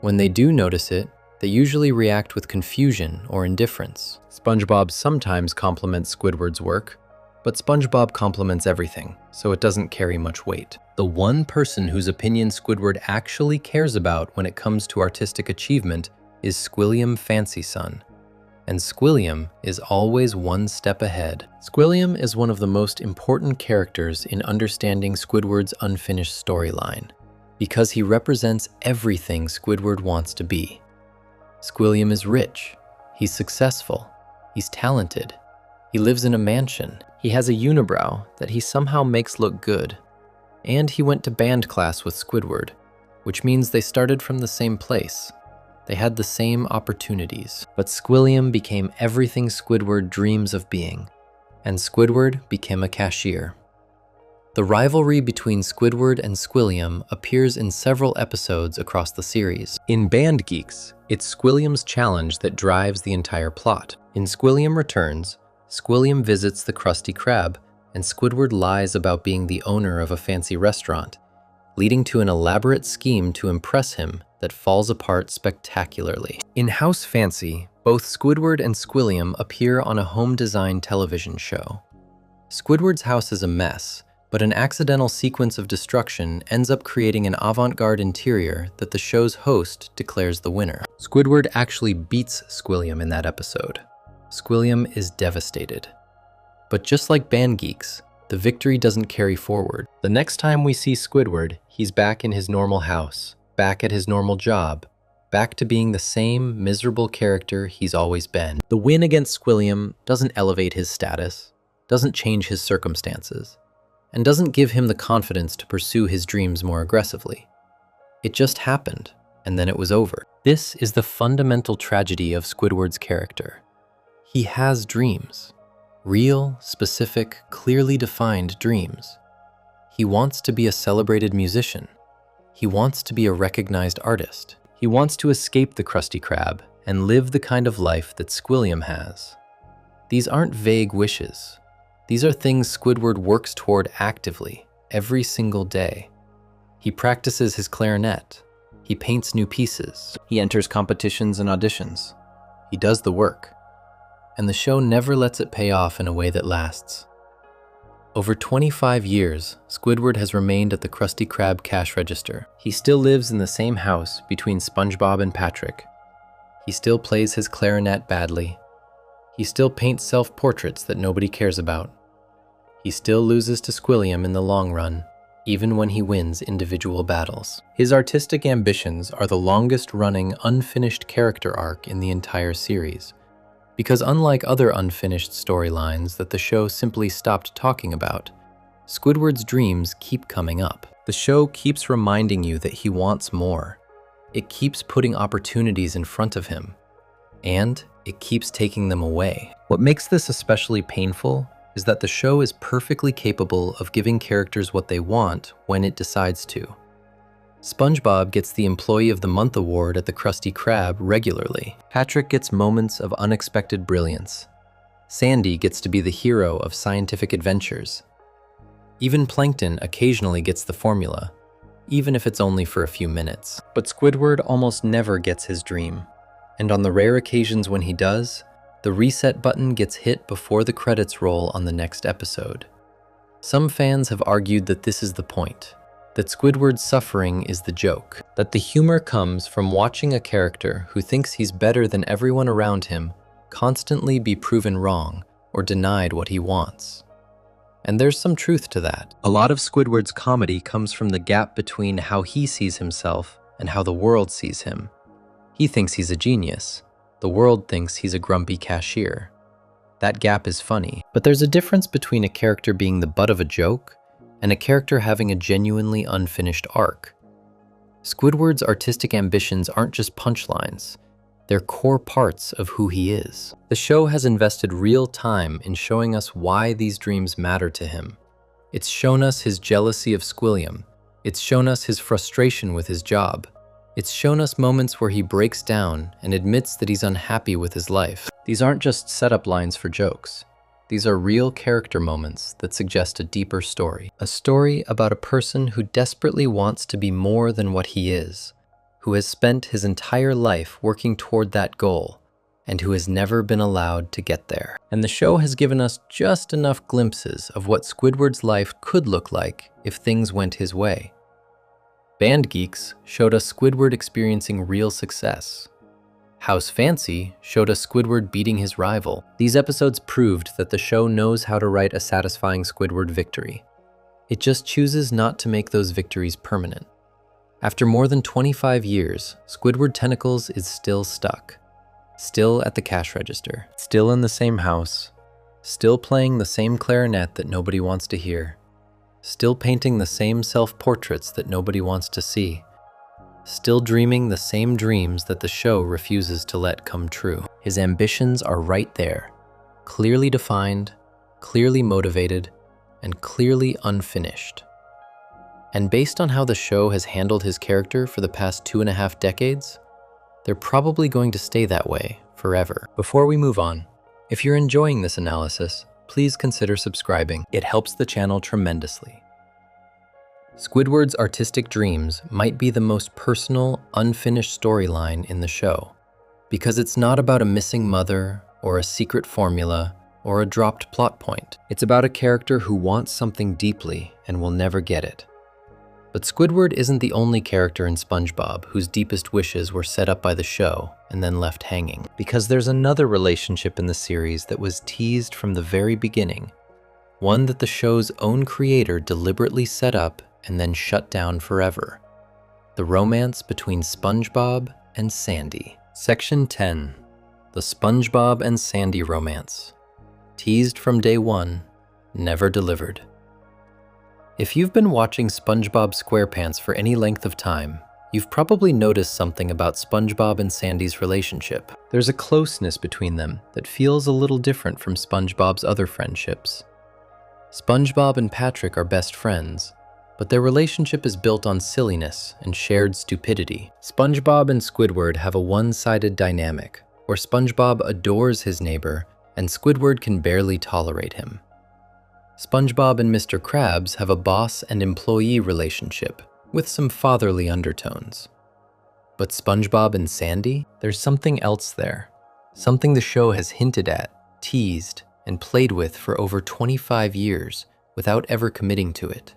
When they do notice it, they usually react with confusion or indifference. SpongeBob sometimes compliments Squidward's work, but SpongeBob compliments everything, so it doesn't carry much weight. The one person whose opinion Squidward actually cares about when it comes to artistic achievement is Squilliam Fancyson, and Squilliam is always one step ahead. Squilliam is one of the most important characters in understanding Squidward's unfinished storyline, because he represents everything Squidward wants to be. Squilliam is rich, he's successful, he's talented, he lives in a mansion, he has a unibrow that he somehow makes look good, and he went to band class with Squidward, which means they started from the same place. They had the same opportunities, but Squilliam became everything Squidward dreams of being, and Squidward became a cashier. The rivalry between Squidward and Squilliam appears in several episodes across the series. In Band Geeks, it's Squilliam's challenge that drives the entire plot. In Squilliam Returns, Squilliam visits the Krusty Krab, and Squidward lies about being the owner of a fancy restaurant, leading to an elaborate scheme to impress him that falls apart spectacularly. In House Fancy, both Squidward and Squilliam appear on a home design television show. Squidward's house is a mess, but an accidental sequence of destruction ends up creating an avant-garde interior that the show's host declares the winner. Squidward actually beats Squilliam in that episode. Squilliam is devastated. But just like Band Geeks, the victory doesn't carry forward. The next time we see Squidward, he's back in his normal house, back at his normal job, back to being the same miserable character he's always been. The win against Squilliam doesn't elevate his status, doesn't change his circumstances, and doesn't give him the confidence to pursue his dreams more aggressively. It just happened, and then it was over. This is the fundamental tragedy of Squidward's character. He has dreams. Real, specific, clearly defined dreams. He wants to be a celebrated musician. He wants to be a recognized artist. He wants to escape the Krusty Krab and live the kind of life that Squilliam has. These aren't vague wishes. These are things Squidward works toward actively, every single day. He practices his clarinet. He paints new pieces. He enters competitions and auditions. He does the work. And the show never lets it pay off in a way that lasts. Over 25 years, Squidward has remained at the Krusty Krab cash register. He still lives in the same house between SpongeBob and Patrick. He still plays his clarinet badly. He still paints self-portraits that nobody cares about. He still loses to Squilliam in the long run, even when he wins individual battles. His artistic ambitions are the longest-running unfinished character arc in the entire series, because unlike other unfinished storylines that the show simply stopped talking about, Squidward's dreams keep coming up. The show keeps reminding you that he wants more. It keeps putting opportunities in front of him, and it keeps taking them away. What makes this especially painful is that the show is perfectly capable of giving characters what they want when it decides to. SpongeBob gets the Employee of the Month award at the Krusty Krab regularly. Patrick gets moments of unexpected brilliance. Sandy gets to be the hero of scientific adventures. Even Plankton occasionally gets the formula, even if it's only for a few minutes. But Squidward almost never gets his dream. And on the rare occasions when he does, the reset button gets hit before the credits roll on the next episode. Some fans have argued that this is the point, that Squidward's suffering is the joke, that the humor comes from watching a character who thinks he's better than everyone around him constantly be proven wrong or denied what he wants. And there's some truth to that. A lot of Squidward's comedy comes from the gap between how he sees himself and how the world sees him. He thinks he's a genius. The world thinks he's a grumpy cashier. That gap is funny. But there's a difference between a character being the butt of a joke and a character having a genuinely unfinished arc. Squidward's artistic ambitions aren't just punchlines. They're core parts of who he is. The show has invested real time in showing us why these dreams matter to him. It's shown us his jealousy of Squilliam. It's shown us his frustration with his job. It's shown us moments where he breaks down and admits that he's unhappy with his life. These aren't just setup lines for jokes. These are real character moments that suggest a deeper story. A story about a person who desperately wants to be more than what he is, who has spent his entire life working toward that goal, and who has never been allowed to get there. And the show has given us just enough glimpses of what Squidward's life could look like if things went his way. Band Geeks showed us Squidward experiencing real success. House Fancy showed us Squidward beating his rival. These episodes proved that the show knows how to write a satisfying Squidward victory. It just chooses not to make those victories permanent. After more than 25 years, Squidward Tentacles is still stuck. Still at the cash register. Still in the same house. Still playing the same clarinet that nobody wants to hear. Still painting the same self-portraits that nobody wants to see. Still dreaming the same dreams that the show refuses to let come true. His ambitions are right there, clearly defined, clearly motivated, and clearly unfinished. And based on how the show has handled his character for the past 2.5 decades, they're probably going to stay that way forever. Before we move on, if you're enjoying this analysis, please consider subscribing. It helps the channel tremendously. Squidward's artistic dreams might be the most personal, unfinished storyline in the show, because it's not about a missing mother or a secret formula or a dropped plot point. It's about a character who wants something deeply and will never get it. But Squidward isn't the only character in SpongeBob whose deepest wishes were set up by the show and then left hanging, because there's another relationship in the series that was teased from the very beginning, one that the show's own creator deliberately set up and then shut down forever: the romance between SpongeBob and Sandy. Section 10. The SpongeBob and Sandy romance. Teased from day one, never delivered. If you've been watching SpongeBob SquarePants for any length of time, you've probably noticed something about SpongeBob and Sandy's relationship. There's a closeness between them that feels a little different from SpongeBob's other friendships. SpongeBob and Patrick are best friends, but their relationship is built on silliness and shared stupidity. SpongeBob and Squidward have a one-sided dynamic, where SpongeBob adores his neighbor and Squidward can barely tolerate him. SpongeBob and Mr. Krabs have a boss and employee relationship with some fatherly undertones. But SpongeBob and Sandy? There's something else there. Something the show has hinted at, teased, and played with for over 25 years without ever committing to it.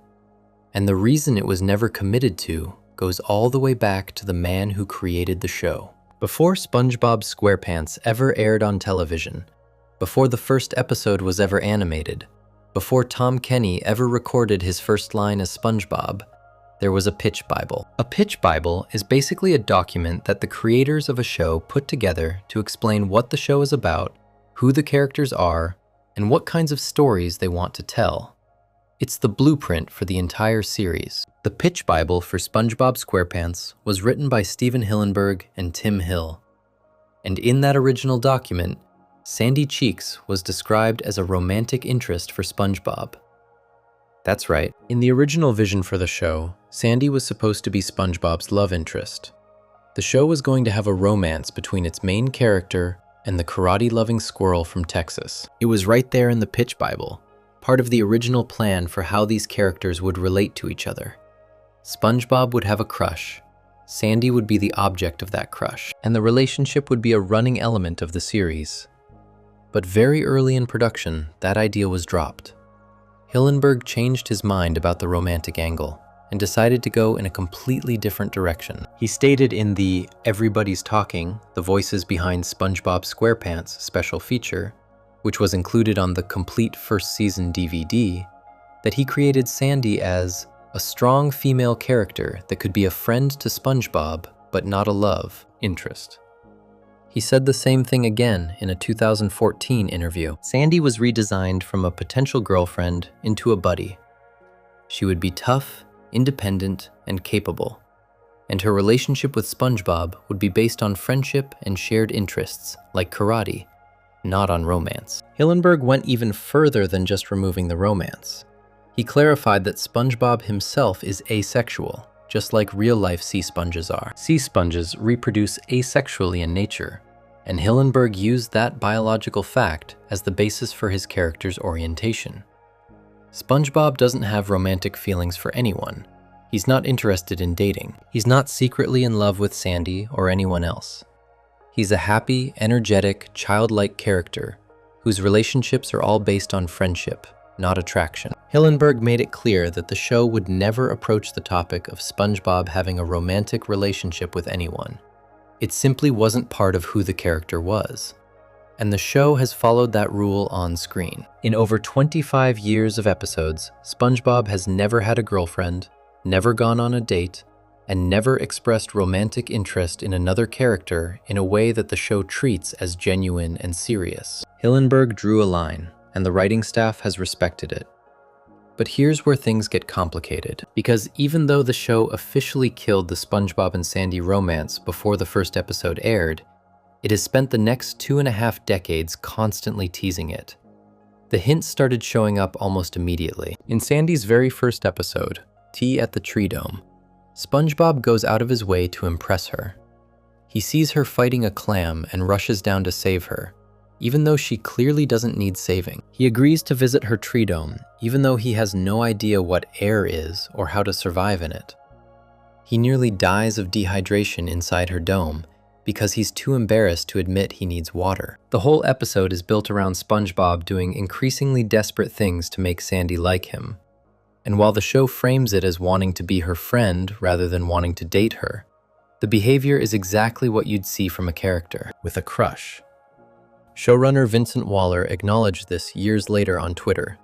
And the reason it was never committed to goes all the way back to the man who created the show. Before SpongeBob SquarePants ever aired on television, before the first episode was ever animated, before Tom Kenny ever recorded his first line as SpongeBob, there was a pitch Bible. A pitch Bible is basically a document that the creators of a show put together to explain what the show is about, who the characters are, and what kinds of stories they want to tell. It's the blueprint for the entire series. The pitch Bible for SpongeBob SquarePants was written by Stephen Hillenburg and Tim Hill. And in that original document, Sandy Cheeks was described as a romantic interest for SpongeBob. That's right. In the original vision for the show, Sandy was supposed to be SpongeBob's love interest. The show was going to have a romance between its main character and the karate-loving squirrel from Texas. It was right there in the pitch Bible, part of the original plan for how these characters would relate to each other. SpongeBob would have a crush, Sandy would be the object of that crush, and the relationship would be a running element of the series. But very early in production, that idea was dropped. Hillenburg changed his mind about the romantic angle and decided to go in a completely different direction. He stated in the Everybody's Talking, the Voices Behind SpongeBob SquarePants special feature, which was included on the complete first season DVD, that he created Sandy as a strong female character that could be a friend to SpongeBob, but not a love interest. He said the same thing again in a 2014 interview. Sandy was redesigned from a potential girlfriend into a buddy. She would be tough, independent, and capable, and her relationship with SpongeBob would be based on friendship and shared interests, like karate, not on romance. Hillenburg went even further than just removing the romance. He clarified that SpongeBob himself is asexual, just like real-life sea sponges are. Sea sponges reproduce asexually in nature, and Hillenburg used that biological fact as the basis for his character's orientation. SpongeBob doesn't have romantic feelings for anyone. He's not interested in dating. He's not secretly in love with Sandy or anyone else. He's a happy, energetic, childlike character whose relationships are all based on friendship, not attraction. Hillenburg made it clear that the show would never approach the topic of SpongeBob having a romantic relationship with anyone. It simply wasn't part of who the character was. And the show has followed that rule on screen. In over 25 years of episodes, SpongeBob has never had a girlfriend, never gone on a date, and never expressed romantic interest in another character in a way that the show treats as genuine and serious. Hillenburg drew a line, and the writing staff has respected it. But here's where things get complicated, because even though the show officially killed the SpongeBob and Sandy romance before the first episode aired, it has spent the next 2.5 decades constantly teasing it. The hints started showing up almost immediately. In Sandy's very first episode, Tea at the Tree Dome, SpongeBob goes out of his way to impress her. He sees her fighting a clam and rushes down to save her, even though she clearly doesn't need saving. He agrees to visit her tree dome, even though he has no idea what air is or how to survive in it. He nearly dies of dehydration inside her dome because he's too embarrassed to admit he needs water. The whole episode is built around SpongeBob doing increasingly desperate things to make Sandy like him. And while the show frames it as wanting to be her friend rather than wanting to date her, the behavior is exactly what you'd see from a character with a crush. Showrunner Vincent Waller acknowledged this years later on Twitter.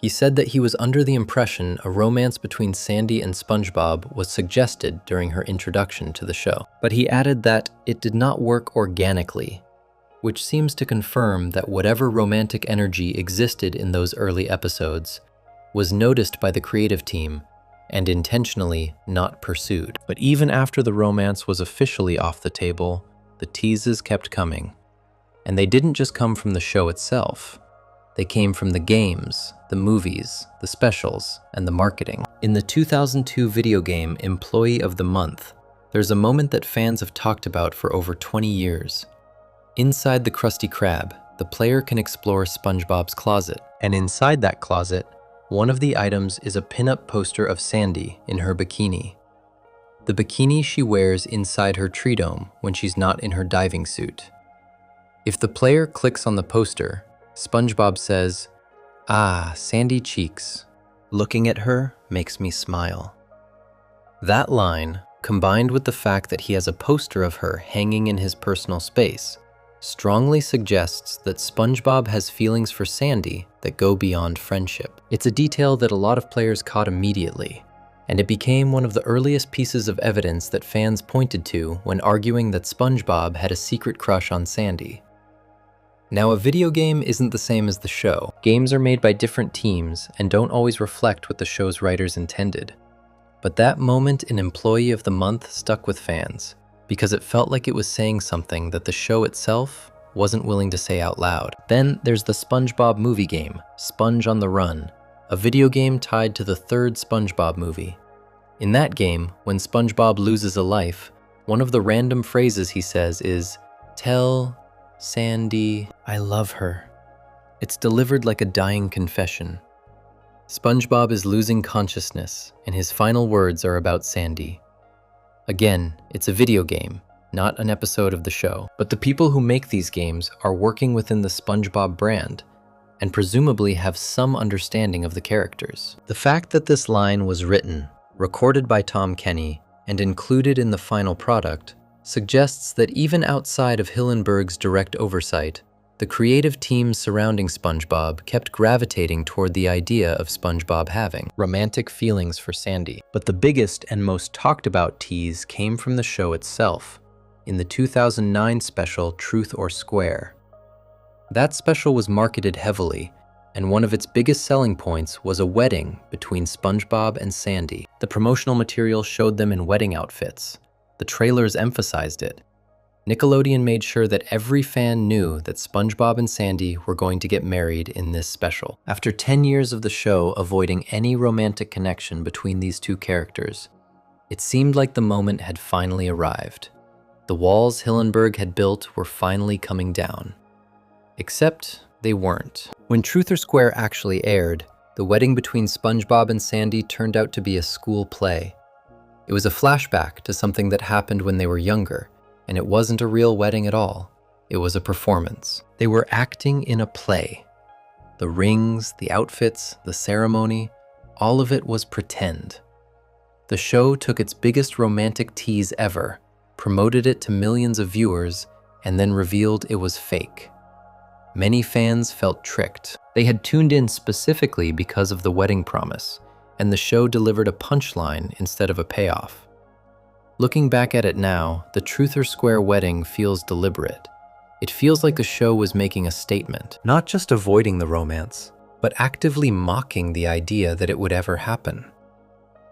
He said that he was under the impression a romance between Sandy and SpongeBob was suggested during her introduction to the show, but he added that it did not work organically, which seems to confirm that whatever romantic energy existed in those early episodes was noticed by the creative team and intentionally not pursued. But even after the romance was officially off the table, the teases kept coming. And they didn't just come from the show itself. They came from the games, the movies, the specials, and the marketing. In the 2002 video game Employee of the Month, there's a moment that fans have talked about for over 20 years. Inside the Krusty Krab, the player can explore SpongeBob's closet. And inside that closet, one of the items is a pinup poster of Sandy in her bikini. The bikini she wears inside her tree dome when she's not in her diving suit. If the player clicks on the poster, SpongeBob says, "Ah, Sandy cheeks. Looking at her makes me smile." That line, combined with the fact that he has a poster of her hanging in his personal space, strongly suggests that SpongeBob has feelings for Sandy that go beyond friendship. It's a detail that a lot of players caught immediately, and it became one of the earliest pieces of evidence that fans pointed to when arguing that SpongeBob had a secret crush on Sandy. Now, a video game isn't the same as the show. Games are made by different teams and don't always reflect what the show's writers intended. But that moment in Employee of the Month stuck with fans, because it felt like it was saying something that the show itself wasn't willing to say out loud. Then there's the SpongeBob movie game, Sponge on the Run, a video game tied to the third SpongeBob movie. In that game, when SpongeBob loses a life, one of the random phrases he says is, "Tell Sandy I love her." It's delivered like a dying confession. SpongeBob is losing consciousness, and his final words are about Sandy. Again, it's a video game, not an episode of the show. But the people who make these games are working within the SpongeBob brand, and presumably have some understanding of the characters. The fact that this line was written, recorded by Tom Kenny, and included in the final product suggests that even outside of Hillenburg's direct oversight, the creative teams surrounding SpongeBob kept gravitating toward the idea of SpongeBob having romantic feelings for Sandy. But the biggest and most talked about tease came from the show itself, in the 2009 special Truth or Square. That special was marketed heavily, and one of its biggest selling points was a wedding between SpongeBob and Sandy. The promotional material showed them in wedding outfits. The trailers emphasized it. Nickelodeon made sure that every fan knew that SpongeBob and Sandy were going to get married in this special. After 10 years of the show avoiding any romantic connection between these two characters, it seemed like the moment had finally arrived. The walls Hillenburg had built were finally coming down. Except they weren't. When Truth or Square actually aired, the wedding between SpongeBob and Sandy turned out to be a school play. It was a flashback to something that happened when they were younger, and it wasn't a real wedding at all. It was a performance. They were acting in a play. The rings, the outfits, the ceremony, all of it was pretend. The show took its biggest romantic tease ever, promoted it to millions of viewers, and then revealed it was fake. Many fans felt tricked. They had tuned in specifically because of the wedding promise, and the show delivered a punchline instead of a payoff. Looking back at it now, the Truth or Square wedding feels deliberate. It feels like the show was making a statement, not just avoiding the romance, but actively mocking the idea that it would ever happen.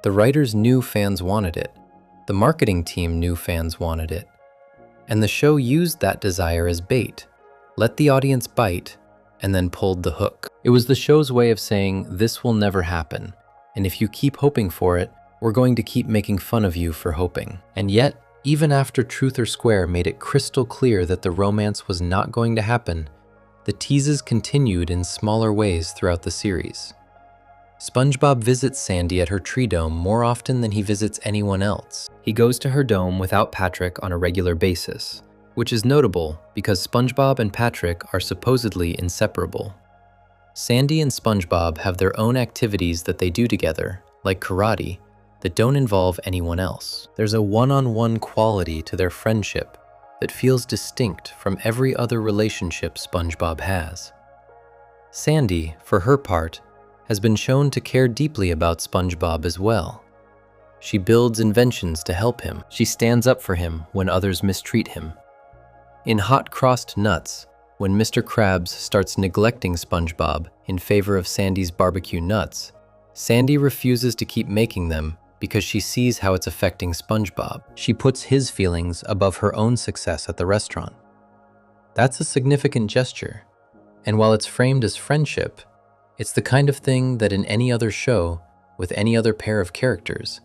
The writers knew fans wanted it. The marketing team knew fans wanted it. And the show used that desire as bait, let the audience bite, and then pulled the hook. It was the show's way of saying, this will never happen, and if you keep hoping for it, we're going to keep making fun of you for hoping. And yet, even after Truth or Square made it crystal clear that the romance was not going to happen, the teases continued in smaller ways throughout the series. SpongeBob visits Sandy at her tree dome more often than he visits anyone else. He goes to her dome without Patrick on a regular basis, which is notable because SpongeBob and Patrick are supposedly inseparable. Sandy and SpongeBob have their own activities that they do together, like karate, that don't involve anyone else. There's a one-on-one quality to their friendship that feels distinct from every other relationship SpongeBob has. Sandy, for her part, has been shown to care deeply about SpongeBob as well. She builds inventions to help him. She stands up for him when others mistreat him. In Hot Crossed Nuts, when Mr. Krabs starts neglecting SpongeBob in favor of Sandy's barbecue nuts, Sandy refuses to keep making them because she sees how it's affecting SpongeBob. She puts his feelings above her own success at the restaurant. That's a significant gesture, and while it's framed as friendship, it's the kind of thing that in any other show, with any other pair of characters,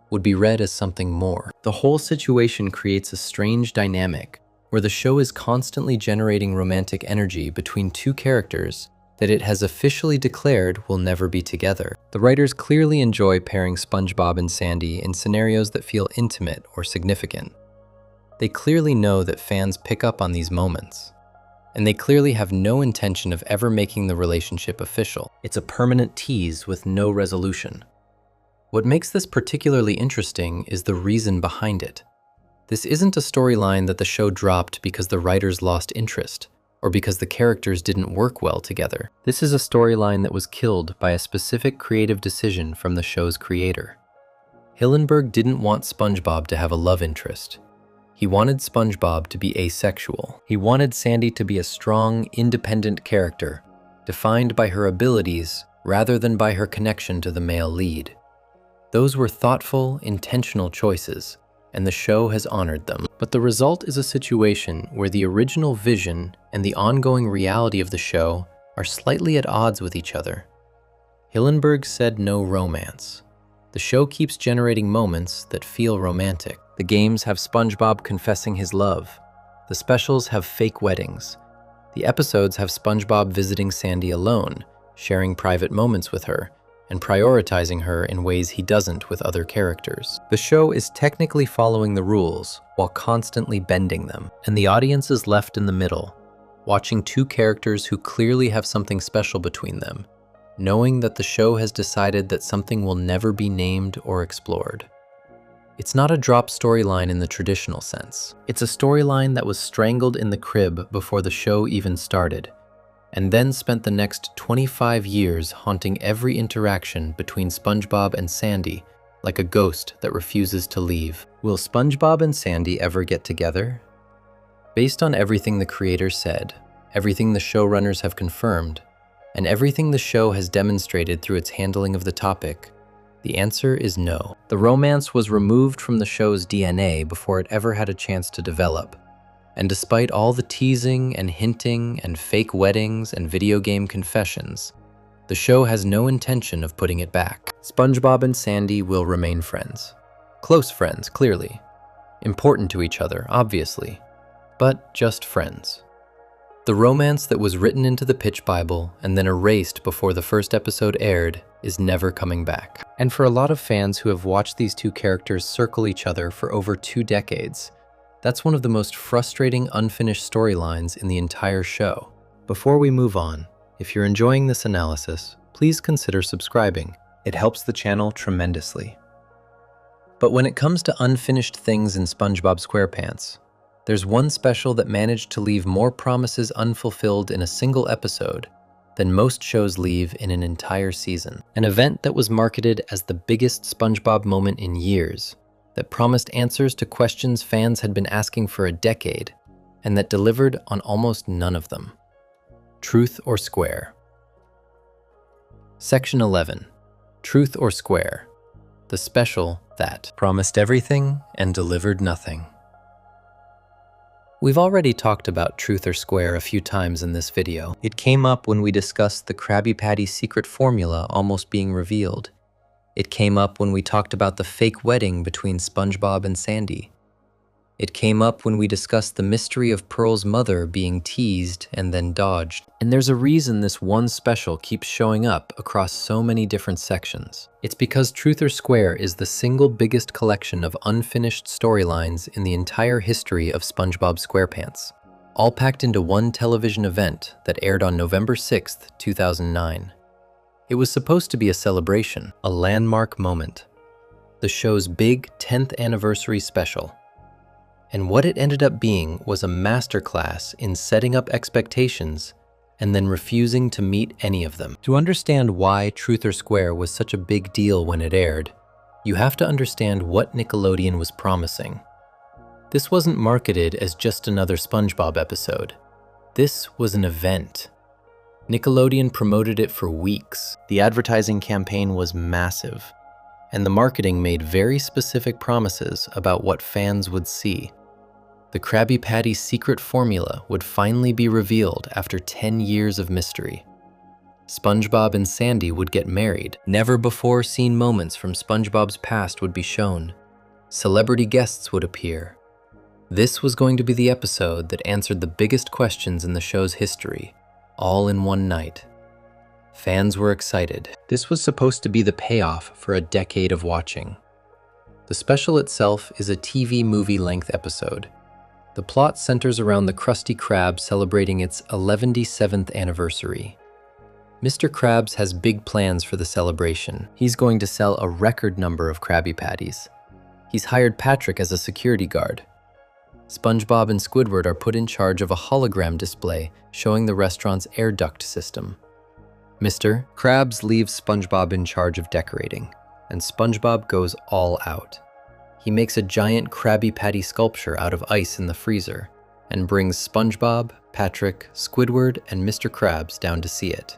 would be read as something more. The whole situation creates a strange dynamic where the show is constantly generating romantic energy between two characters that it has officially declared will never be together. The writers clearly enjoy pairing SpongeBob and Sandy in scenarios that feel intimate or significant. They clearly know that fans pick up on these moments, and they clearly have no intention of ever making the relationship official. It's a permanent tease with no resolution. What makes this particularly interesting is the reason behind it. This isn't a storyline that the show dropped because the writers lost interest, or because the characters didn't work well together. This is a storyline that was killed by a specific creative decision from the show's creator. Hillenburg didn't want SpongeBob to have a love interest. He wanted SpongeBob to be asexual. He wanted Sandy to be a strong, independent character, defined by her abilities rather than by her connection to the male lead. Those were thoughtful, intentional choices, and the show has honored them. But the result is a situation where the original vision and the ongoing reality of the show are slightly at odds with each other. Hillenburg said no romance. The show keeps generating moments that feel romantic. The games have SpongeBob confessing his love. The specials have fake weddings. The episodes have SpongeBob visiting Sandy alone, sharing private moments with her, and prioritizing her in ways he doesn't with other characters. The show is technically following the rules while constantly bending them, and the audience is left in the middle, watching two characters who clearly have something special between them, knowing that the show has decided that something will never be named or explored. It's not a drop storyline in the traditional sense. It's a storyline that was strangled in the crib before the show even started, and then spent the next 25 years haunting every interaction between SpongeBob and Sandy like a ghost that refuses to leave. Will SpongeBob and Sandy ever get together? Based on everything the creators said, everything the showrunners have confirmed, and everything the show has demonstrated through its handling of the topic, the answer is no. The romance was removed from the show's DNA before it ever had a chance to develop. And despite all the teasing and hinting and fake weddings and video game confessions, the show has no intention of putting it back. SpongeBob and Sandy will remain friends. Close friends, clearly. Important to each other, obviously. But just friends. The romance that was written into the pitch Bible and then erased before the first episode aired is never coming back. And for a lot of fans who have watched these two characters circle each other for over 2 decades, that's one of the most frustrating unfinished storylines in the entire show. Before we move on, if you're enjoying this analysis, please consider subscribing. It helps the channel tremendously. But when it comes to unfinished things in SpongeBob SquarePants, there's one special that managed to leave more promises unfulfilled in a single episode than most shows leave in an entire season. An event that was marketed as the biggest SpongeBob moment in years, that promised answers to questions fans had been asking for a decade, and that delivered on almost none of them. Truth or Square? Section 11. Truth or Square? The special that promised everything and delivered nothing. We've already talked about truth or square a few times in this video. It came up when we discussed the Krabby Patty secret formula almost being revealed. It came up when we talked about the fake wedding between SpongeBob and Sandy. It came up when we discussed the mystery of Pearl's mother being teased and then dodged. And there's a reason this one special keeps showing up across so many different sections. It's because Truth or Square is the single biggest collection of unfinished storylines in the entire history of SpongeBob SquarePants, all packed into one television event that aired on November 6th, 2009. It was supposed to be a celebration, a landmark moment, the show's big 10th anniversary special. And what it ended up being was a masterclass in setting up expectations and then refusing to meet any of them. To understand why Truth or Square was such a big deal when it aired, you have to understand what Nickelodeon was promising. This wasn't marketed as just another SpongeBob episode. This was an event. Nickelodeon promoted it for weeks. The advertising campaign was massive, and the marketing made very specific promises about what fans would see. The Krabby Patty secret formula would finally be revealed after 10 years of mystery. SpongeBob and Sandy would get married. Never-before-seen moments from SpongeBob's past would be shown. Celebrity guests would appear. This was going to be the episode that answered the biggest questions in the show's history, all in one night. Fans were excited. This was supposed to be the payoff for a decade of watching. The special itself is a TV movie-length episode. The plot centers around the Krusty Krab celebrating its 117th anniversary. Mr. Krabs has big plans for the celebration. He's going to sell a record number of Krabby Patties. He's hired Patrick as a security guard. SpongeBob and Squidward are put in charge of a hologram display showing the restaurant's air duct system. Mr. Krabs leaves SpongeBob in charge of decorating, and SpongeBob goes all out. He makes a giant Krabby Patty sculpture out of ice in the freezer and brings SpongeBob, Patrick, Squidward, and Mr. Krabs down to see it.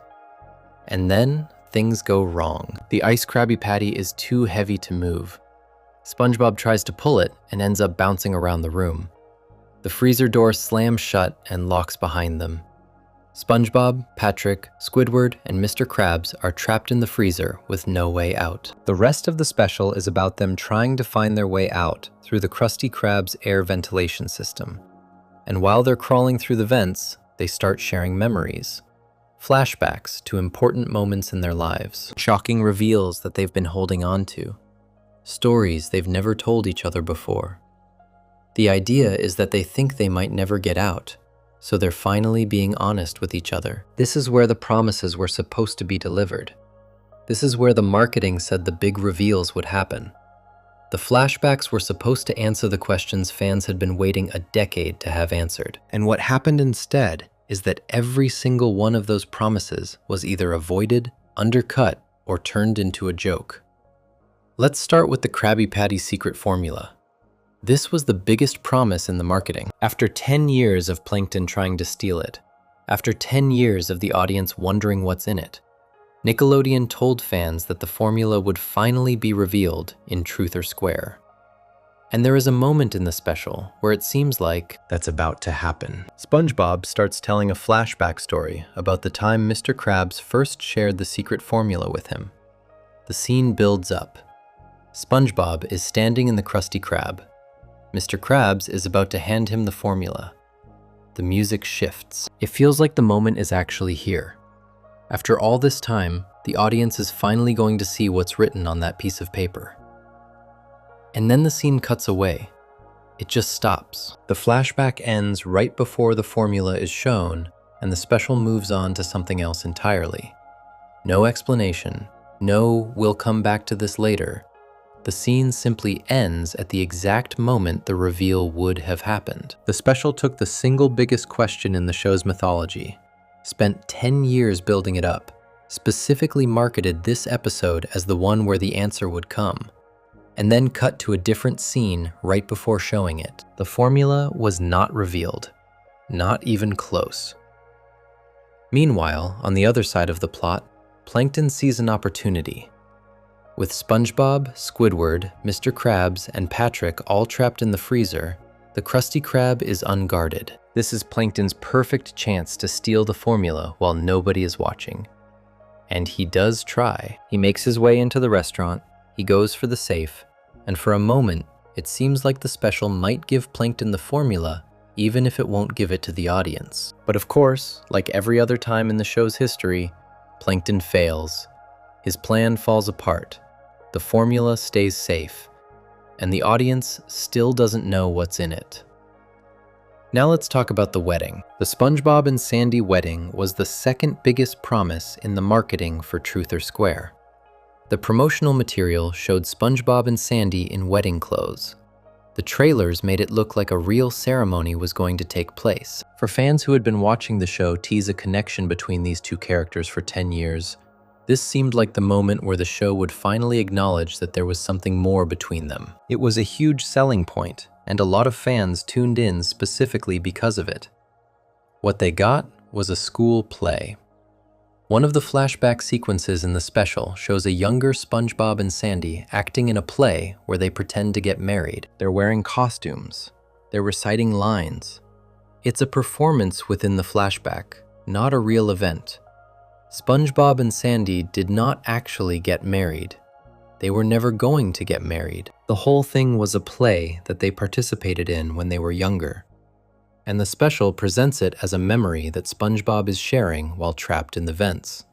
And then things go wrong. The ice Krabby Patty is too heavy to move. SpongeBob tries to pull it and ends up bouncing around the room. The freezer door slams shut and locks behind them. SpongeBob, Patrick, Squidward, and Mr. Krabs are trapped in the freezer with no way out. The rest of the special is about them trying to find their way out through the Krusty Krab's air ventilation system. And while they're crawling through the vents, they start sharing memories. Flashbacks to important moments in their lives. Shocking reveals that they've been holding on to. Stories they've never told each other before. The idea is that they think they might never get out, so they're finally being honest with each other. This is where the promises were supposed to be delivered. This is where the marketing said the big reveals would happen. The flashbacks were supposed to answer the questions fans had been waiting a decade to have answered. And what happened instead is that every single one of those promises was either avoided, undercut, or turned into a joke. Let's start with the Krabby Patty secret formula. This was the biggest promise in the marketing. After 10 years of Plankton trying to steal it, after 10 years of the audience wondering what's in it, Nickelodeon told fans that the formula would finally be revealed in Truth or Square. And there is a moment in the special where it seems like that's about to happen. SpongeBob starts telling a flashback story about the time Mr. Krabs first shared the secret formula with him. The scene builds up. SpongeBob is standing in the Krusty Krab. Mr. Krabs is about to hand him the formula. The music shifts. It feels like the moment is actually here. After all this time, the audience is finally going to see what's written on that piece of paper. And then the scene cuts away. It just stops. The flashback ends right before the formula is shown, and the special moves on to something else entirely. No explanation. No, we'll come back to this later. The scene simply ends at the exact moment the reveal would have happened. The special took the single biggest question in the show's mythology, spent 10 years building it up, specifically marketed this episode as the one where the answer would come, and then cut to a different scene right before showing it. The formula was not revealed, not even close. Meanwhile, on the other side of the plot, Plankton sees an opportunity. With SpongeBob, Squidward, Mr. Krabs, and Patrick all trapped in the freezer, The Krusty Krab is unguarded. This is Plankton's perfect chance to steal the formula while nobody is watching. And he does try. He makes his way into the restaurant, he goes for the safe, and for a moment, it seems like the special might give Plankton the formula, even if it won't give it to the audience. But of course, like every other time in the show's history, Plankton fails. His plan falls apart. The formula stays safe, and the audience still doesn't know what's in it. Now let's talk about the wedding. The SpongeBob and Sandy wedding was the second biggest promise in the marketing for Truth or Square. The promotional material showed SpongeBob and Sandy in wedding clothes. The trailers made it look like a real ceremony was going to take place. For fans who had been watching the show tease a connection between these two characters for 10 years, this seemed like the moment where the show would finally acknowledge that there was something more between them. It was a huge selling point, and a lot of fans tuned in specifically because of it. What they got was a school play. One of the flashback sequences in the special shows a younger SpongeBob and Sandy acting in a play where they pretend to get married. They're wearing costumes. They're reciting lines. It's a performance within the flashback, not a real event. SpongeBob and Sandy did not actually get married. They were never going to get married. The whole thing was a play that they participated in when they were younger. And the special presents it as a memory that SpongeBob is sharing while trapped in the vents.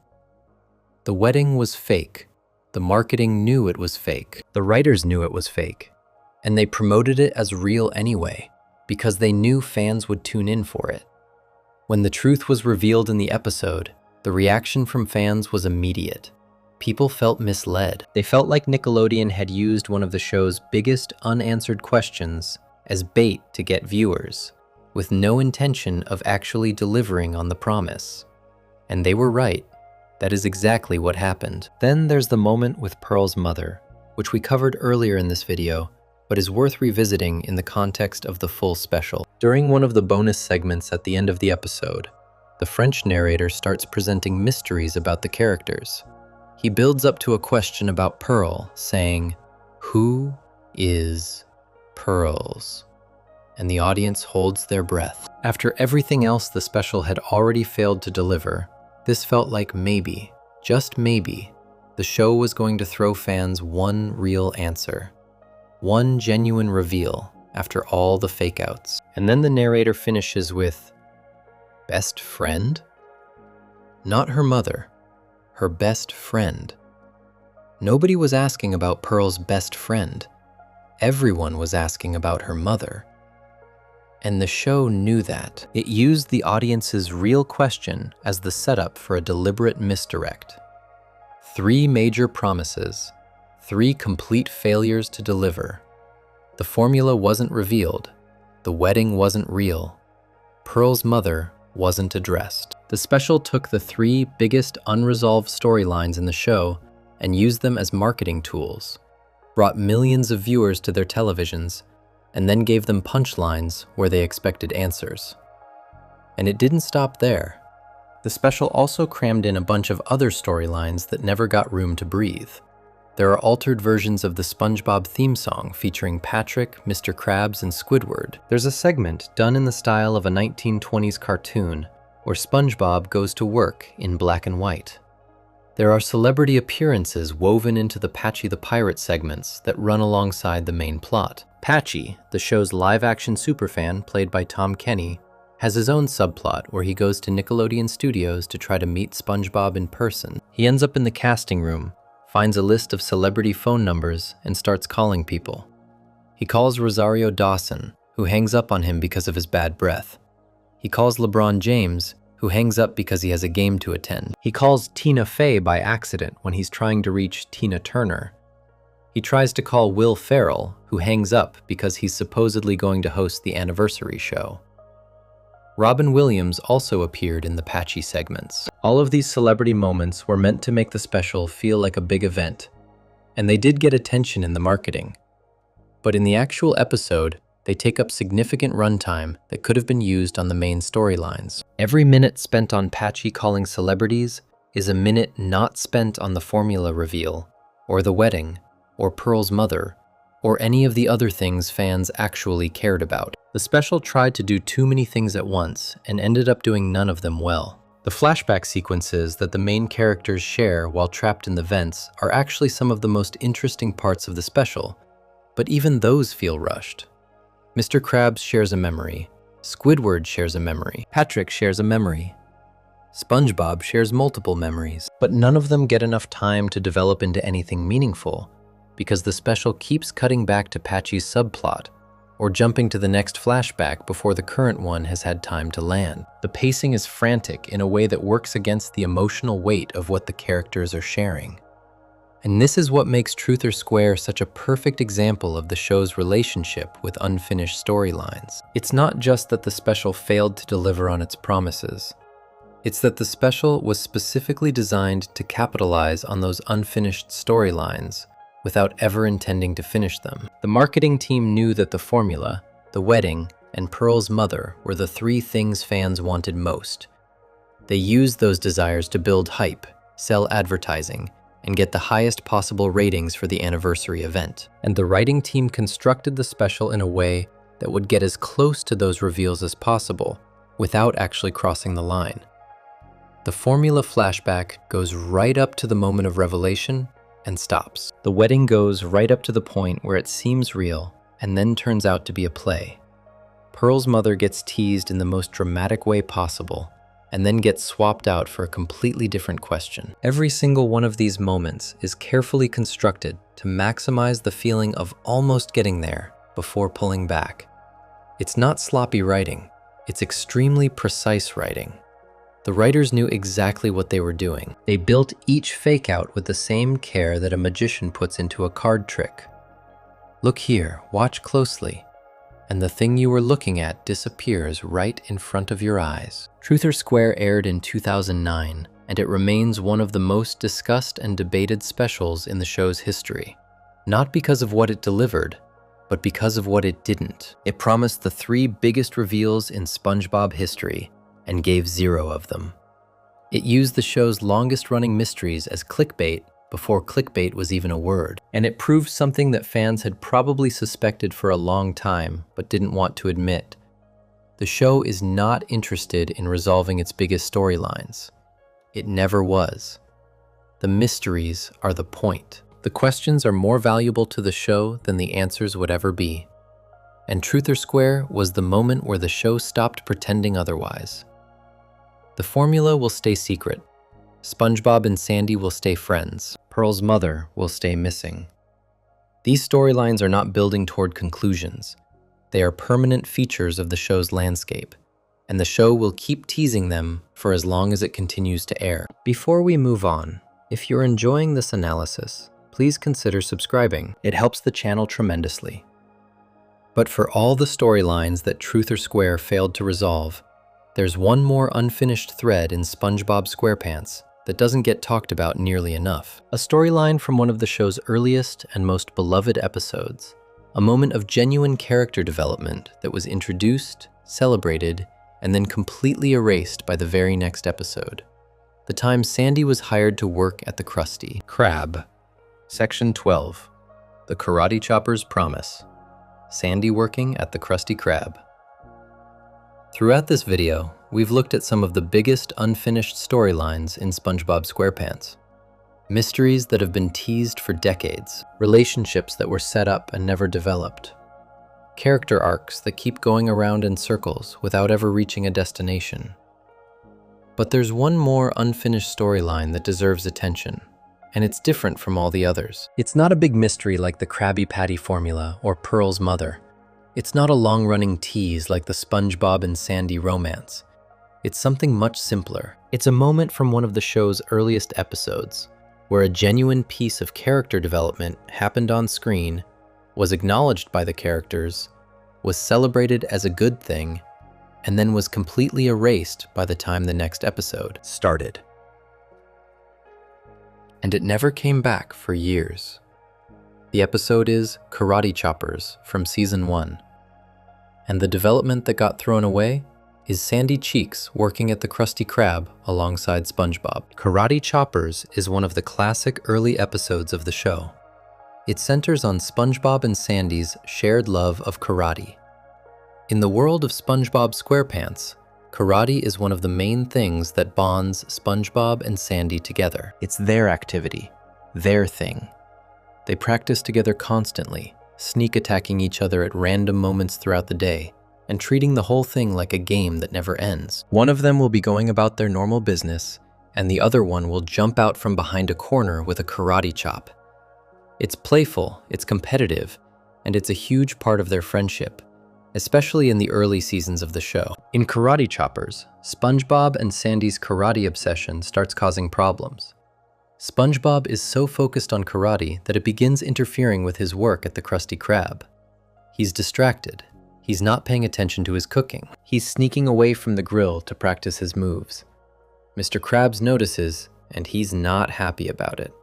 The wedding was fake. The marketing knew it was fake. The writers knew it was fake. And they promoted it as real anyway, because they knew fans would tune in for it. When the truth was revealed in the episode, the reaction from fans was immediate. People felt misled. They felt like Nickelodeon had used one of the show's biggest unanswered questions as bait to get viewers, with no intention of actually delivering on the promise. And they were right. That is exactly what happened. Then there's the moment with Pearl's mother, which we covered earlier in this video, but is worth revisiting in the context of the full special. During one of the bonus segments at the end of the episode, the French narrator starts presenting mysteries about the characters. He builds up to a question about Pearl, saying, "Who is Pearls?" And the audience holds their breath. After everything else the special had already failed to deliver, this felt like maybe, just maybe, the show was going to throw fans one real answer. One genuine reveal after all the fake-outs. And then the narrator finishes with, "Best friend?" Not her mother, her best friend. Nobody was asking about Pearl's best friend. Everyone was asking about her mother. And the show knew that. It used the audience's real question as the setup for a deliberate misdirect. 3 major promises, 3 complete failures to deliver. The formula wasn't revealed. The wedding wasn't real. Pearl's mother wasn't addressed. The special took the 3 biggest unresolved storylines in the show and used them as marketing tools, brought millions of viewers to their televisions, and then gave them punchlines where they expected answers. And it didn't stop there. The special also crammed in a bunch of other storylines that never got room to breathe. There are altered versions of the SpongeBob theme song featuring Patrick, Mr. Krabs, and Squidward. There's a segment done in the style of a 1920s cartoon where SpongeBob goes to work in black and white. There are celebrity appearances woven into the Patchy the Pirate segments that run alongside the main plot. Patchy, the show's live-action superfan played by Tom Kenny, has his own subplot where he goes to Nickelodeon Studios to try to meet SpongeBob in person. He ends up in the casting room, finds a list of celebrity phone numbers, and starts calling people. He calls Rosario Dawson, who hangs up on him because of his bad breath. He calls LeBron James, who hangs up because he has a game to attend. He calls Tina Fey by accident when he's trying to reach Tina Turner. He tries to call Will Ferrell, who hangs up because he's supposedly going to host the anniversary show. Robin Williams also appeared in the Patchy segments. All of these celebrity moments were meant to make the special feel like a big event, and they did get attention in the marketing. But in the actual episode, they take up significant runtime that could have been used on the main storylines. Every minute spent on Patchy calling celebrities is a minute not spent on the formula reveal, or the wedding, or Pearl's mother, or any of the other things fans actually cared about. The special tried to do too many things at once and ended up doing none of them well. The flashback sequences that the main characters share while trapped in the vents are actually some of the most interesting parts of the special, but even those feel rushed. Mr. Krabs shares a memory, Squidward shares a memory, Patrick shares a memory, SpongeBob shares multiple memories, but none of them get enough time to develop into anything meaningful because the special keeps cutting back to Patchy's subplot or jumping to the next flashback before the current one has had time to land. The pacing is frantic in a way that works against the emotional weight of what the characters are sharing. And this is what makes Truth or Square such a perfect example of the show's relationship with unfinished storylines. It's not just that the special failed to deliver on its promises. It's that the special was specifically designed to capitalize on those unfinished storylines without ever intending to finish them. The marketing team knew that the formula, the wedding, and Pearl's mother were the three things fans wanted most. They used those desires to build hype, sell advertising, and get the highest possible ratings for the anniversary event. And the writing team constructed the special in a way that would get as close to those reveals as possible without actually crossing the line. The formula flashback goes right up to the moment of revelation and stops. The wedding goes right up to the point where it seems real and then turns out to be a play. Pearl's mother gets teased in the most dramatic way possible and then gets swapped out for a completely different question. Every single one of these moments is carefully constructed to maximize the feeling of almost getting there before pulling back. It's not sloppy writing, it's extremely precise writing. The writers knew exactly what they were doing. They built each fake out with the same care that a magician puts into a card trick. Look here, watch closely, and the thing you were looking at disappears right in front of your eyes. Truth or Square aired in 2009, and it remains one of the most discussed and debated specials in the show's history. Not because of what it delivered, but because of what it didn't. It promised the three biggest reveals in SpongeBob history, and gave 0 of them. It used the show's longest-running mysteries as clickbait before clickbait was even a word. And it proved something that fans had probably suspected for a long time, but didn't want to admit. The show is not interested in resolving its biggest storylines. It never was. The mysteries are the point. The questions are more valuable to the show than the answers would ever be. And Truth or Square was the moment where the show stopped pretending otherwise. The formula will stay secret. SpongeBob and Sandy will stay friends. Pearl's mother will stay missing. These storylines are not building toward conclusions. They are permanent features of the show's landscape, and the show will keep teasing them for as long as it continues to air. Before we move on, if you're enjoying this analysis, please consider subscribing. It helps the channel tremendously. But for all the storylines that Truth or Square failed to resolve, there's one more unfinished thread in SpongeBob SquarePants that doesn't get talked about nearly enough. A storyline from one of the show's earliest and most beloved episodes. A moment of genuine character development that was introduced, celebrated, and then completely erased by the very next episode. The time Sandy was hired to work at the Krusty Krab. Section 12. The Karate Chopper's Promise. Sandy working at the Krusty Krab. Throughout this video, we've looked at some of the biggest unfinished storylines in SpongeBob SquarePants. Mysteries that have been teased for decades, relationships that were set up and never developed, character arcs that keep going around in circles without ever reaching a destination. But there's one more unfinished storyline that deserves attention, and it's different from all the others. It's not a big mystery like the Krabby Patty formula or Pearl's mother. It's not a long-running tease like the SpongeBob and Sandy romance. It's something much simpler. It's a moment from one of the show's earliest episodes, where a genuine piece of character development happened on screen, was acknowledged by the characters, was celebrated as a good thing, and then was completely erased by the time the next episode started. And it never came back for years. The episode is Karate Choppers from Season 1. And the development that got thrown away is Sandy Cheeks working at the Krusty Krab alongside SpongeBob. Karate Choppers is one of the classic early episodes of the show. It centers on SpongeBob and Sandy's shared love of karate. In the world of SpongeBob SquarePants, karate is one of the main things that bonds SpongeBob and Sandy together. It's their activity, their thing. They practice together constantly, sneak attacking each other at random moments throughout the day, and treating the whole thing like a game that never ends. One of them will be going about their normal business, and the other one will jump out from behind a corner with a karate chop. It's playful, it's competitive, and it's a huge part of their friendship, especially in the early seasons of the show. In Karate Choppers, SpongeBob and Sandy's karate obsession starts causing problems. SpongeBob is so focused on karate that it begins interfering with his work at the Krusty Krab. He's distracted. He's not paying attention to his cooking. He's sneaking away from the grill to practice his moves. Mr. Krabs notices, and he's not happy about it.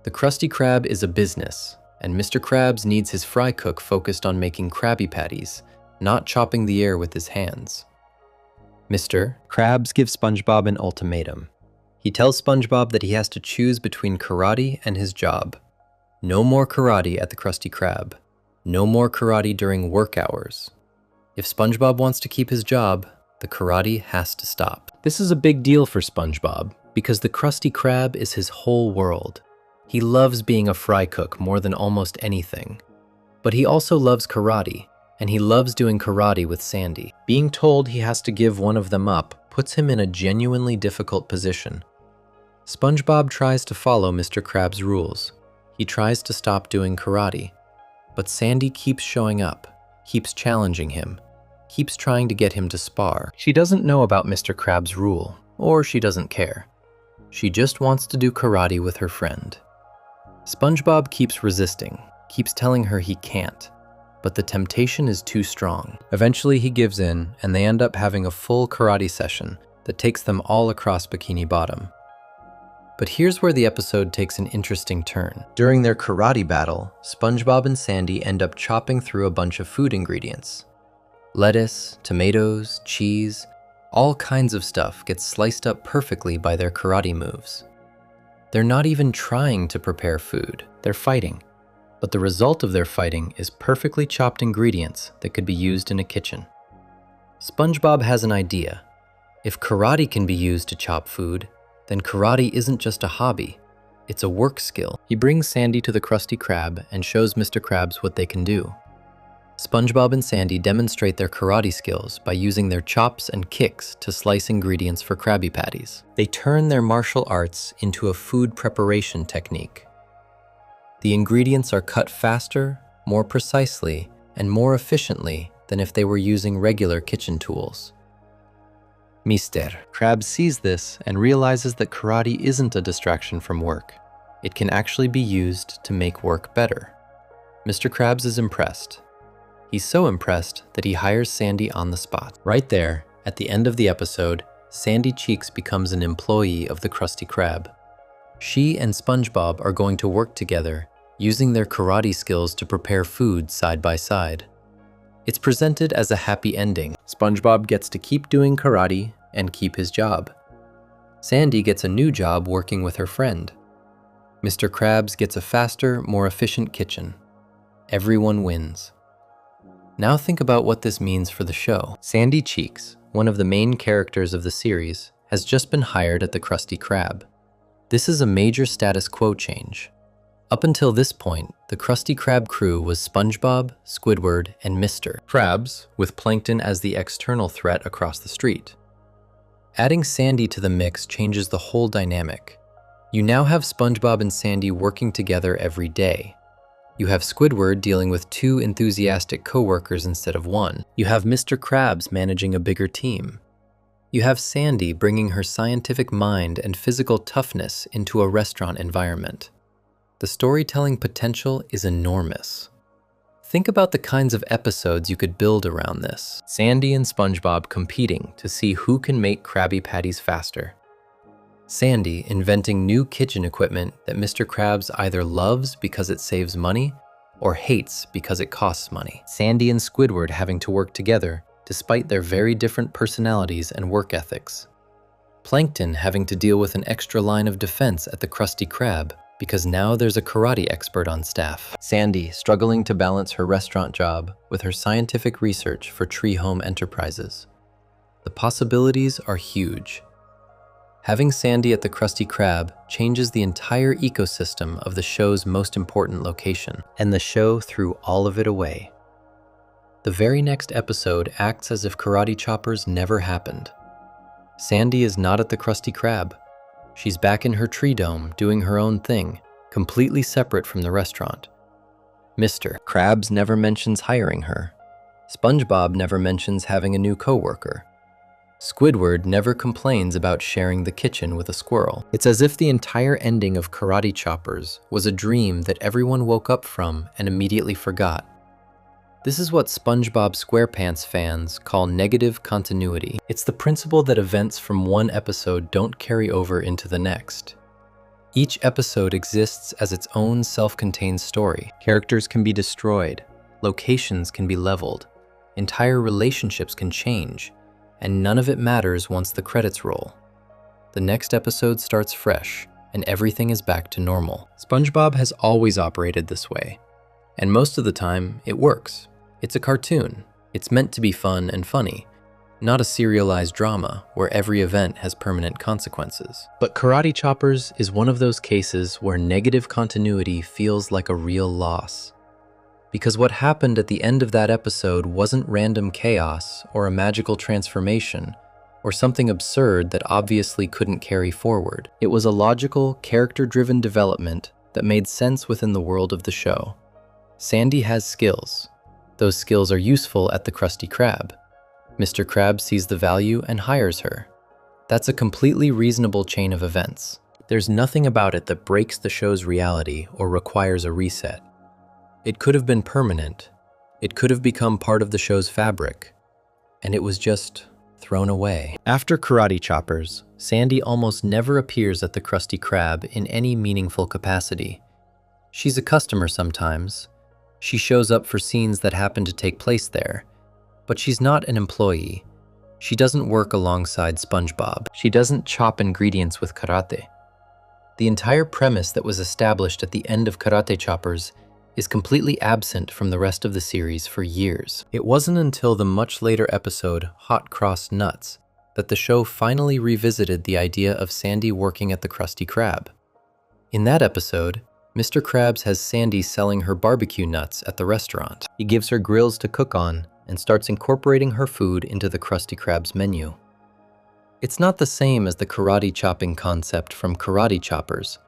The Krusty Krab is a business, and Mr. Krabs needs his fry cook focused on making Krabby Patties, not chopping the air with his hands. Mr. Krabs gives SpongeBob an ultimatum. He tells SpongeBob that he has to choose between karate and his job. No more karate at the Krusty Krab. No more karate during work hours. If SpongeBob wants to keep his job, the karate has to stop. This is a big deal for SpongeBob because the Krusty Krab is his whole world. He loves being a fry cook more than almost anything. But he also loves karate, and he loves doing karate with Sandy. Being told he has to give one of them up puts him in a genuinely difficult position. SpongeBob tries to follow Mr. Krabs' rules. He tries to stop doing karate. But Sandy keeps showing up, keeps challenging him, keeps trying to get him to spar. She doesn't know about Mr. Krabs' rule, or she doesn't care. She just wants to do karate with her friend. SpongeBob keeps resisting, keeps telling her he can't, but the temptation is too strong. Eventually he gives in, and they end up having a full karate session that takes them all across Bikini Bottom. But here's where the episode takes an interesting turn. During their karate battle, SpongeBob and Sandy end up chopping through a bunch of food ingredients. Lettuce, tomatoes, cheese, all kinds of stuff gets sliced up perfectly by their karate moves. They're not even trying to prepare food, they're fighting. But the result of their fighting is perfectly chopped ingredients that could be used in a kitchen. SpongeBob has an idea. If karate can be used to chop food, then karate isn't just a hobby, it's a work skill. He brings Sandy to the Krusty Krab and shows Mr. Krabs what they can do. SpongeBob and Sandy demonstrate their karate skills by using their chops and kicks to slice ingredients for Krabby Patties. They turn their martial arts into a food preparation technique. The ingredients are cut faster, more precisely, and more efficiently than if they were using regular kitchen tools. Mr. Krabs sees this and realizes that karate isn't a distraction from work. It can actually be used to make work better. Mr. Krabs is impressed. He's so impressed that he hires Sandy on the spot. Right there, at the end of the episode, Sandy Cheeks becomes an employee of the Krusty Krab. She and SpongeBob are going to work together, using their karate skills to prepare food side by side. It's presented as a happy ending. SpongeBob gets to keep doing karate and keep his job. Sandy gets a new job working with her friend. Mr. Krabs gets a faster, more efficient kitchen. Everyone wins. Now think about what this means for the show. Sandy Cheeks, one of the main characters of the series, has just been hired at the Krusty Krab. This is a major status quo change. Up until this point, the Krusty Krab crew was SpongeBob, Squidward, and Mr. Krabs, with Plankton as the external threat across the street. Adding Sandy to the mix changes the whole dynamic. You now have SpongeBob and Sandy working together every day. You have Squidward dealing with 2 enthusiastic coworkers instead of 1. You have Mr. Krabs managing a bigger team. You have Sandy bringing her scientific mind and physical toughness into a restaurant environment. The storytelling potential is enormous. Think about the kinds of episodes you could build around this. Sandy and SpongeBob competing to see who can make Krabby Patties faster. Sandy inventing new kitchen equipment that Mr. Krabs either loves because it saves money or hates because it costs money. Sandy and Squidward having to work together despite their very different personalities and work ethics. Plankton having to deal with an extra line of defense at the Krusty Krab because now there's a karate expert on staff. Sandy, struggling to balance her restaurant job with her scientific research for Tree Home Enterprises. The possibilities are huge. Having Sandy at the Krusty Krab changes the entire ecosystem of the show's most important location, and the show threw all of it away. The very next episode acts as if karate choppers never happened. Sandy is not at the Krusty Krab. She's back in her tree dome doing her own thing, completely separate from the restaurant. Mr. Krabs never mentions hiring her. SpongeBob never mentions having a new coworker. Squidward never complains about sharing the kitchen with a squirrel. It's as if the entire ending of Karate Choppers was a dream that everyone woke up from and immediately forgot. This is what SpongeBob SquarePants fans call negative continuity. It's the principle that events from one episode don't carry over into the next. Each episode exists as its own self-contained story. Characters can be destroyed, locations can be leveled, entire relationships can change, and none of it matters once the credits roll. The next episode starts fresh, and everything is back to normal. SpongeBob has always operated this way, and most of the time, it works. It's a cartoon. It's meant to be fun and funny, not a serialized drama where every event has permanent consequences. But Karate Choppers is one of those cases where negative continuity feels like a real loss. Because what happened at the end of that episode wasn't random chaos or a magical transformation or something absurd that obviously couldn't carry forward. It was a logical, character-driven development that made sense within the world of the show. Sandy has skills. Those skills are useful at the Krusty Krab. Mr. Krab sees the value and hires her. That's a completely reasonable chain of events. There's nothing about it that breaks the show's reality or requires a reset. It could have been permanent. It could have become part of the show's fabric. And it was just thrown away. After Karate Choppers, Sandy almost never appears at the Krusty Krab in any meaningful capacity. She's a customer sometimes. She shows up for scenes that happen to take place there, but she's not an employee. She doesn't work alongside SpongeBob. She doesn't chop ingredients with karate. The entire premise that was established at the end of Karate Choppers is completely absent from the rest of the series for years. It wasn't until the much later episode, Hot Cross Nuts, that the show finally revisited the idea of Sandy working at the Krusty Krab. In that episode, Mr. Krabs has Sandy selling her barbecue nuts at the restaurant. He gives her grills to cook on and starts incorporating her food into the Krusty Krab's menu. It's not the same as the karate chopping concept from Karate Choppers,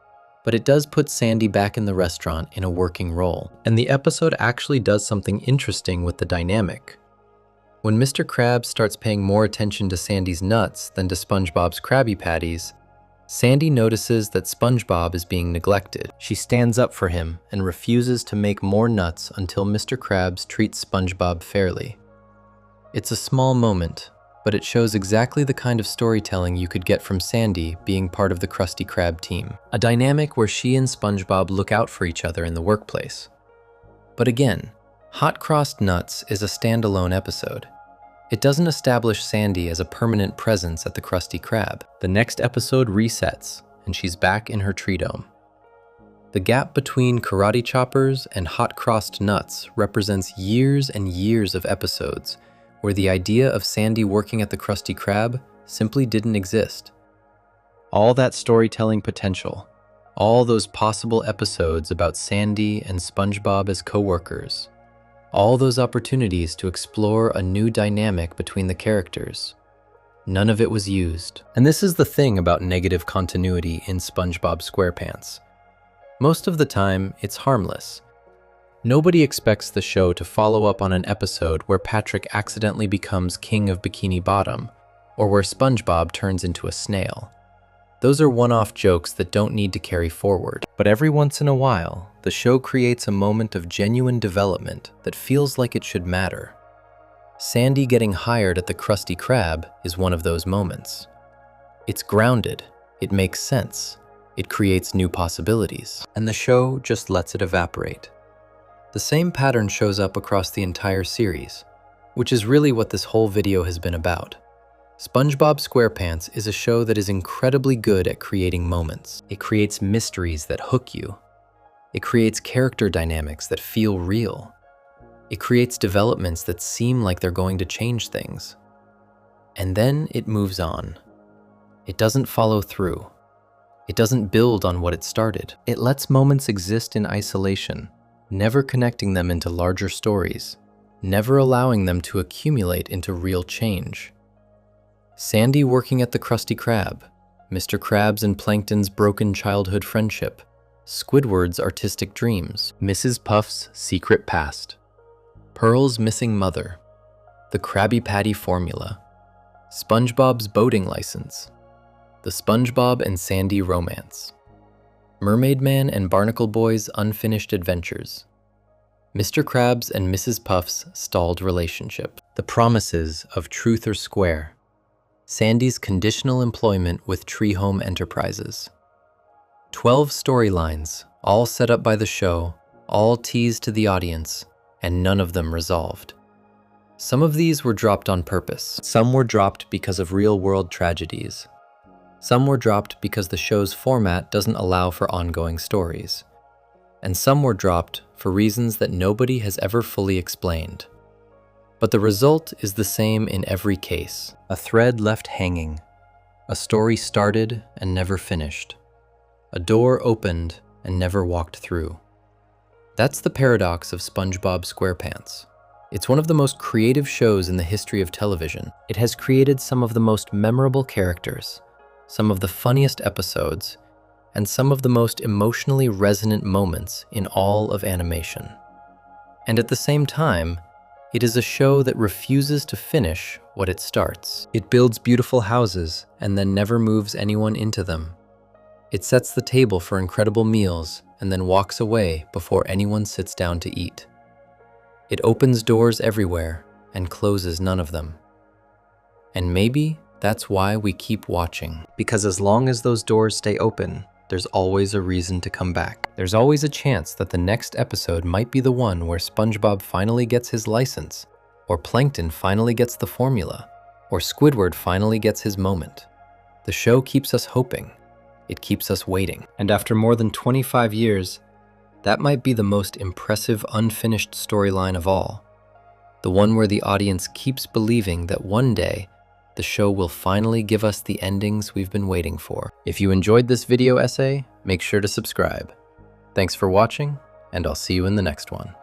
but it does put Sandy back in the restaurant in a working role. And the episode actually does something interesting with the dynamic. When Mr. Krabs starts paying more attention to Sandy's nuts than to SpongeBob's Krabby Patties, Sandy notices that SpongeBob is being neglected. She stands up for him and refuses to make more nuts until Mr. Krabs treats SpongeBob fairly. It's a small moment, but it shows exactly the kind of storytelling you could get from Sandy being part of the Krusty Krab team. A dynamic where she and SpongeBob look out for each other in the workplace. But again, Hot Crossed Nuts is a standalone episode. It doesn't establish Sandy as a permanent presence at the Krusty Krab. The next episode resets, and she's back in her tree dome. The gap between Karate Choppers and Hot Crossed Nuts represents years and years of episodes where the idea of Sandy working at the Krusty Krab simply didn't exist. All that storytelling potential, all those possible episodes about Sandy and SpongeBob as co-workers, all those opportunities to explore a new dynamic between the characters. None of it was used. And this is the thing about negative continuity in SpongeBob SquarePants. Most of the time, it's harmless. Nobody expects the show to follow up on an episode where Patrick accidentally becomes king of Bikini Bottom, or where SpongeBob turns into a snail. Those are one-off jokes that don't need to carry forward. But every once in a while, the show creates a moment of genuine development that feels like it should matter. Sandy getting hired at the Krusty Krab is one of those moments. It's grounded, it makes sense, it creates new possibilities, and the show just lets it evaporate. The same pattern shows up across the entire series, which is really what this whole video has been about. SpongeBob SquarePants is a show that is incredibly good at creating moments. It creates mysteries that hook you. It creates character dynamics that feel real. It creates developments that seem like they're going to change things. And then it moves on. It doesn't follow through. It doesn't build on what it started. It lets moments exist in isolation, never connecting them into larger stories, never allowing them to accumulate into real change. Sandy working at the Krusty Krab, Mr. Krabs and Plankton's broken childhood friendship, Squidward's artistic dreams, Mrs. Puff's secret past, Pearl's missing mother, the Krabby Patty formula, SpongeBob's boating license, the SpongeBob and Sandy romance, Mermaid Man and Barnacle Boy's unfinished adventures, Mr. Krabs and Mrs. Puff's stalled relationship, the promises of Truth or Square, Sandy's conditional employment with Tree Home Enterprises. 12 storylines, all set up by the show, all teased to the audience, and none of them resolved. Some of these were dropped on purpose. Some were dropped because of real-world tragedies. Some were dropped because the show's format doesn't allow for ongoing stories. And some were dropped for reasons that nobody has ever fully explained. But the result is the same in every case. A thread left hanging. A story started and never finished. A door opened and never walked through. That's the paradox of SpongeBob SquarePants. It's one of the most creative shows in the history of television. It has created some of the most memorable characters, some of the funniest episodes, and some of the most emotionally resonant moments in all of animation. And at the same time, it is a show that refuses to finish what it starts. It builds beautiful houses and then never moves anyone into them. It sets the table for incredible meals and then walks away before anyone sits down to eat. It opens doors everywhere and closes none of them. And maybe that's why we keep watching. Because as long as those doors stay open, there's always a reason to come back. There's always a chance that the next episode might be the one where SpongeBob finally gets his license, or Plankton finally gets the formula, or Squidward finally gets his moment. The show keeps us hoping. It keeps us waiting. And after more than 25 years, that might be the most impressive unfinished storyline of all. The one where the audience keeps believing that one day, the show will finally give us the endings we've been waiting for. If you enjoyed this video essay, make sure to subscribe. Thanks for watching, and I'll see you in the next one.